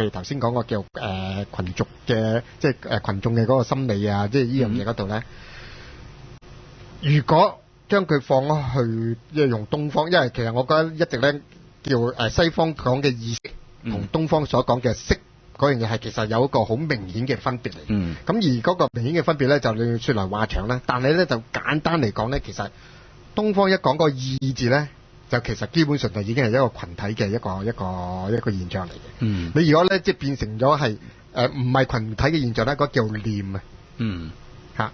譬如頭先講個叫群族嘅，即係群眾嘅嗰個心理啊，即係呢樣嘢嗰度咧。如果將佢放去即係用東方，因為其實我覺得一直咧叫西方講嘅意識同東方所講嘅識嗰樣嘢係其實有一個好明顯嘅分別嚟。咁而嗰個明顯嘅分別咧，就你説來話長啦。但係咧就簡單嚟講咧，其實東方一講個意字咧，就其實基本上就已經係一個群體嘅一個現象嚟嘅。你如果咧即係變成咗係唔係群體嘅現象咧，嗰叫念啊。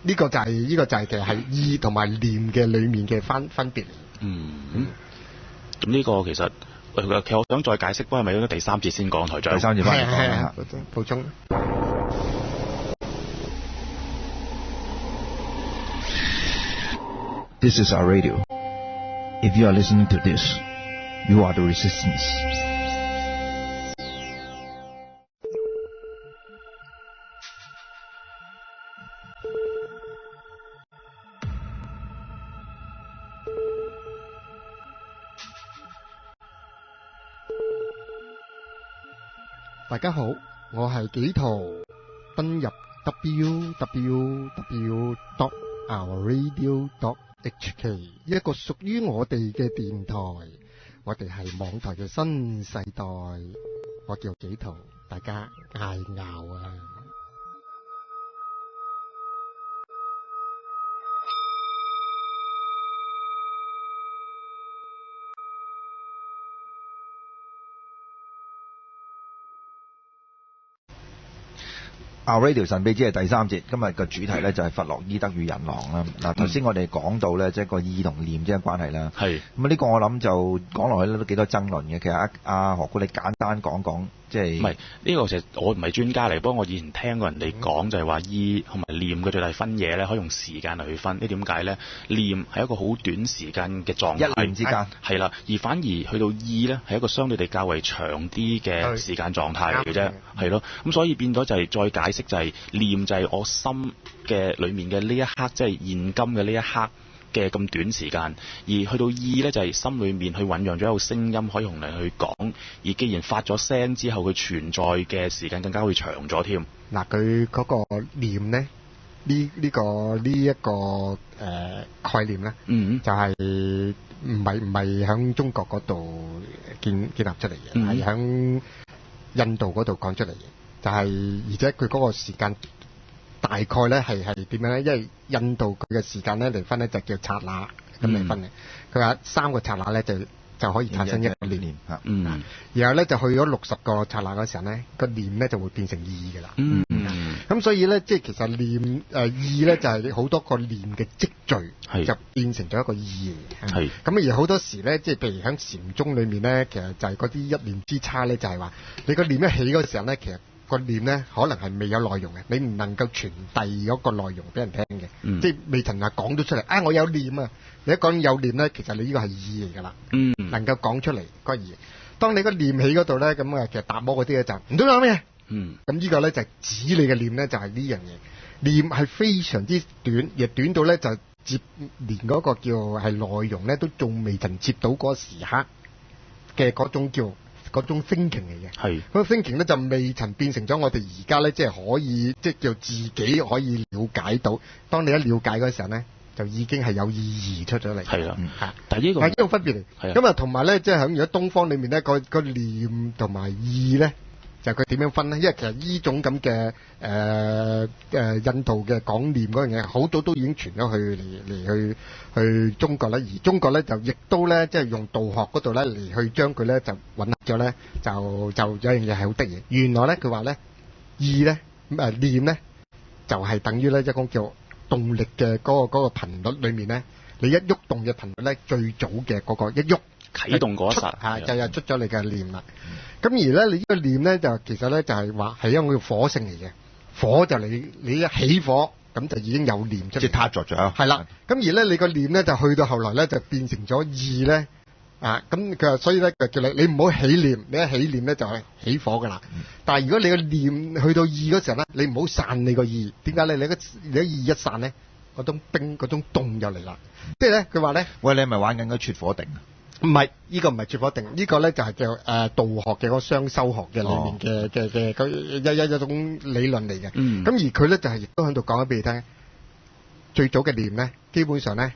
呢個就係其實係意同埋念嘅裡面嘅分別。咁呢個其實我想再解釋，不過係咪應該第3節先講，台長？第3節翻嚟講補充。This is our radio. If you are listening to this, you are the resistance. 大家好，我係紀圖，登入 www.ourradio.hk 一個屬於我哋嘅電台，我哋係網台嘅新世代，我叫紀圖，大家嗌拗啊！ Our Radio 神秘之夜第3節，今日個主題咧就係弗洛伊德與人狼啦。嗱，頭先我哋講到咧，即係個意同念之間關係啦。係。咁呢個我諗就講落去咧都幾多爭論嘅。其實阿何故你簡單講講。即係唔係呢個？其實我唔係專家嚟，不過我以前聽過人哋講就係話意同埋念嘅最大分野咧，可以用時間嚟去分。呢點解咧？念係一個好短時間嘅狀態，一念之間係啦，而反而去到意咧係一個相對地較為長啲嘅時間狀態嚟嘅啫，係咯。咁所以變咗就係再解釋就係念就係我心嘅裡面嘅呢一刻，即係現今嘅呢一刻嘅咁短時間，而去到意咧就係心裏面去醖釀咗一個聲音，可以同你去講。而既然發咗聲之後，佢存在嘅時間更加會長咗添。嗱，佢嗰個念咧，呢一個概念咧，就係唔係響中國嗰度建立出嚟嘅，係響印度嗰度講出嚟嘅，就係而且佢嗰個時間。大概咧係點樣咧？因為印度佢嘅時間咧嚟分咧就叫剎那咁嚟分嘅。佢話3個剎那咧就可以產生一個念。然後咧就去咗60個剎那嗰時候咧，個念咧就會變成意㗎啦。咁所以咧即係其實念意咧就係好多個念嘅積聚，就變成咗一個意嚟。咁而好多時咧，即係譬如喺禪宗裏面咧，其實就係嗰啲一念之差咧，就係話你個念一起嗰時候咧，其實個念咧可能係未有內容嘅，你唔能夠傳遞嗰個內容俾人聽嘅，即係未曾話講到出嚟。我有念啊！你一講有念咧，其實你呢個係意嚟㗎啦，能夠講出嚟個意。當你個念起嗰度咧，咁其實達摩嗰啲咧就唔知講咩。咁呢個咧就係指你嘅念咧，就係呢樣嘢。念係非常之短，亦短到咧就接連嗰個叫係內容咧，都仲未曾接到嗰個時刻嘅嗰種叫。嗰種 thinking 嚟嘅，嗰個 thinking 咧就未曾變成咗我哋而家咧，即係可以即係叫自己可以了解到。當你一了解嗰時候咧，就已經係有意義出咗嚟。係啦，但係呢個分別嚟。咁啊，同埋咧，即係喺如果東方裏面咧，個念同埋意咧，就佢點樣分咧？因為其實呢種咁嘅印度嘅講念嗰樣嘢，好多都已經傳咗去中國啦。而中國咧就亦都咧，即係用道學嗰度咧嚟去將佢咧就混合咗咧，就有樣嘢係好得意。原來咧佢話咧意咧念咧就係等於咧一種叫動力嘅嗰個頻率裏面咧，你一喐動嘅頻率咧最早嘅嗰個一喐啟動嗰一剎就出咗你嘅念啦。咁而咧你呢個念咧就其實咧就係話係一個火性嚟嘅，火就你一起火咁就已經有念出嚟，即係撻着咗。係啦，咁而咧你個念咧就去到後來咧就變成咗意咧咁佢話所以咧就叫你唔好起念，你一起念咧就係起火噶啦。但係如果你個念去到意嗰時候咧，你唔好散你個意。點解咧？你個意一散咧，嗰種冰嗰種凍就嚟啦。即係咧佢話咧，喂，你係咪玩緊個撮火定啊？唔係，呢個唔係撮火定，呢個咧就係叫道學嘅嗰個雙修學嘅裏面嘅一種理論嚟嘅。咁而佢咧就係亦都喺度講咗俾你聽，最早嘅念咧，基本上咧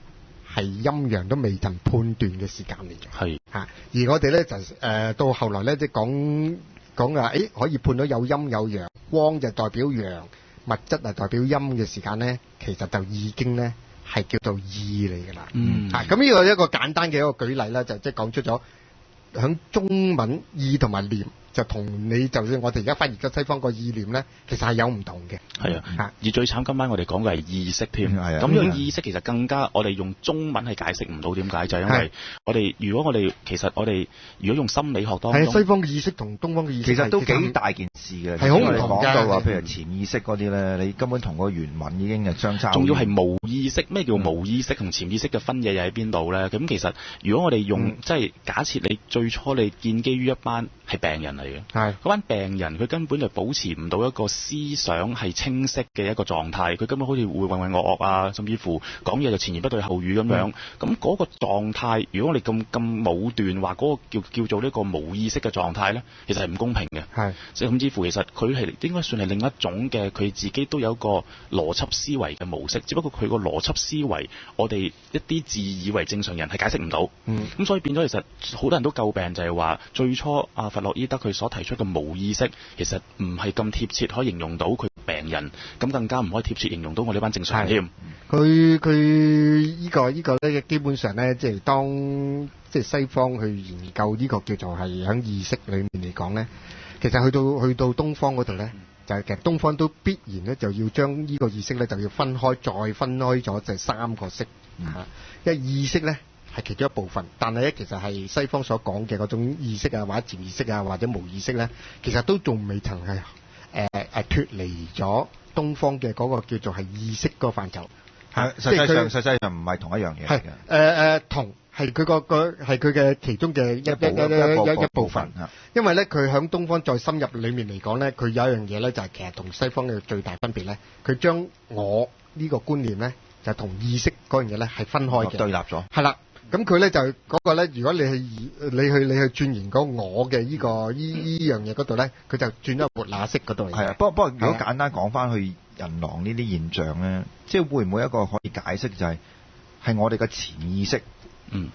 係陰陽都未曾判斷嘅時間嚟嘅。係而我哋咧就到後來咧即係講啊，可以判到有陰有陽，光就代表陽，物質係代表陰嘅時間咧，其實就已經咧係叫做意嚟㗎啦。咁呢個一個簡單嘅一個舉例啦，就即係講出咗響中文意同埋念。就同你就算我哋而家翻譯咗西方個意念咧，其實係有唔同嘅。係啊，而最慘今晚我哋講嘅係意識添。咁呢個意識其實更加我哋用中文係解釋唔到點解，就係因為如果我哋用心理學當中，係西方嘅意識同東方嘅意識其實都幾大件事嘅。係好唔同㗎。講到話譬如潛意識嗰啲咧，你根本同個原文已經係相差。仲要係無意識，咩叫無意識同潛意識嘅分野又喺邊度咧？咁其實如果我哋用即係假設你最初你建基於一班係病人嚟嘅，係嗰班病人佢根本就保持唔到一個思想係清晰嘅一個狀態，佢根本好似會渾渾噩噩啊，甚至乎講嘢就前言不對後語咁樣。咁嗰個狀態，如果我哋咁武斷話嗰個叫做呢個無意識嘅狀態咧，其實係唔公平嘅。係甚至乎其實佢係應該算係另一種嘅，佢自己都有一個邏輯思維嘅模式，只不過佢個邏輯思維我哋一啲自以為正常人係解釋唔到。咁所以變咗其實好多人都詬病就係話最初弗洛伊德佢所提出嘅無意識其實唔係咁貼切可以形容到佢病人，咁更加唔可以貼切形容到我呢班正常人添。佢呢個咧基本上咧，即係當即係西方去研究呢個叫做係喺意識裏面嚟講咧，其實去到東方嗰度咧，就係其實東方都必然咧就要將呢個意識咧就要分開，再分開咗就係3個識因為意識咧係其中一部分，但係咧其實係西方所講嘅嗰種意識啊，或者潛意識啊，或者無意識咧，其實都仲未曾係脫離咗東方嘅嗰個叫做係意識嗰個範疇。實際上唔係同一樣嘢嚟嘅。同係佢係佢嘅其中嘅一部分。因為咧佢喺東方再深入裡面嚟講咧，佢有一樣嘢咧就係其實同西方嘅最大分別咧，佢將我呢個觀念咧就同意識嗰樣嘢咧係分開嘅，對立咗。係啦。咁佢咧就嗰個咧，如果你去鑽研嗰我嘅呢個呢樣嘢嗰度咧，佢就轉咗活那識嗰度嚟。係啊，不過如果簡單講翻去人狼呢啲現象咧，即係會唔會一個可以解釋就係我哋嘅潛意識，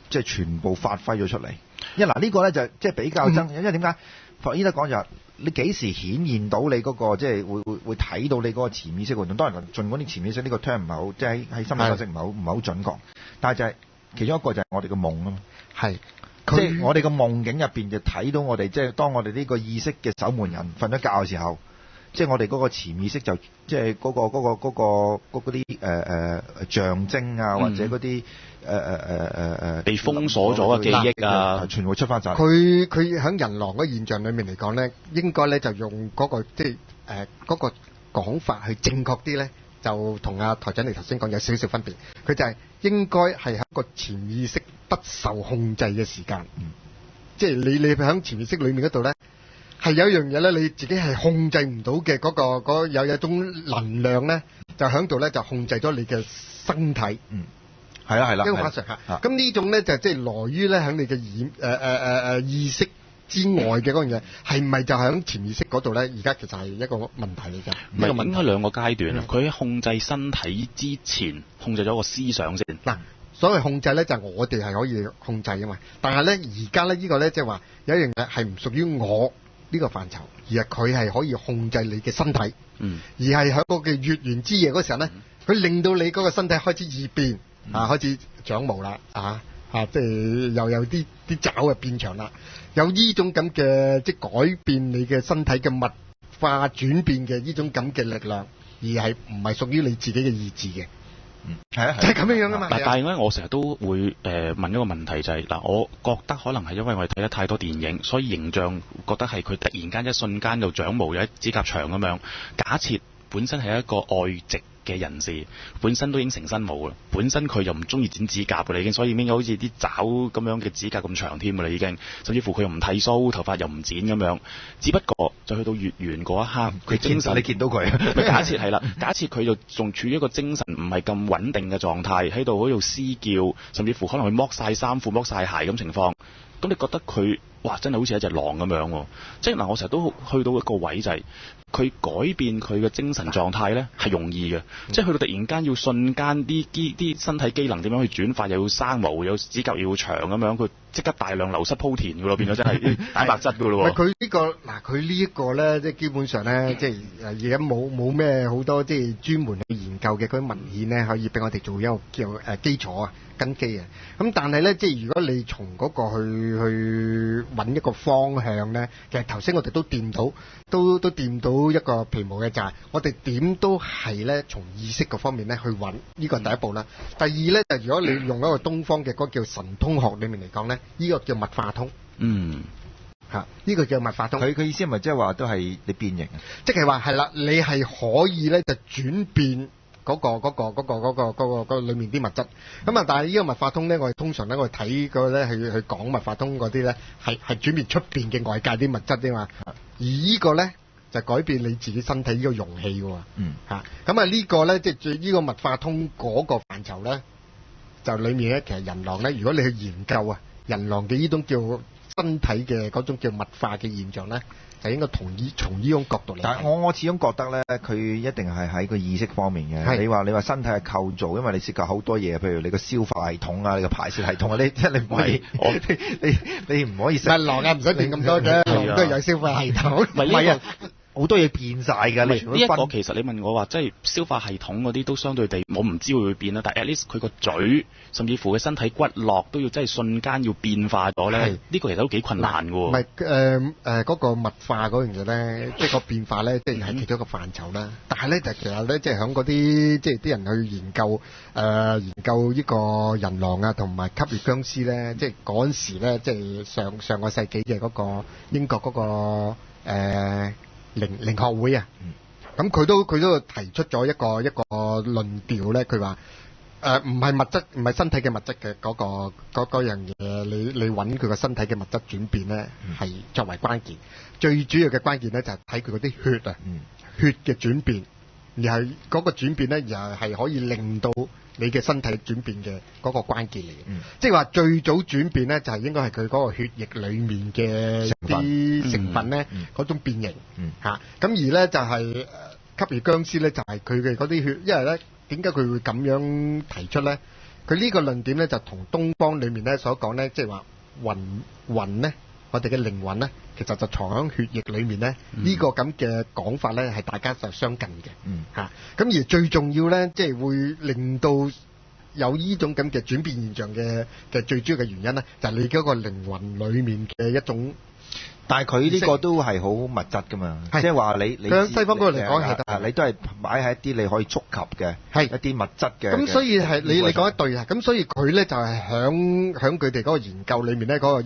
即係全部發揮咗出嚟。因為嗱呢個咧就即係比較爭，因為點解？佛醫德講就係你幾時顯現到你嗰個即係會睇到你嗰個潛意識活動。當然，儘管啲潛意識呢個 term 唔係好，即係喺心理學識唔係好準確，但係就係其中一個就係我哋嘅夢啊嘛。係。即係我哋嘅夢境入邊就睇到我哋，即係當我哋呢個意識嘅守門人瞓咗覺嘅時候，即係我哋嗰個潛意識就即係嗰啲象徵啊，或者嗰啲被封鎖咗嘅記憶啊，全部出翻晒。佢喺人狼嗰現象裏面嚟講咧，應該咧就用嗰個即係嗰個講法去正確啲咧，就同阿台長你頭先講有少少分別。佢就係應該係喺個潛意識不受控制嘅時間，即係你喺潛意識裏面嗰度咧，係有一樣嘢咧，你自己係控制唔到嘅嗰有一種能量咧，就喺度咧就控制咗你嘅身體。係啦。呢個法術咁呢種咧就即係來於咧喺你嘅意識之外嘅嗰樣嘢，係咪就喺潛意識嗰度咧？而家其實係一個問題嚟㗎。唔係應該兩個階段。佢喺控制身體之前，控制咗個思想先。嗱，所謂控制咧，就係我哋係可以控制㗎嘛。但係咧，而家咧呢個咧即係話有一樣嘢係唔屬於我呢個範疇，而係佢係可以控制你嘅身體。而係喺個嘅月圓之夜嗰時候咧，佢令到你嗰個身體開始異變。開始長毛啦，即係又有啲爪啊變長啦，有呢種咁嘅即係改變你嘅身體嘅物化轉變嘅呢種咁嘅力量，而係唔係屬於你自己嘅意志嘅。就係咁樣樣啊嘛。但係咧，我成日都會問一個問題就係嗱，我覺得可能係因為我哋睇得太多電影，所以形象覺得係佢突然間一瞬間就長毛，有指甲長咁樣。假設本身係一個外籍嘅人士，本身都已經成身冇啦，本身佢又唔中意剪指甲㗎啦已經，所以已經好似啲爪咁樣嘅指甲咁長添㗎啦已經，甚至乎佢又唔剃鬚，頭髮又唔剪咁樣，只不過就去到月圓嗰一刻，佢精神你見到佢，假設係啦，假設佢就仲處於一個精神唔係咁穩定嘅狀態，喺度嘶叫，甚至乎可能佢剝晒衫褲、剝晒鞋咁情況，咁你覺得佢哇真係好似一隻狼咁樣喎？即係嗱，我成日都去到一個位就係。佢改變佢嘅精神狀態咧係容易嘅，即係去到突然間要瞬間啲身體機能點樣去轉化，又要生毛，有指甲要長咁樣，佢即刻大量流失鋪田㗎咯，變咗真係蛋白質㗎咯喎。佢呢一個咧，即係基本上咧，即係而家冇咩好多即係專門去研究嘅嗰啲文獻咧，可以俾我哋做一個叫基礎啊。根基啊，咁但係咧，即係如果你從嗰個去揾一個方向咧，其實頭先我哋都掂到，都掂到一個皮毛嘅就係，我哋點都係咧從意識嗰方面咧去揾，呢個係第一步啦。第二咧就如果你用一個東方嘅嗰個叫神通學裡面嚟講咧，呢個叫物化通。呢個叫物化通。佢意思係咪即係話都係你變形啊？即係話係啦，你係可以咧就轉變。嗰個裏面啲物質，咁啊，但係呢個物化通咧，我哋通常咧，我哋睇個咧去講物化通嗰啲咧，係轉變出邊嘅外界啲物質啫嘛。而呢個咧就改變你自己身體呢個容器喎。咁啊呢個咧即係呢個物化通嗰個範疇咧，就裡面咧其實人狼咧，如果你去研究啊，人狼嘅呢種叫身體嘅嗰種叫物化嘅現象咧。就應該從呢種角度嚟。但係我始終覺得咧，佢一定係喺個意識方面嘅。你話身體係構造，因為你涉及好多嘢，譬如你個消化系統啊，你個排泄系統啊，你唔可以，你唔可以食。狼啊，唔使定咁多嘅，狼都係有消化系統。唔係啊，好多嘢變晒㗎。呢一個其實你問我話，即係消化系統嗰啲都相對地，我唔知會唔會變啦。但係 at least 佢個嘴，甚至乎佢身體骨骼都要真係瞬間要變化咗咧。呢個其實都幾困難㗎喎。唔係嗰個物化嗰樣嘢咧，即係個變化咧，即係係其中一個範疇啦。但係咧就其實咧，即係響嗰啲即係啲人去研究呢個人狼啊，同埋吸血僵屍咧，即係嗰陣時咧，即係上個世紀嘅嗰個英國嗰個靈學會啊，咁佢都提出咗一個論調咧，佢話唔係物質，唔係身體嘅物質嘅嗰樣嘢，你揾佢個身體嘅物質轉變咧，係作為關鍵。最主要嘅關鍵咧就係睇佢嗰啲血啊，血嘅轉變，而係嗰個轉變咧，而係可以令到你嘅身體轉變嘅嗰個關鍵嚟嘅。即係話最早轉變咧，就係應該係佢嗰個血液裡面嘅啲成分咧，嗰種變形嚇。咁而咧就係吸血僵屍咧，就係佢嘅嗰啲血，因為咧點解佢會咁樣提出咧？佢呢個論點咧就同東方裡面咧所講咧，即係話魂咧，我哋嘅靈魂咧，其實就藏喺血液裡面咧。呢個咁嘅講法咧，係大家就相近嘅嚇。咁而最重要咧，即係會令到有呢種咁嘅轉變現象嘅最主要嘅原因咧，就係你嗰個靈魂裡面嘅一種。但係佢呢個都係好物質噶嘛，即係話你西方嗰度嚟講係你都係擺喺一啲你可以觸及嘅，係一啲物質嘅。咁所以係你講得對啊！咁所以佢咧就係響佢哋嗰個研究裏面咧，嗰個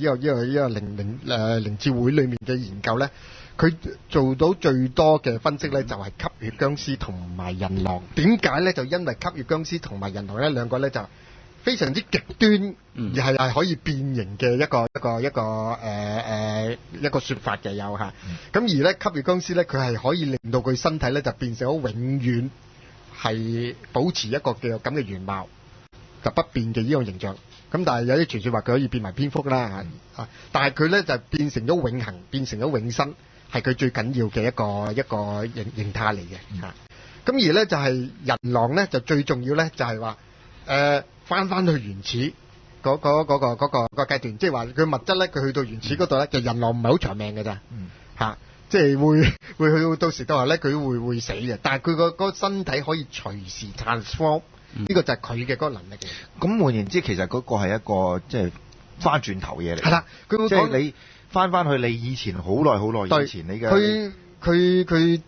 靈智會裏面嘅研究咧，佢做到最多嘅分析咧，就係吸血僵屍同埋人狼。點解咧？就因為吸血僵屍同埋人狼咧兩個咧就非常之極端，而係可以變形嘅一個說法嘅有嚇。咁而咧吸血僵屍咧，佢係可以令到佢身體咧就變成咗永遠係保持一個嘅咁嘅原貌，就不變嘅呢種形象。咁但係有啲傳說話佢可以變埋蝙蝠啦嚇。但係佢咧就變成咗永恆，變成咗永生，係佢最緊要嘅一個形態嚟嘅嚇。咁而咧就係人狼咧就最重要咧就係話翻去原始嗰個階段，即係話佢物質咧，佢去到原始嗰度咧，就人狼唔係好長命嘅咋嚇，即係會去到時到後咧，佢會死嘅。但係佢個身體可以隨時 transform，呢個就係佢嘅嗰個能力嘅。咁換言之，其實嗰個係一個即係翻轉頭嘢嚟。係啦，佢會即係你翻去你以前好耐以前你嘅。佢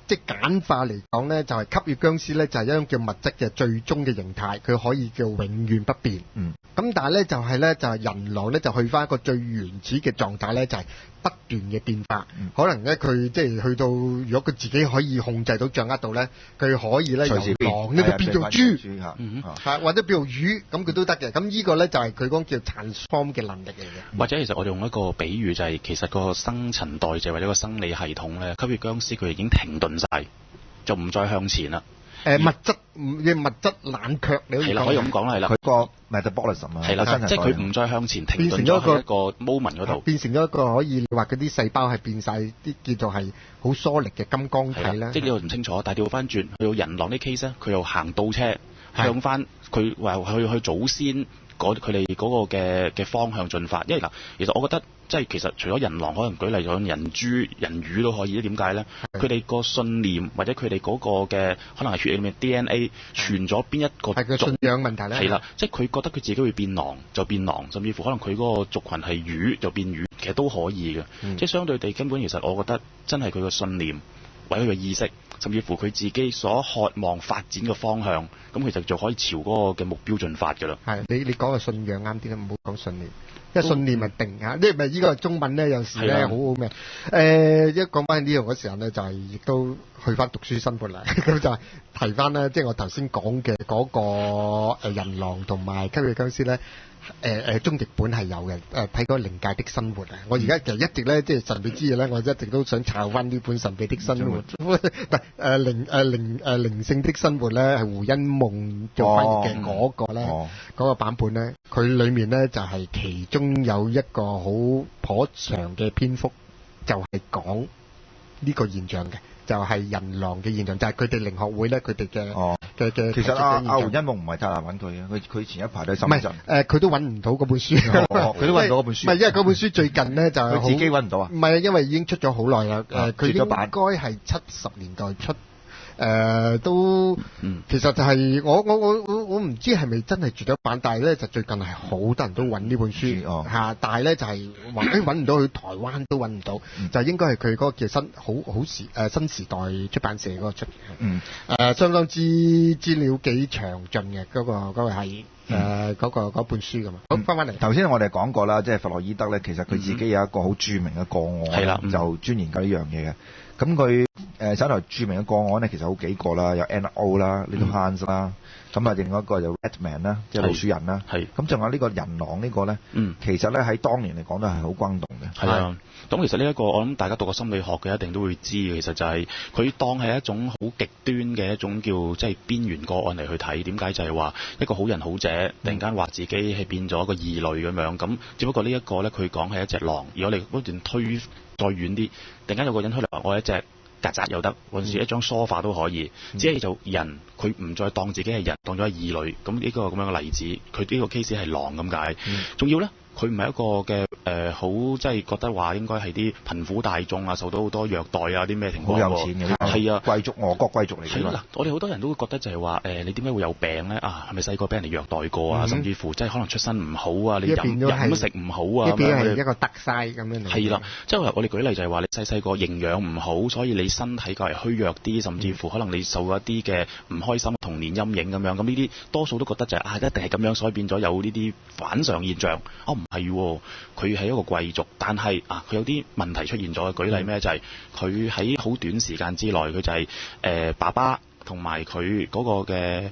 即係簡化嚟講咧，就係吸血僵屍咧，就係一種叫物質嘅最終嘅形態，佢可以叫永遠不變。咁但係咧就係人狼咧就去翻一個最原始嘅狀態咧，就係不斷嘅變化。可能咧佢即係去到，如果佢自己可以控制到掌握到咧，佢可以咧由狼呢個變做豬，或者變做魚，咁佢都得嘅。咁呢個咧就係佢講叫 transform 嘅能力嚟嘅。或者其實我哋用一個比喻就係，其實個新陳代謝或者個生理系統咧，吸血僵屍佢已經停頓晒，就唔再向前啦。物質冷卻，你係啦，可以咁講啦，係啦。佢個 metabolism 係啦，即係佢唔再向前停頓咗喺一個 moment 嗰度，變成咗一個可以你話嗰啲細胞係變晒啲叫做係好疏力嘅金剛體啦。即係呢個唔清楚，但係調翻轉去到人狼啲 case 咧，佢又行倒車向翻佢話去祖先佢哋嗰個嘅方向進發。因為嗱，其實我覺得即係其實除咗人狼，可能舉例咗人豬、人魚都可以。點解咧？佢哋個信念或者佢哋嗰個嘅可能係血液裏面 DNA 傳咗邊一個係個信仰問題咧。係啦，即係佢覺得佢自己會變狼就變狼，甚至乎可能佢嗰個族群係魚就變魚，其實都可以嘅。即係相對地根本其實我覺得真係佢個信念或者佢嘅意識，甚至乎佢自己所渴望發展嘅方向，咁其實就可以朝嗰個嘅目標進發㗎啦。係你講嘅信仰啱啲啦，唔好講信念。因為信念係定嚇，呢咪呢個中文咧有時咧好好咩？一講翻呢度嗰時候咧，就係亦都去翻讀書生活啦。咁就係提翻咧，即係我頭先講嘅嗰個人狼同埋吸血僵屍咧。中譯本係有嘅，睇過《靈界的生活》啊！我而家其實一直咧，即係神秘之夜咧，我一直都想抄翻呢本《神秘的生活》。靈性的生活咧，係胡因夢做翻譯嘅嗰個咧，嗰個版本咧，佢裡面咧就係其中有一個好頗長嘅篇幅，就係講呢個現象嘅。就係人狼嘅現象，就係佢哋靈學會咧，佢哋嘅其實阿胡因夢唔係太難揾佢嘅，佢前一排都喺深圳。唔係佢都揾唔到嗰本書。佢都揾唔到嗰本書。唔係因為嗰本書最近咧就係佢自己揾唔到啊。唔係因為已經出咗好耐啦。佢應該係70年代出。其實就係我唔知係咪真係絕咗版，但係咧就最近係好多人都揾呢本書但係咧就係話揾唔到，去台灣都揾唔到，就應該係佢嗰個叫新時代出版社嗰個出相當之資料幾詳盡嘅嗰個係嗰本書噶嘛。好，翻嚟頭先我哋講過啦，即係弗洛伊德咧，其實佢自己有一個好著名嘅個案，就專研究呢樣嘢嘅。咁佢手頭著名嘅個案咧，其實好幾個啦，有 N.O. 啦，Little Hans 啦，咁另外一個就 Ratman 啦，即係老鼠人啦。咁仲有呢個人狼呢個咧，其實咧喺當年嚟講都係好轟動嘅。係啊，咁其實呢一個我諗大家讀過心理學嘅一定都會知嘅，其實就係佢當係一種好極端嘅一種叫即係邊緣個案嚟去睇。點解就係話一個好人好者突然間話自己係變咗一個異類咁樣，咁只不過呢一個咧佢講係一隻狼，而我哋嗰段推再遠啲，突然間有個人出嚟話我係一隻曱甴又得，或者一張梳化都可以，只係就人佢唔再當自己係人，當咗係異類。咁呢個咁樣嘅例子，佢呢個 case 係狼咁解。仲要咧，佢唔係一個嘅好即係覺得話應該係啲貧苦大眾啊，受到好多虐待啊啲咩情況。好有錢嘅係啊，貴族俄國貴族嚟嘅。係啦，我哋好多人都會覺得就係話你點解會有病咧？係咪細個俾人哋虐待過啊？甚至乎即係可能出身唔好啊，你飲都食唔好啊。呢邊係一個特曬咁樣嚟。係啦，即係我哋舉例就係話你細個營養唔好，所以你身體較為虛弱啲，甚至乎可能你受過一啲嘅唔開心童年陰影咁樣。咁呢啲多數都覺得就係一定係咁樣，所以變咗有呢啲反常現象。唔係喎，佢係一個貴族，但係佢有啲問題出現咗。舉例咩就係佢喺好短時間之內，佢就係爸爸同埋佢嗰個嘅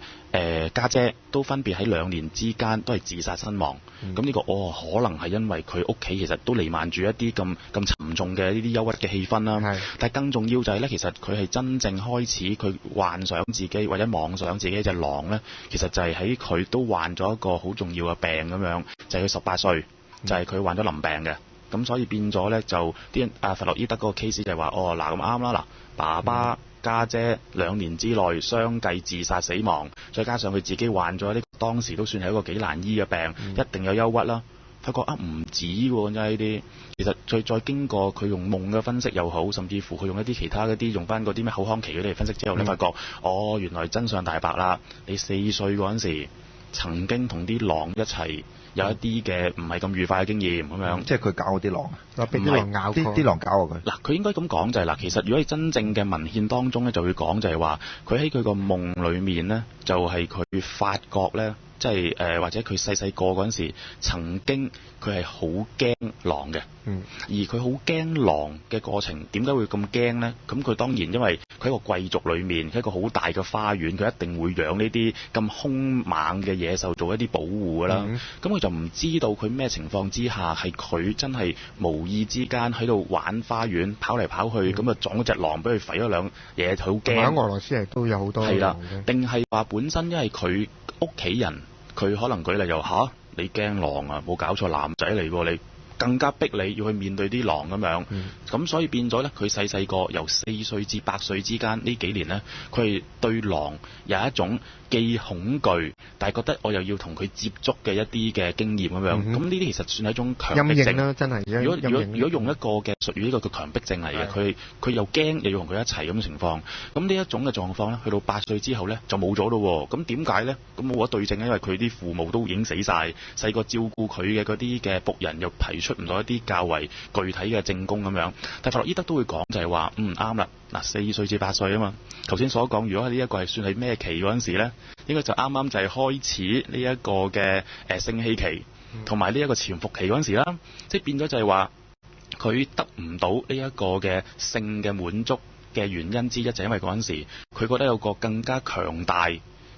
家姐都分別喺2年之間都係自殺身亡。咁呢個可能係因為佢屋企其實都彌漫住一啲咁沉重嘅呢啲憂鬱嘅氣氛啦。但係更重要就係咧，其實佢係真正開始佢幻想自己或者妄想自己一隻狼咧，其實就係喺佢都患咗一個好重要嘅病咁樣，就係佢18歲，就係佢患咗臨病嘅。咁所以變咗咧，就啲弗洛伊德嗰個 case 就係話，嗱咁啱啦，爸爸家姐2年之內相繼自殺死亡，再加上佢自己患咗呢當時都算係一個幾難醫嘅病，一定有憂鬱啦。發覺唔止喎，真係呢啲。其實再經過佢用夢嘅分析又好，甚至乎佢用一啲其他嗰啲用翻嗰啲咩口腔期嗰啲嚟分析之後，你發覺原來真相大白啦！你4歲嗰陣時曾經同啲狼一齊。有一啲嘅唔係咁愉快嘅經驗咁樣，即係佢搞嗰啲狼啊，俾啲狼咬過，啲狼搞過佢。嗱，佢應該咁講就係其實如果係真正嘅文獻當中咧，就會講就係話，佢喺佢個夢裡面咧，就係佢發覺咧，即係或者佢細個嗰陣時，曾經佢係好驚狼嘅。而佢好驚狼嘅過程，點解會咁驚呢？咁佢當然因為佢喺個貴族裏面，喺一個好大嘅花園，佢一定會養呢啲咁兇猛嘅野獸做一啲保護㗎啦。咁佢就唔知道佢咩情況之下係佢真係無意之間喺度玩花園，跑嚟跑去，咁撞咗隻狼，俾佢吠咗兩嘢，好驚。喺俄羅斯係都有好多。係啦，定係話本身因為佢屋企人，佢可能舉例就你驚狼啊？冇搞錯，男仔嚟喎你。更加逼你要去面對啲狼咁樣，咁所以變咗咧，佢細個由4歲至8歲之間呢幾年咧，佢係對狼有一種既恐懼，但係覺得我又要同佢接觸嘅一啲嘅經驗咁樣。咁呢啲其實算係一種強迫症啦，真係。如果用一個嘅術語，呢個叫強迫症嚟嘅，佢又驚又要同佢一齊咁嘅情況。咁呢一種嘅狀況咧，去到8歲之後咧就冇咗咯。咁點解咧？咁冇咗對症，因為佢啲父母都已經死晒，細個照顧佢嘅嗰啲嘅僕人又提出唔到一啲較為具體嘅證供咁樣。但弗洛伊德都會講就係話，啱啦，嗱4歲至8歲啊嘛。頭先所講，如果呢一個係算係咩期嗰陣時咧，應該就啱啱就係開始呢一個嘅性器期，同埋呢一個潛伏期嗰陣時啦。即係變咗就係話，佢得唔到呢一個嘅性嘅滿足嘅原因之一，就係因為嗰陣時佢覺得有個更加強大，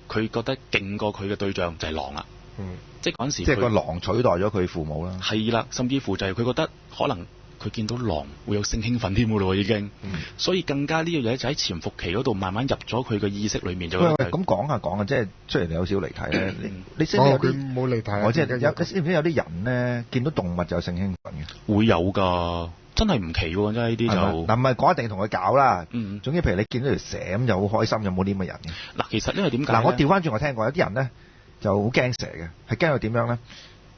佢覺得勁過佢嘅對象就係狼啦。即係嗰陣時，即係個狼取代咗佢父母啦。係啦，甚至乎就係佢覺得可能佢見到狼會有性興奮添㗎咯，已經。所以更加呢樣嘢就喺潛伏期嗰度慢慢入咗佢嘅意識裡面就。咁講下，即係雖然你有少少離題咧，你識唔識有啲冇離題？我即係你知唔知有啲人咧見到動物就有性興奮嘅？會有㗎。真係唔奇喎，真係呢啲就嗱，唔係講一定同佢搞啦。總之譬如你見到條蛇咁就好開心，有冇啲咁嘅人嘅？嗱，其實因為點解？嗱，我調翻轉我聽過有啲人咧就好驚蛇嘅，係驚佢點樣咧？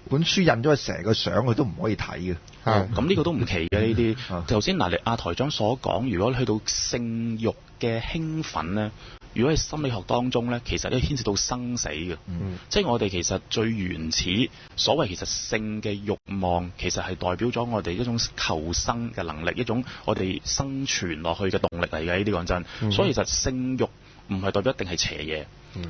本書印咗個蛇個相，佢都唔可以睇嘅。咁呢個都唔奇嘅呢啲。頭先嗱，你阿台長所講，如果去到性慾嘅興奮咧，如果喺心理學當中咧，其實都牽涉到生死嘅。即係我哋其實最原始所謂其實性嘅慾望，其實係代表咗我哋一種求生嘅能力，一種我哋生存落去嘅動力嚟嘅。呢啲講真，所以其實性慾唔係代表一定係邪嘢。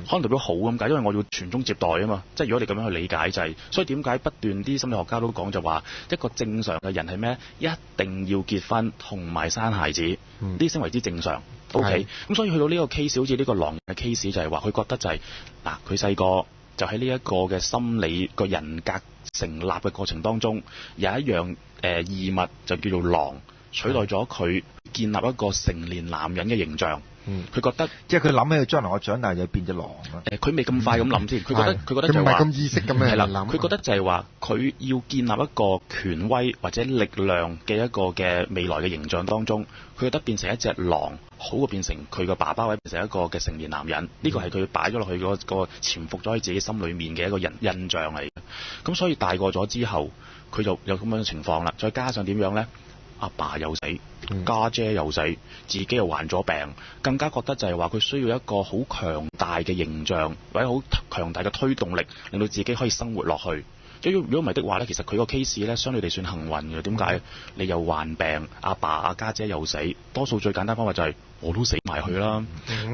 可能代表好咁解，因為我要傳宗接代啊嘛。即係如果你咁樣去理解就係，所以點解不斷啲心理學家都講就話，一個正常嘅人係咩？一定要結婚同埋生孩子，呢啲先為之正常。OK，咁所以去到呢個 case， 好似呢個狼嘅 case 就係話，佢覺得就係嗱，佢細個就喺呢一個嘅心理個人格成立嘅過程當中，有一樣異物就叫做狼，取代咗佢建立一個成年男人嘅形象。佢覺得即係佢諗起佢將來我長大就變隻狼啦。佢未咁快咁諗先，佢覺得就係話唔係咁意識咁樣諗。佢覺得就係話佢要建立一個權威或者力量嘅一個嘅未來嘅形象當中，佢覺得變成一隻狼好過變成佢個爸爸或者變成一個嘅成年男人。呢個係佢擺咗落去嗰個潛伏咗喺自己心裏面嘅一個印象嚟嘅。咁所以大個咗之後，佢就有咁樣嘅情況啦。再加上點樣呢？阿爸又死，家姐又死，自己又患咗病，更加覺得就係話佢需要一個好強大嘅形象或者好強大嘅推動力，令到自己可以生活落去。如果唔係的話呢，其實佢個 case 呢相對地算幸運嘅。點解？你又患病，阿爸阿家姐又死，多數最簡單方法就係我都死埋去啦。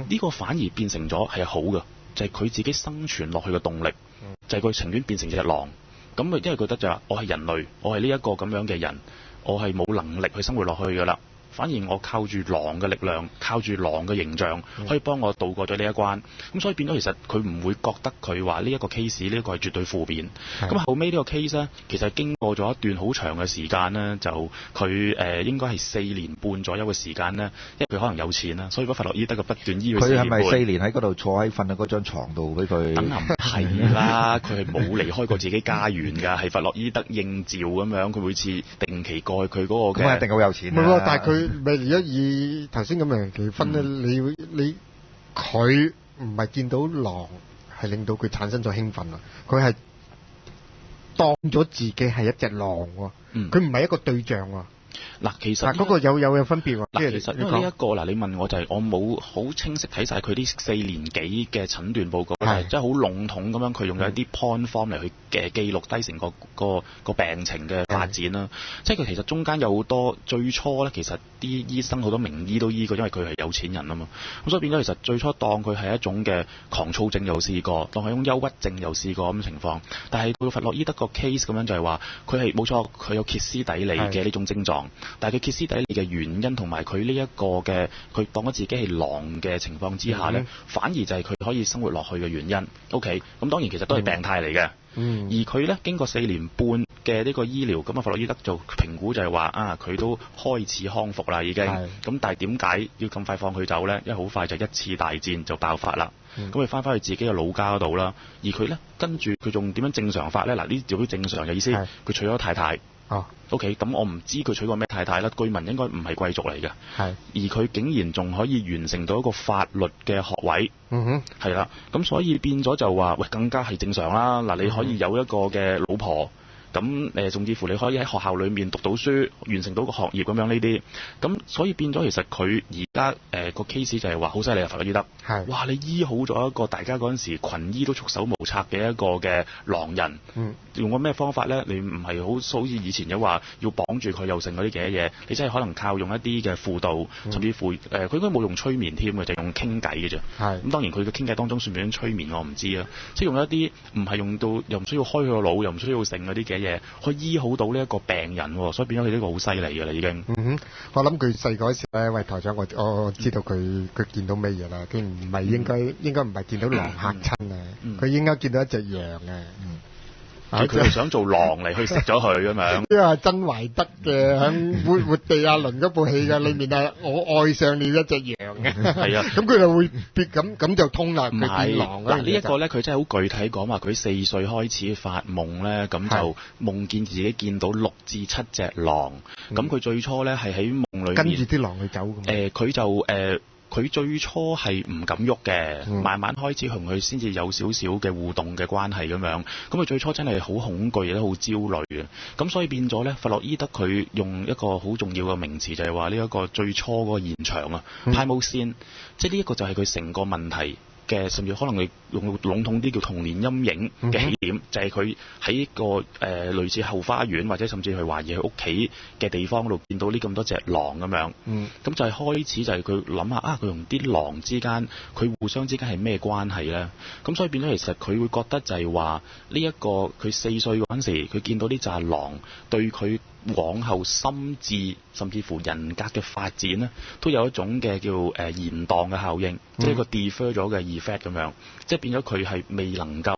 呢個反而變成咗係好嘅，就係佢自己生存落去嘅動力，就係佢情願變成隻狼。咁因為覺得就係我係人類，我係呢一個咁樣嘅人。我係冇能力去生活落去㗎啦，反而我靠住狼嘅力量，靠住狼嘅形象，可以幫我渡過咗呢一關。咁所以變咗，其實佢唔會覺得佢話呢一個 case 呢個係絕對負面。咁後尾呢個 case 呢，其實經過咗一段好長嘅時間呢，就佢應該係4年半左右嘅時間呢，因為佢可能有錢啦，所以弗洛伊德嘅不斷醫佢4年半。佢係咪4年喺嗰度坐喺瞓喺嗰張床度俾佢？梗係唔係啦，佢係冇離開過自己家園㗎，係弗洛伊德應召咁樣，佢每次定期過去佢嗰個嘅。咁一定好有錢。唔係喎，但係佢咪而家以頭先咁樣結婚咧，你佢唔係見到狼係令到佢產生咗興奮啊，佢係當咗自己係一隻狼喎，佢唔係一個對象喎。嗱，其實嗰個有分別喎。嗱，其實因為呢一個嗱，你問我就係我冇好清晰睇晒佢啲4年幾嘅診斷報告，係即係好籠統咁樣，佢用咗一啲 point form 嚟去記錄低成個病情嘅發展啦。即係佢其實中間有好多最初咧，其實啲醫生好多名醫都醫過，因為佢係有錢人啊嘛。咁所以變咗其實最初當佢係一種嘅狂躁症又試過，當係一種憂鬱症又試過咁嘅情況。但係到弗洛伊德個 case 咁樣就係話，佢係冇錯，佢有歇斯底里嘅呢種症狀。但係佢歇斯底里嘅原因同埋佢呢一個嘅佢當咗自己係狼嘅情況之下呢，反而就係佢可以生活落去嘅原因。OK， 咁當然其實都係病態嚟嘅。而佢呢經過4年半嘅呢個醫療，咁啊弗洛伊德就評估就係話啊，佢都開始康復啦已經。咁但係點解要咁快放佢走呢？因為好快就一次大戰就爆發啦。咁佢翻返去自己嘅老家嗰度啦。而佢呢跟住佢仲點樣正常法呢？嗱，呢叫正常嘅意思，佢娶咗太太。OK， 咁我唔知佢娶過咩太太啦。據聞應該唔係貴族嚟嘅，而佢竟然仲可以完成到一個法律嘅學位，係啦。咁所以變咗就話，喂，更加係正常啦。嗱，你可以有一個嘅老婆。咁甚至乎你可以喺學校裏面讀到書，完成到個學業咁樣呢啲，咁所以變咗其實佢而家個 case 就係話好犀利啊，弗洛伊德，哇！你醫好咗一個大家嗰陣時群醫都束手無策嘅一個嘅狼人，用個咩方法咧？你唔係好似以前有話要綁住佢又剩嗰啲嘅嘢，你真係可能靠用一啲嘅輔導，甚至乎佢應該冇用催眠添嘅，就用傾偈嘅啫。咁當然佢嘅傾偈當中算唔算催眠我唔知啊，即係用一啲唔係用到又唔需要開佢個腦，又唔需要剩嗰啲嘅嘢，可以醫好到呢一個病人，所以變咗佢呢個好犀利嘅啦已經。我諗佢細個嗰時咧，喂台長，我知道佢見到咩嘢啦，佢唔係應該唔係見到狼嚇親啊，佢應該見到一隻羊啊。佢就想做狼嚟去食咗佢咁樣。呢個係曾懷德嘅喺活地亞倫嗰部戲嘅裏面啊，我愛上了一隻羊嘅。係啊，咁佢就會變咁就通啦。唔係嗱，呢一個咧，佢真係好具體講話，佢4歲開始發夢咧，咁就夢見自己見到6至7隻狼。咁佢最初咧係喺夢裏面跟住啲狼去走咁。佢就佢最初係唔敢喐嘅，慢慢開始同佢先至有少少嘅互動嘅關係咁樣。咁佢最初真係好恐懼，亦都好焦慮嘅。咁所以變咗咧，弗洛伊德佢用一個好重要嘅名詞，就係話呢一個最初嗰個現場啊 primal scene，即係呢一個就係佢成個問題嘅，甚至可能你用籠統啲叫童年陰影嘅起點，就係佢喺一個類似後花園或者甚至係懷疑佢屋企嘅地方度見到呢咁多隻狼咁樣。咁就係開始就係佢諗下佢同啲狼之間佢互相之間係咩關係咧？咁所以變咗其實佢會覺得就係話呢一個佢4歲嗰陣時，佢見到呢隻狼對佢往後心智甚至乎人格嘅發展咧，都有一種嘅叫延宕嘅效應，即係一個 defer 咗嘅 effect 咁樣，即係變咗佢係未能夠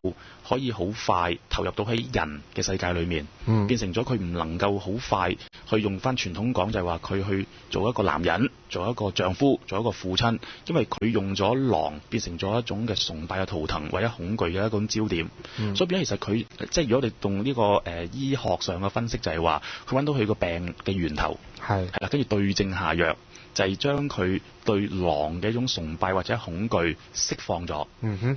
可以好快投入到喺人嘅世界裏面，變成咗佢唔能夠好快去用翻傳統講就係話佢去做一個男人，做一個丈夫，做一個父親，因為佢用咗狼變成咗一種嘅崇拜嘅圖騰或者恐懼嘅一種焦點。所以變咗其實佢即係如果你用呢個醫學上嘅分析就係話佢揾到佢個病嘅源頭係啦，跟住對症下藥，就係將佢對狼嘅一種崇拜或者恐懼釋放咗，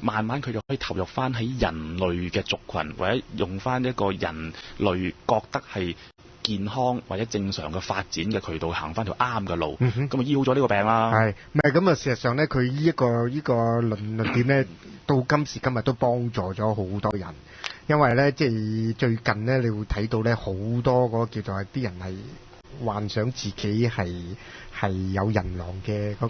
慢慢佢就可以投入翻喺人類嘅族群，或者用翻一個人類覺得係健康或者正常嘅發展嘅渠道，行翻條啱嘅路，咁醫好咗呢個病啦。係，唔係咁啊？事實上咧，佢呢個論點咧，到今時今日都幫助咗好多人，因為咧，即係最近咧，你會睇到咧，好多嗰個叫做係啲人係幻想自己係有人狼嘅嗰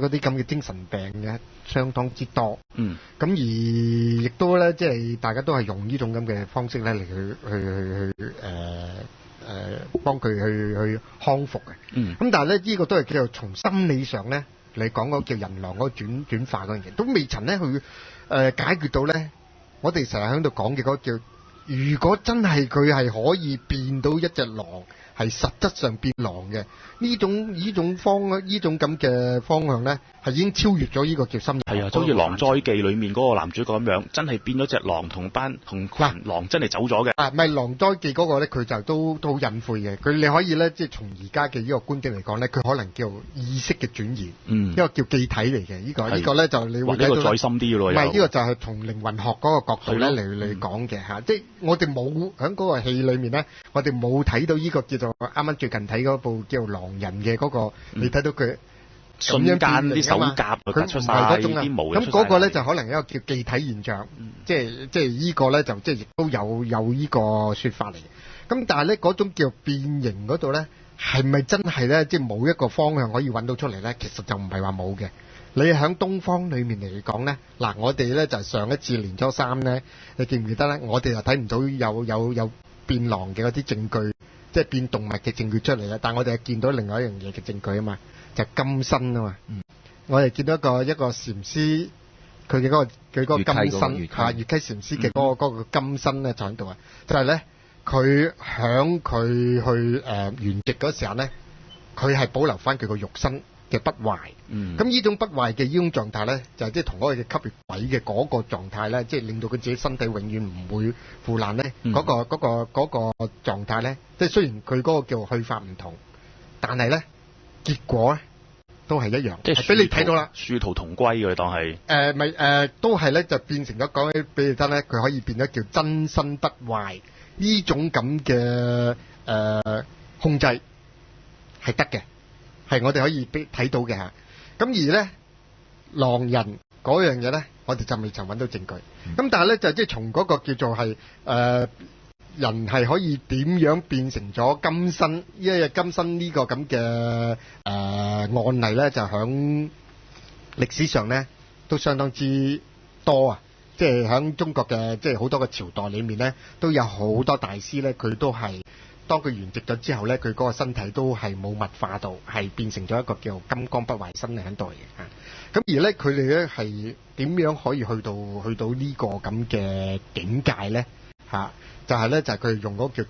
啲咁嘅精神病嘅相當之多。咁而亦都咧，即係大家都係用呢種咁嘅方式咧嚟去幫佢去康復嘅。咁但係咧，呢個都係叫做從心理上咧嚟講嗰叫人狼嗰個轉化嗰樣嘢，都未曾咧去解決到咧。我哋成日喺度講嘅嗰個叫，如果真係佢係可以變到一隻狼，係實質上變狼嘅呢種咁嘅方向咧，係已經超越咗呢個叫心理。係啊，就好似《狼災記》裏面嗰個男主角咁樣，真係變咗隻狼同群狼真係走咗嘅。唔係《狼災記》嗰個咧，佢就都好隱晦嘅。佢你可以咧，即係從而家嘅呢個觀點嚟講咧，佢可能叫意識嘅轉移，一個叫記體嚟嘅。呢個咧就你會睇到。呢個再深啲咯。唔係呢個就係從靈魂學嗰個角度咧嚟講嘅嚇，即係我哋冇喺嗰個戲裏面咧，我哋冇睇到呢個叫做啱啱最近睇嗰部叫《狼人》嘅嗰個，你睇到佢瞬間啲手甲佢出晒啲毛，咁嗰個咧就可能一個叫記體現象，即係呢個咧就即係亦都有呢個説法嚟。咁但係咧嗰種叫變形嗰度咧，係咪真係咧即係冇一個方向可以揾到出嚟咧？其實就唔係話冇嘅。你喺東方裏面嚟講咧，嗱我哋咧就上一次年初三咧，你記唔記得咧？我哋就睇唔到有變狼嘅嗰啲證據，即係變動物嘅證據出嚟啦。但係我哋係見到另外一樣嘢嘅證據啊嘛，就係金身啊嘛。我哋見到一個禪師，佢嘅嗰個金身嚇，月溪禪師嘅嗰個金身咧就喺度啊。就係咧，佢響佢去圓寂嗰時候咧，佢係保留翻佢個肉身嘅不壞。咁呢種不壞嘅呢種狀態咧，就係即係同嗰個吸血鬼嘅嗰個狀態咧，即係令到佢自己身體永遠唔會腐爛咧。嗰個狀態咧，即係雖然佢嗰個叫去法唔同，但係咧結果咧都係一樣，即係俾你睇到啦，殊途同歸嘅當係。都係咧就變成咗講起俾你聽咧，佢可以變得叫真身不壞呢種咁嘅控制係得嘅。係我哋可以睇到嘅嚇，咁而咧狼人嗰樣嘢咧，我哋就未曾揾到證據。咁但係咧就即係從嗰個叫做係人係可以點樣變成咗金身，因為金身呢個咁嘅案例咧，就響歷史上咧都相當之多啊！即係響中國嘅即係好多個朝代裡面咧，都有好多大師咧，佢都係。當佢圓寂咗之後咧，佢嗰個身體都係冇物化到，係變成咗一個叫金剛不壞身喺度嘅嚇。咁而咧，佢哋咧係點樣可以去到呢個咁嘅境界咧？就係咧就係佢用嗰個叫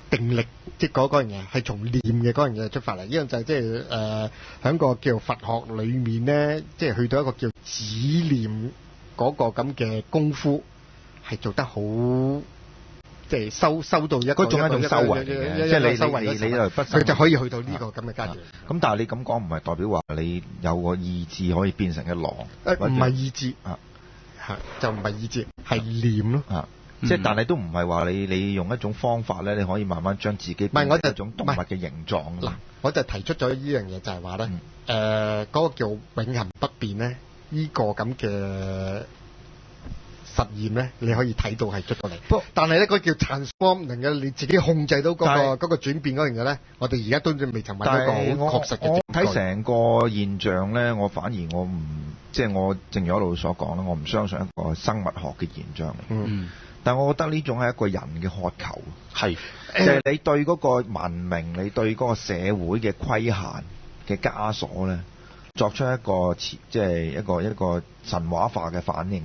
定力，即係嗰樣嘢係從念嘅嗰樣嘢出發嚟。呢樣就係即係喺個叫佛學裏面咧，即係去到一個叫止念嗰個咁嘅功夫，係做得好，即係收到一個嗰種一種修為嘅，即係你又不佢就可以去到呢個咁嘅階段。咁但係你咁講唔係代表話你有個意志可以變成一狼，唔係意志就唔係意志，係念咯。即係但係都唔係話你用一種方法咧，你可以慢慢將自己變成一種動物嘅形狀。嗱，我就提出咗呢樣嘢，就係話咧，嗰個叫永恆不變咧，呢個咁嘅實驗咧，你可以睇到係出到嚟。但係咧，嗰叫 transform， 能夠你自己控制到嗰個轉變嗰樣嘢咧，我哋而家都未曾揾到一個好確實嘅證據。睇成個現象咧，我反而我唔即係我正如一路所講啦，我唔相信一個生物學嘅現象嚟。但我覺得呢種係一個人嘅渴求，係就係你對嗰個文明，你對嗰個社會嘅規限嘅枷鎖咧，作出一個即係一個神話化嘅反應。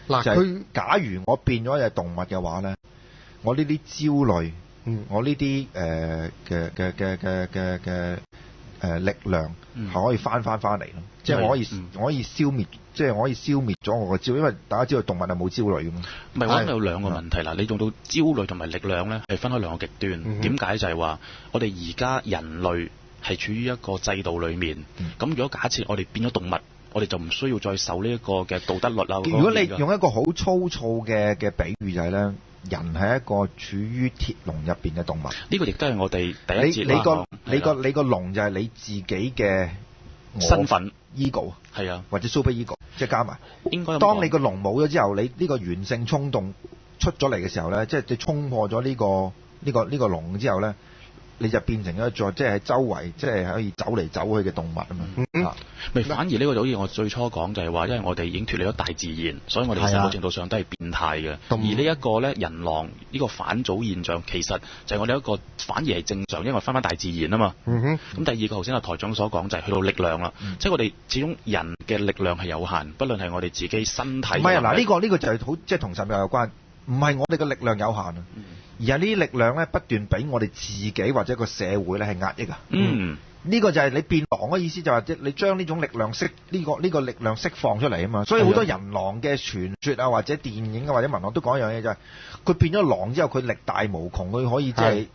嗱，佢假如我變咗一隻動物嘅話咧，我呢啲焦慮，我呢啲嘅力量係可以翻嚟咯。即係我可以消滅，即係我可以消滅咗我個焦慮，因為大家知道動物係冇焦慮嘅嘛。唔係，我諗有兩個問題啦。你用到焦慮同埋力量咧，係分開兩個極端。點解就係話我哋而家人類係處於一個制度裡面。咁如果假設我哋變咗動物，我哋就唔需要再受呢一個嘅道德律啦。如果你用一個好粗糙嘅比喻就係咧，人係一個處於鐵籠入邊嘅動物。呢個亦都係我哋第一節話。你個籠就係你自己嘅身份 ego 係啊，或者 super ego 即係加埋。應該當你個籠冇咗之後，你呢個原性衝動出咗嚟嘅時候咧，即係你衝破咗呢個籠之後咧，你就變成一個即係周圍即係可以走嚟走去嘅動物啊嘛。反而呢個就好似我最初講就係話，因為我哋已經脫離咗大自然，所以我哋某程度上都係變態嘅。而呢一個咧人狼呢個反祖現象，其實就係我哋一個反而係正常，因為翻大自然啊嘛。咁第二個頭先阿台長所講就係去到力量啦，即係我哋始終人嘅力量係有限，不論係我哋自己身體。唔係啊，嗱呢個就係好即係同神秘有關，唔係我哋嘅力量有限啊。而係呢啲力量咧不斷俾我哋自己或者個社會咧係壓抑啊。呢個就係你變狼嘅意思，就係你將呢種力量呢個力量釋放出嚟啊嘛。所以好多人狼嘅傳說啊，或者電影啊，或者文學都講一樣嘢，就係佢變咗狼之後，佢力大無窮，佢可以即係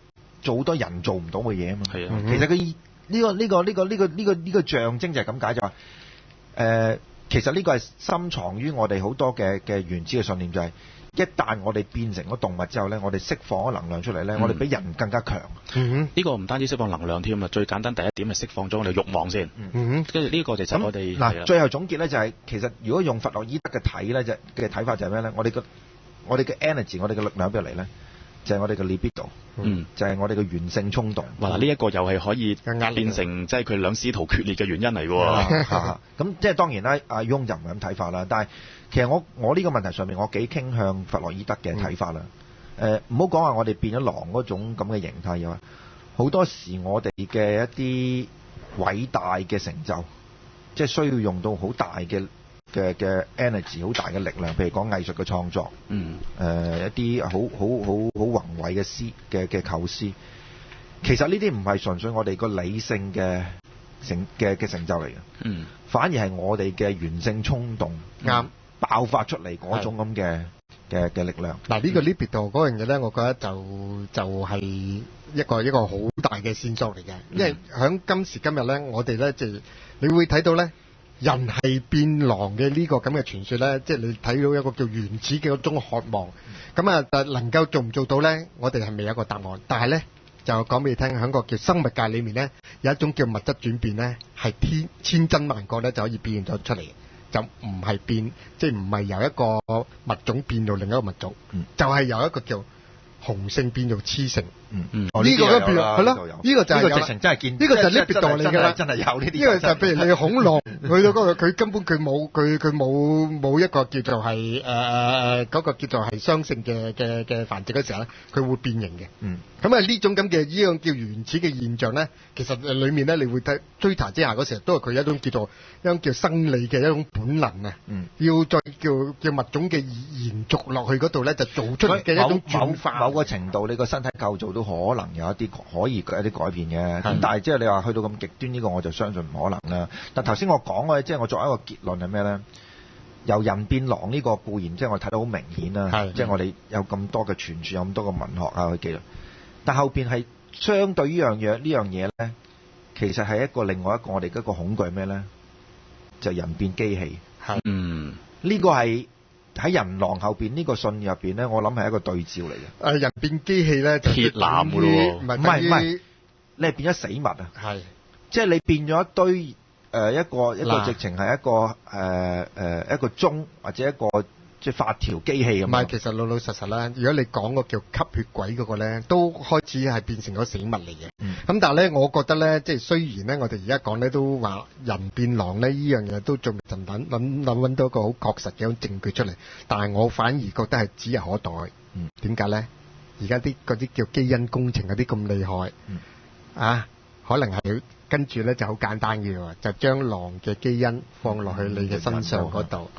做好多人做唔到嘅嘢啊嘛。其實佢呢個象徵就係咁解，就話其實呢個係深藏於我哋好多嘅原始嘅信念，就係一旦我哋變成咗動物之後咧，我哋釋放咗能量出嚟咧，我哋比人更加強。呢個唔單止釋放能量添啊，最簡單第一點係釋放咗我哋慾望先。跟住呢個就係我哋嗱，最後總結咧就係其實如果用弗洛伊德嘅睇咧，嘅睇法就係咩咧？我哋嘅 energy， 我哋嘅力量邊度嚟咧？就係我哋嘅 libido，就係我哋嘅原性衝動。哇！呢一個又係可以變成即係佢兩師徒決裂嘅原因嚟喎。咁即係當然啦，阿雍就唔係咁睇法啦。但係其實我呢個問題上面，我幾傾向弗洛伊德嘅睇法啦。唔好講話我哋變咗狼嗰種咁嘅形態嘅話，好多時我哋嘅一啲偉大嘅成就，即係需要用到好大嘅 energy， 好大嘅力量，譬如講藝術嘅創作，一啲好宏偉嘅嘅構思，其實呢啲唔係純粹我哋個理性嘅成就嚟嘅，反而係我哋嘅原性衝動爆發出嚟嗰種咁嘅力量。嗱，呢個 libido 嗰樣嘢咧，我覺得就係一個好大嘅線索嚟嘅，因為喺今時今日咧，我哋咧就你會睇到咧。人係變狼嘅呢個咁嘅傳說咧，即係你睇到一個叫原始嘅一種渴望，咁啊，但能夠做唔做到咧？我哋係未有一個答案。但係咧，就講俾你聽，喺個叫生物界裏面咧，有一種叫物質轉變咧，係千真萬確咧就可以表現咗出嚟，就唔係變，即係唔係由一個物種變到另一個物種，就係由一個叫雄性變做雌性。呢個嘅變係咯，呢個就係直情真係見，呢個就係呢別道嚟㗎啦，真係有呢啲。呢個就係譬如你恐龍去到嗰個，佢根本佢冇一個叫做係嗰個叫做係雙性嘅繁殖嗰時候咧，佢會變形嘅。咁啊呢種咁嘅呢樣叫原始嘅現象咧，其實裡面咧你會睇追查之下嗰時候，都係佢一種叫生理嘅一種本能啊。要再叫物種嘅延續落去嗰度咧，就做出嘅一種轉化。某個程度，你個身體構造都可能有一啲可以一啲改變嘅。咁但係即係你話去到咁極端呢個，我就相信唔可能啦。但頭先我講嘅，即係我作為一個結論係咩咧？由人變狼呢個固然即係我睇到好明顯啦，即係我哋有咁多嘅傳説，有咁多嘅文學啊去記錄。但後邊係相對呢樣嘢咧，其實係另外一個我哋一個恐懼咩咧？就人變機器。呢個係喺人狼後邊呢個信入邊咧，我諗係一個對照嚟嘅。人變機器咧，鐵男㗎咯，唔係，你係變咗死物啊！係，即係你變咗一堆一個直情係一個鐘或者一個即係發條機器咁。唔係，其實老實實啦，如果你講個叫吸血鬼嗰個咧，都開始係變成咗死物嚟嘅。咁但係咧，我覺得咧，即係雖然咧，我哋而家講咧都話人變狼咧，呢樣嘢都仲未揾到一個好確實嘅證據出嚟，但係我反而覺得係指日可待。點解咧？而家嗰啲叫基因工程嗰啲咁厲害，可能係跟住咧就好簡單嘅喎，就將狼嘅基因放落去你嘅身上嗰度，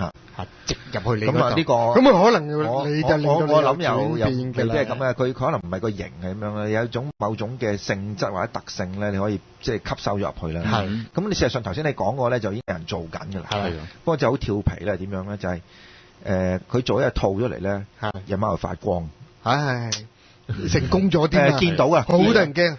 植入去你嗰度。咁呢個咁啊，可能你就令到你有轉變嘅啦。即係咁嘅，佢可能唔係個型係咁樣啦，有一種某種嘅性質或者特性咧，你可以即係吸收咗入去啦。係。咁你事實上頭先你講過咧，就已經有人做緊㗎啦。係。不過就好調皮咧，點樣咧？就係佢做一隻套出嚟咧，夜晚又發光。係。成功咗啲啊！見到啊，好多人驚。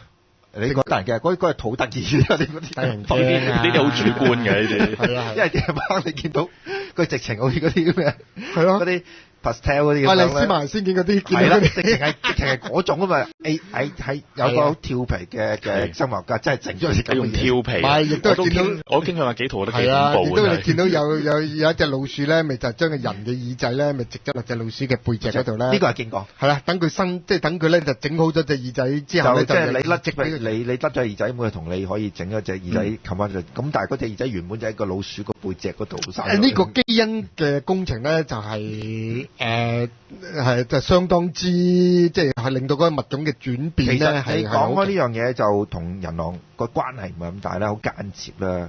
你覺得人嘅嗰個係土得意啲，呢啲好主觀嘅呢啲。係啊，因為夜晚你見到佢直情好似嗰啲咩，係咯，嗰啲 pastel 嗰啲咁樣咧。你斯曼先見嗰啲，係啦，直情係嗰種啊嘛。係有個好調皮嘅生物家，真係整咗隻咁用調皮。係，亦都見到我傾向話幾圖都幾恐怖。亦都你見到有一隻老鼠咧，咪就將個人嘅耳仔咧，咪植咗落隻老鼠嘅背脊嗰度咧。呢個係見過。係啦，等佢咧就整好咗隻耳仔之後咧，就即係你甩隻俾你甩咗耳仔，咁同你可以整咗隻耳仔冚翻就咁，但係嗰隻耳仔原本就喺個老鼠個背脊嗰度生。呢個基因嘅工程咧，就係就相當之即係令到嗰個物種嘅轉變咧。其實你講開呢樣嘢就同人狼個關係唔係咁大啦，好間接啦。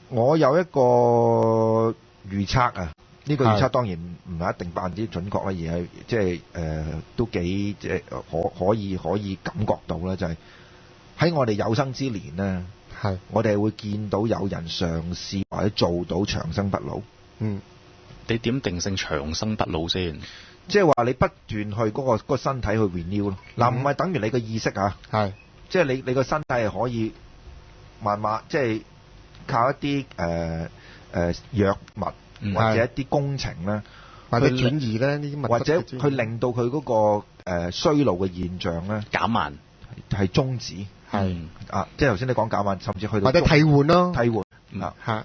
我有一個預測啊，呢個預測當然唔係一定100%準確啦，而係即係都幾即係可以感覺到啦，就係喺我哋有生之年咧，我哋會見到有人嘗試或者做到長生不老。你點定性長生不老先？即係話你不斷去嗰個身體去 renew 咯。嗱，唔係等於你個意識啊，即係你個身體係可以慢慢即係靠一啲藥物或者一啲工程咧，或者轉移咧呢啲物質，或者去令到佢嗰個衰老嘅現象咧減慢，係終止。即係頭先你講減慢，甚至去到或者替換咯，替換。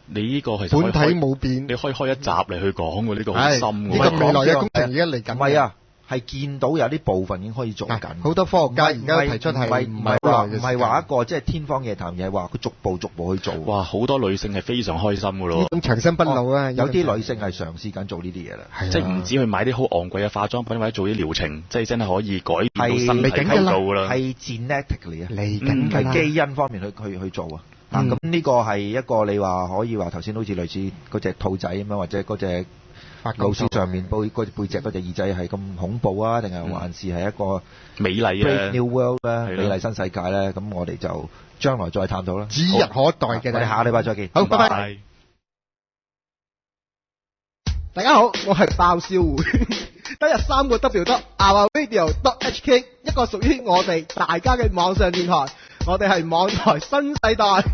你呢個其實本體冇變，你可以開一集嚟去講喎，呢個好深喎。呢個未來嘅工程而家嚟緊。唔係啊，係見到有啲部分已經可以做緊。好多科學家而家提出係唔係話一個即係天方夜譚，而係話佢逐步去做。哇！好多女性係非常開心㗎咯。咁長生不老啊！有啲女性係嘗試緊做呢啲嘢啦，即係唔止去買啲好昂貴嘅化妝品或者做啲療程，即係真係可以改變到身體構造㗎啦。係 genetically 啊，嚟緊㗎啦，係基因方面去做啊。咁呢個係一個你話可以話頭先好似類似嗰隻兔仔咁樣，或者嗰隻老鼠上面背脊嗰隻耳仔係咁恐怖啊？定係還是係一個美麗嘅 New World 咧，美麗新世界咧？咁我哋就將來再探討啦。指日可待嘅，我哋下個禮拜再見。好，拜拜。大家好，我係爆笑會，得日3個 w.rradio.hk， 一個屬於我哋大家嘅網上電台。我哋係網台新世代。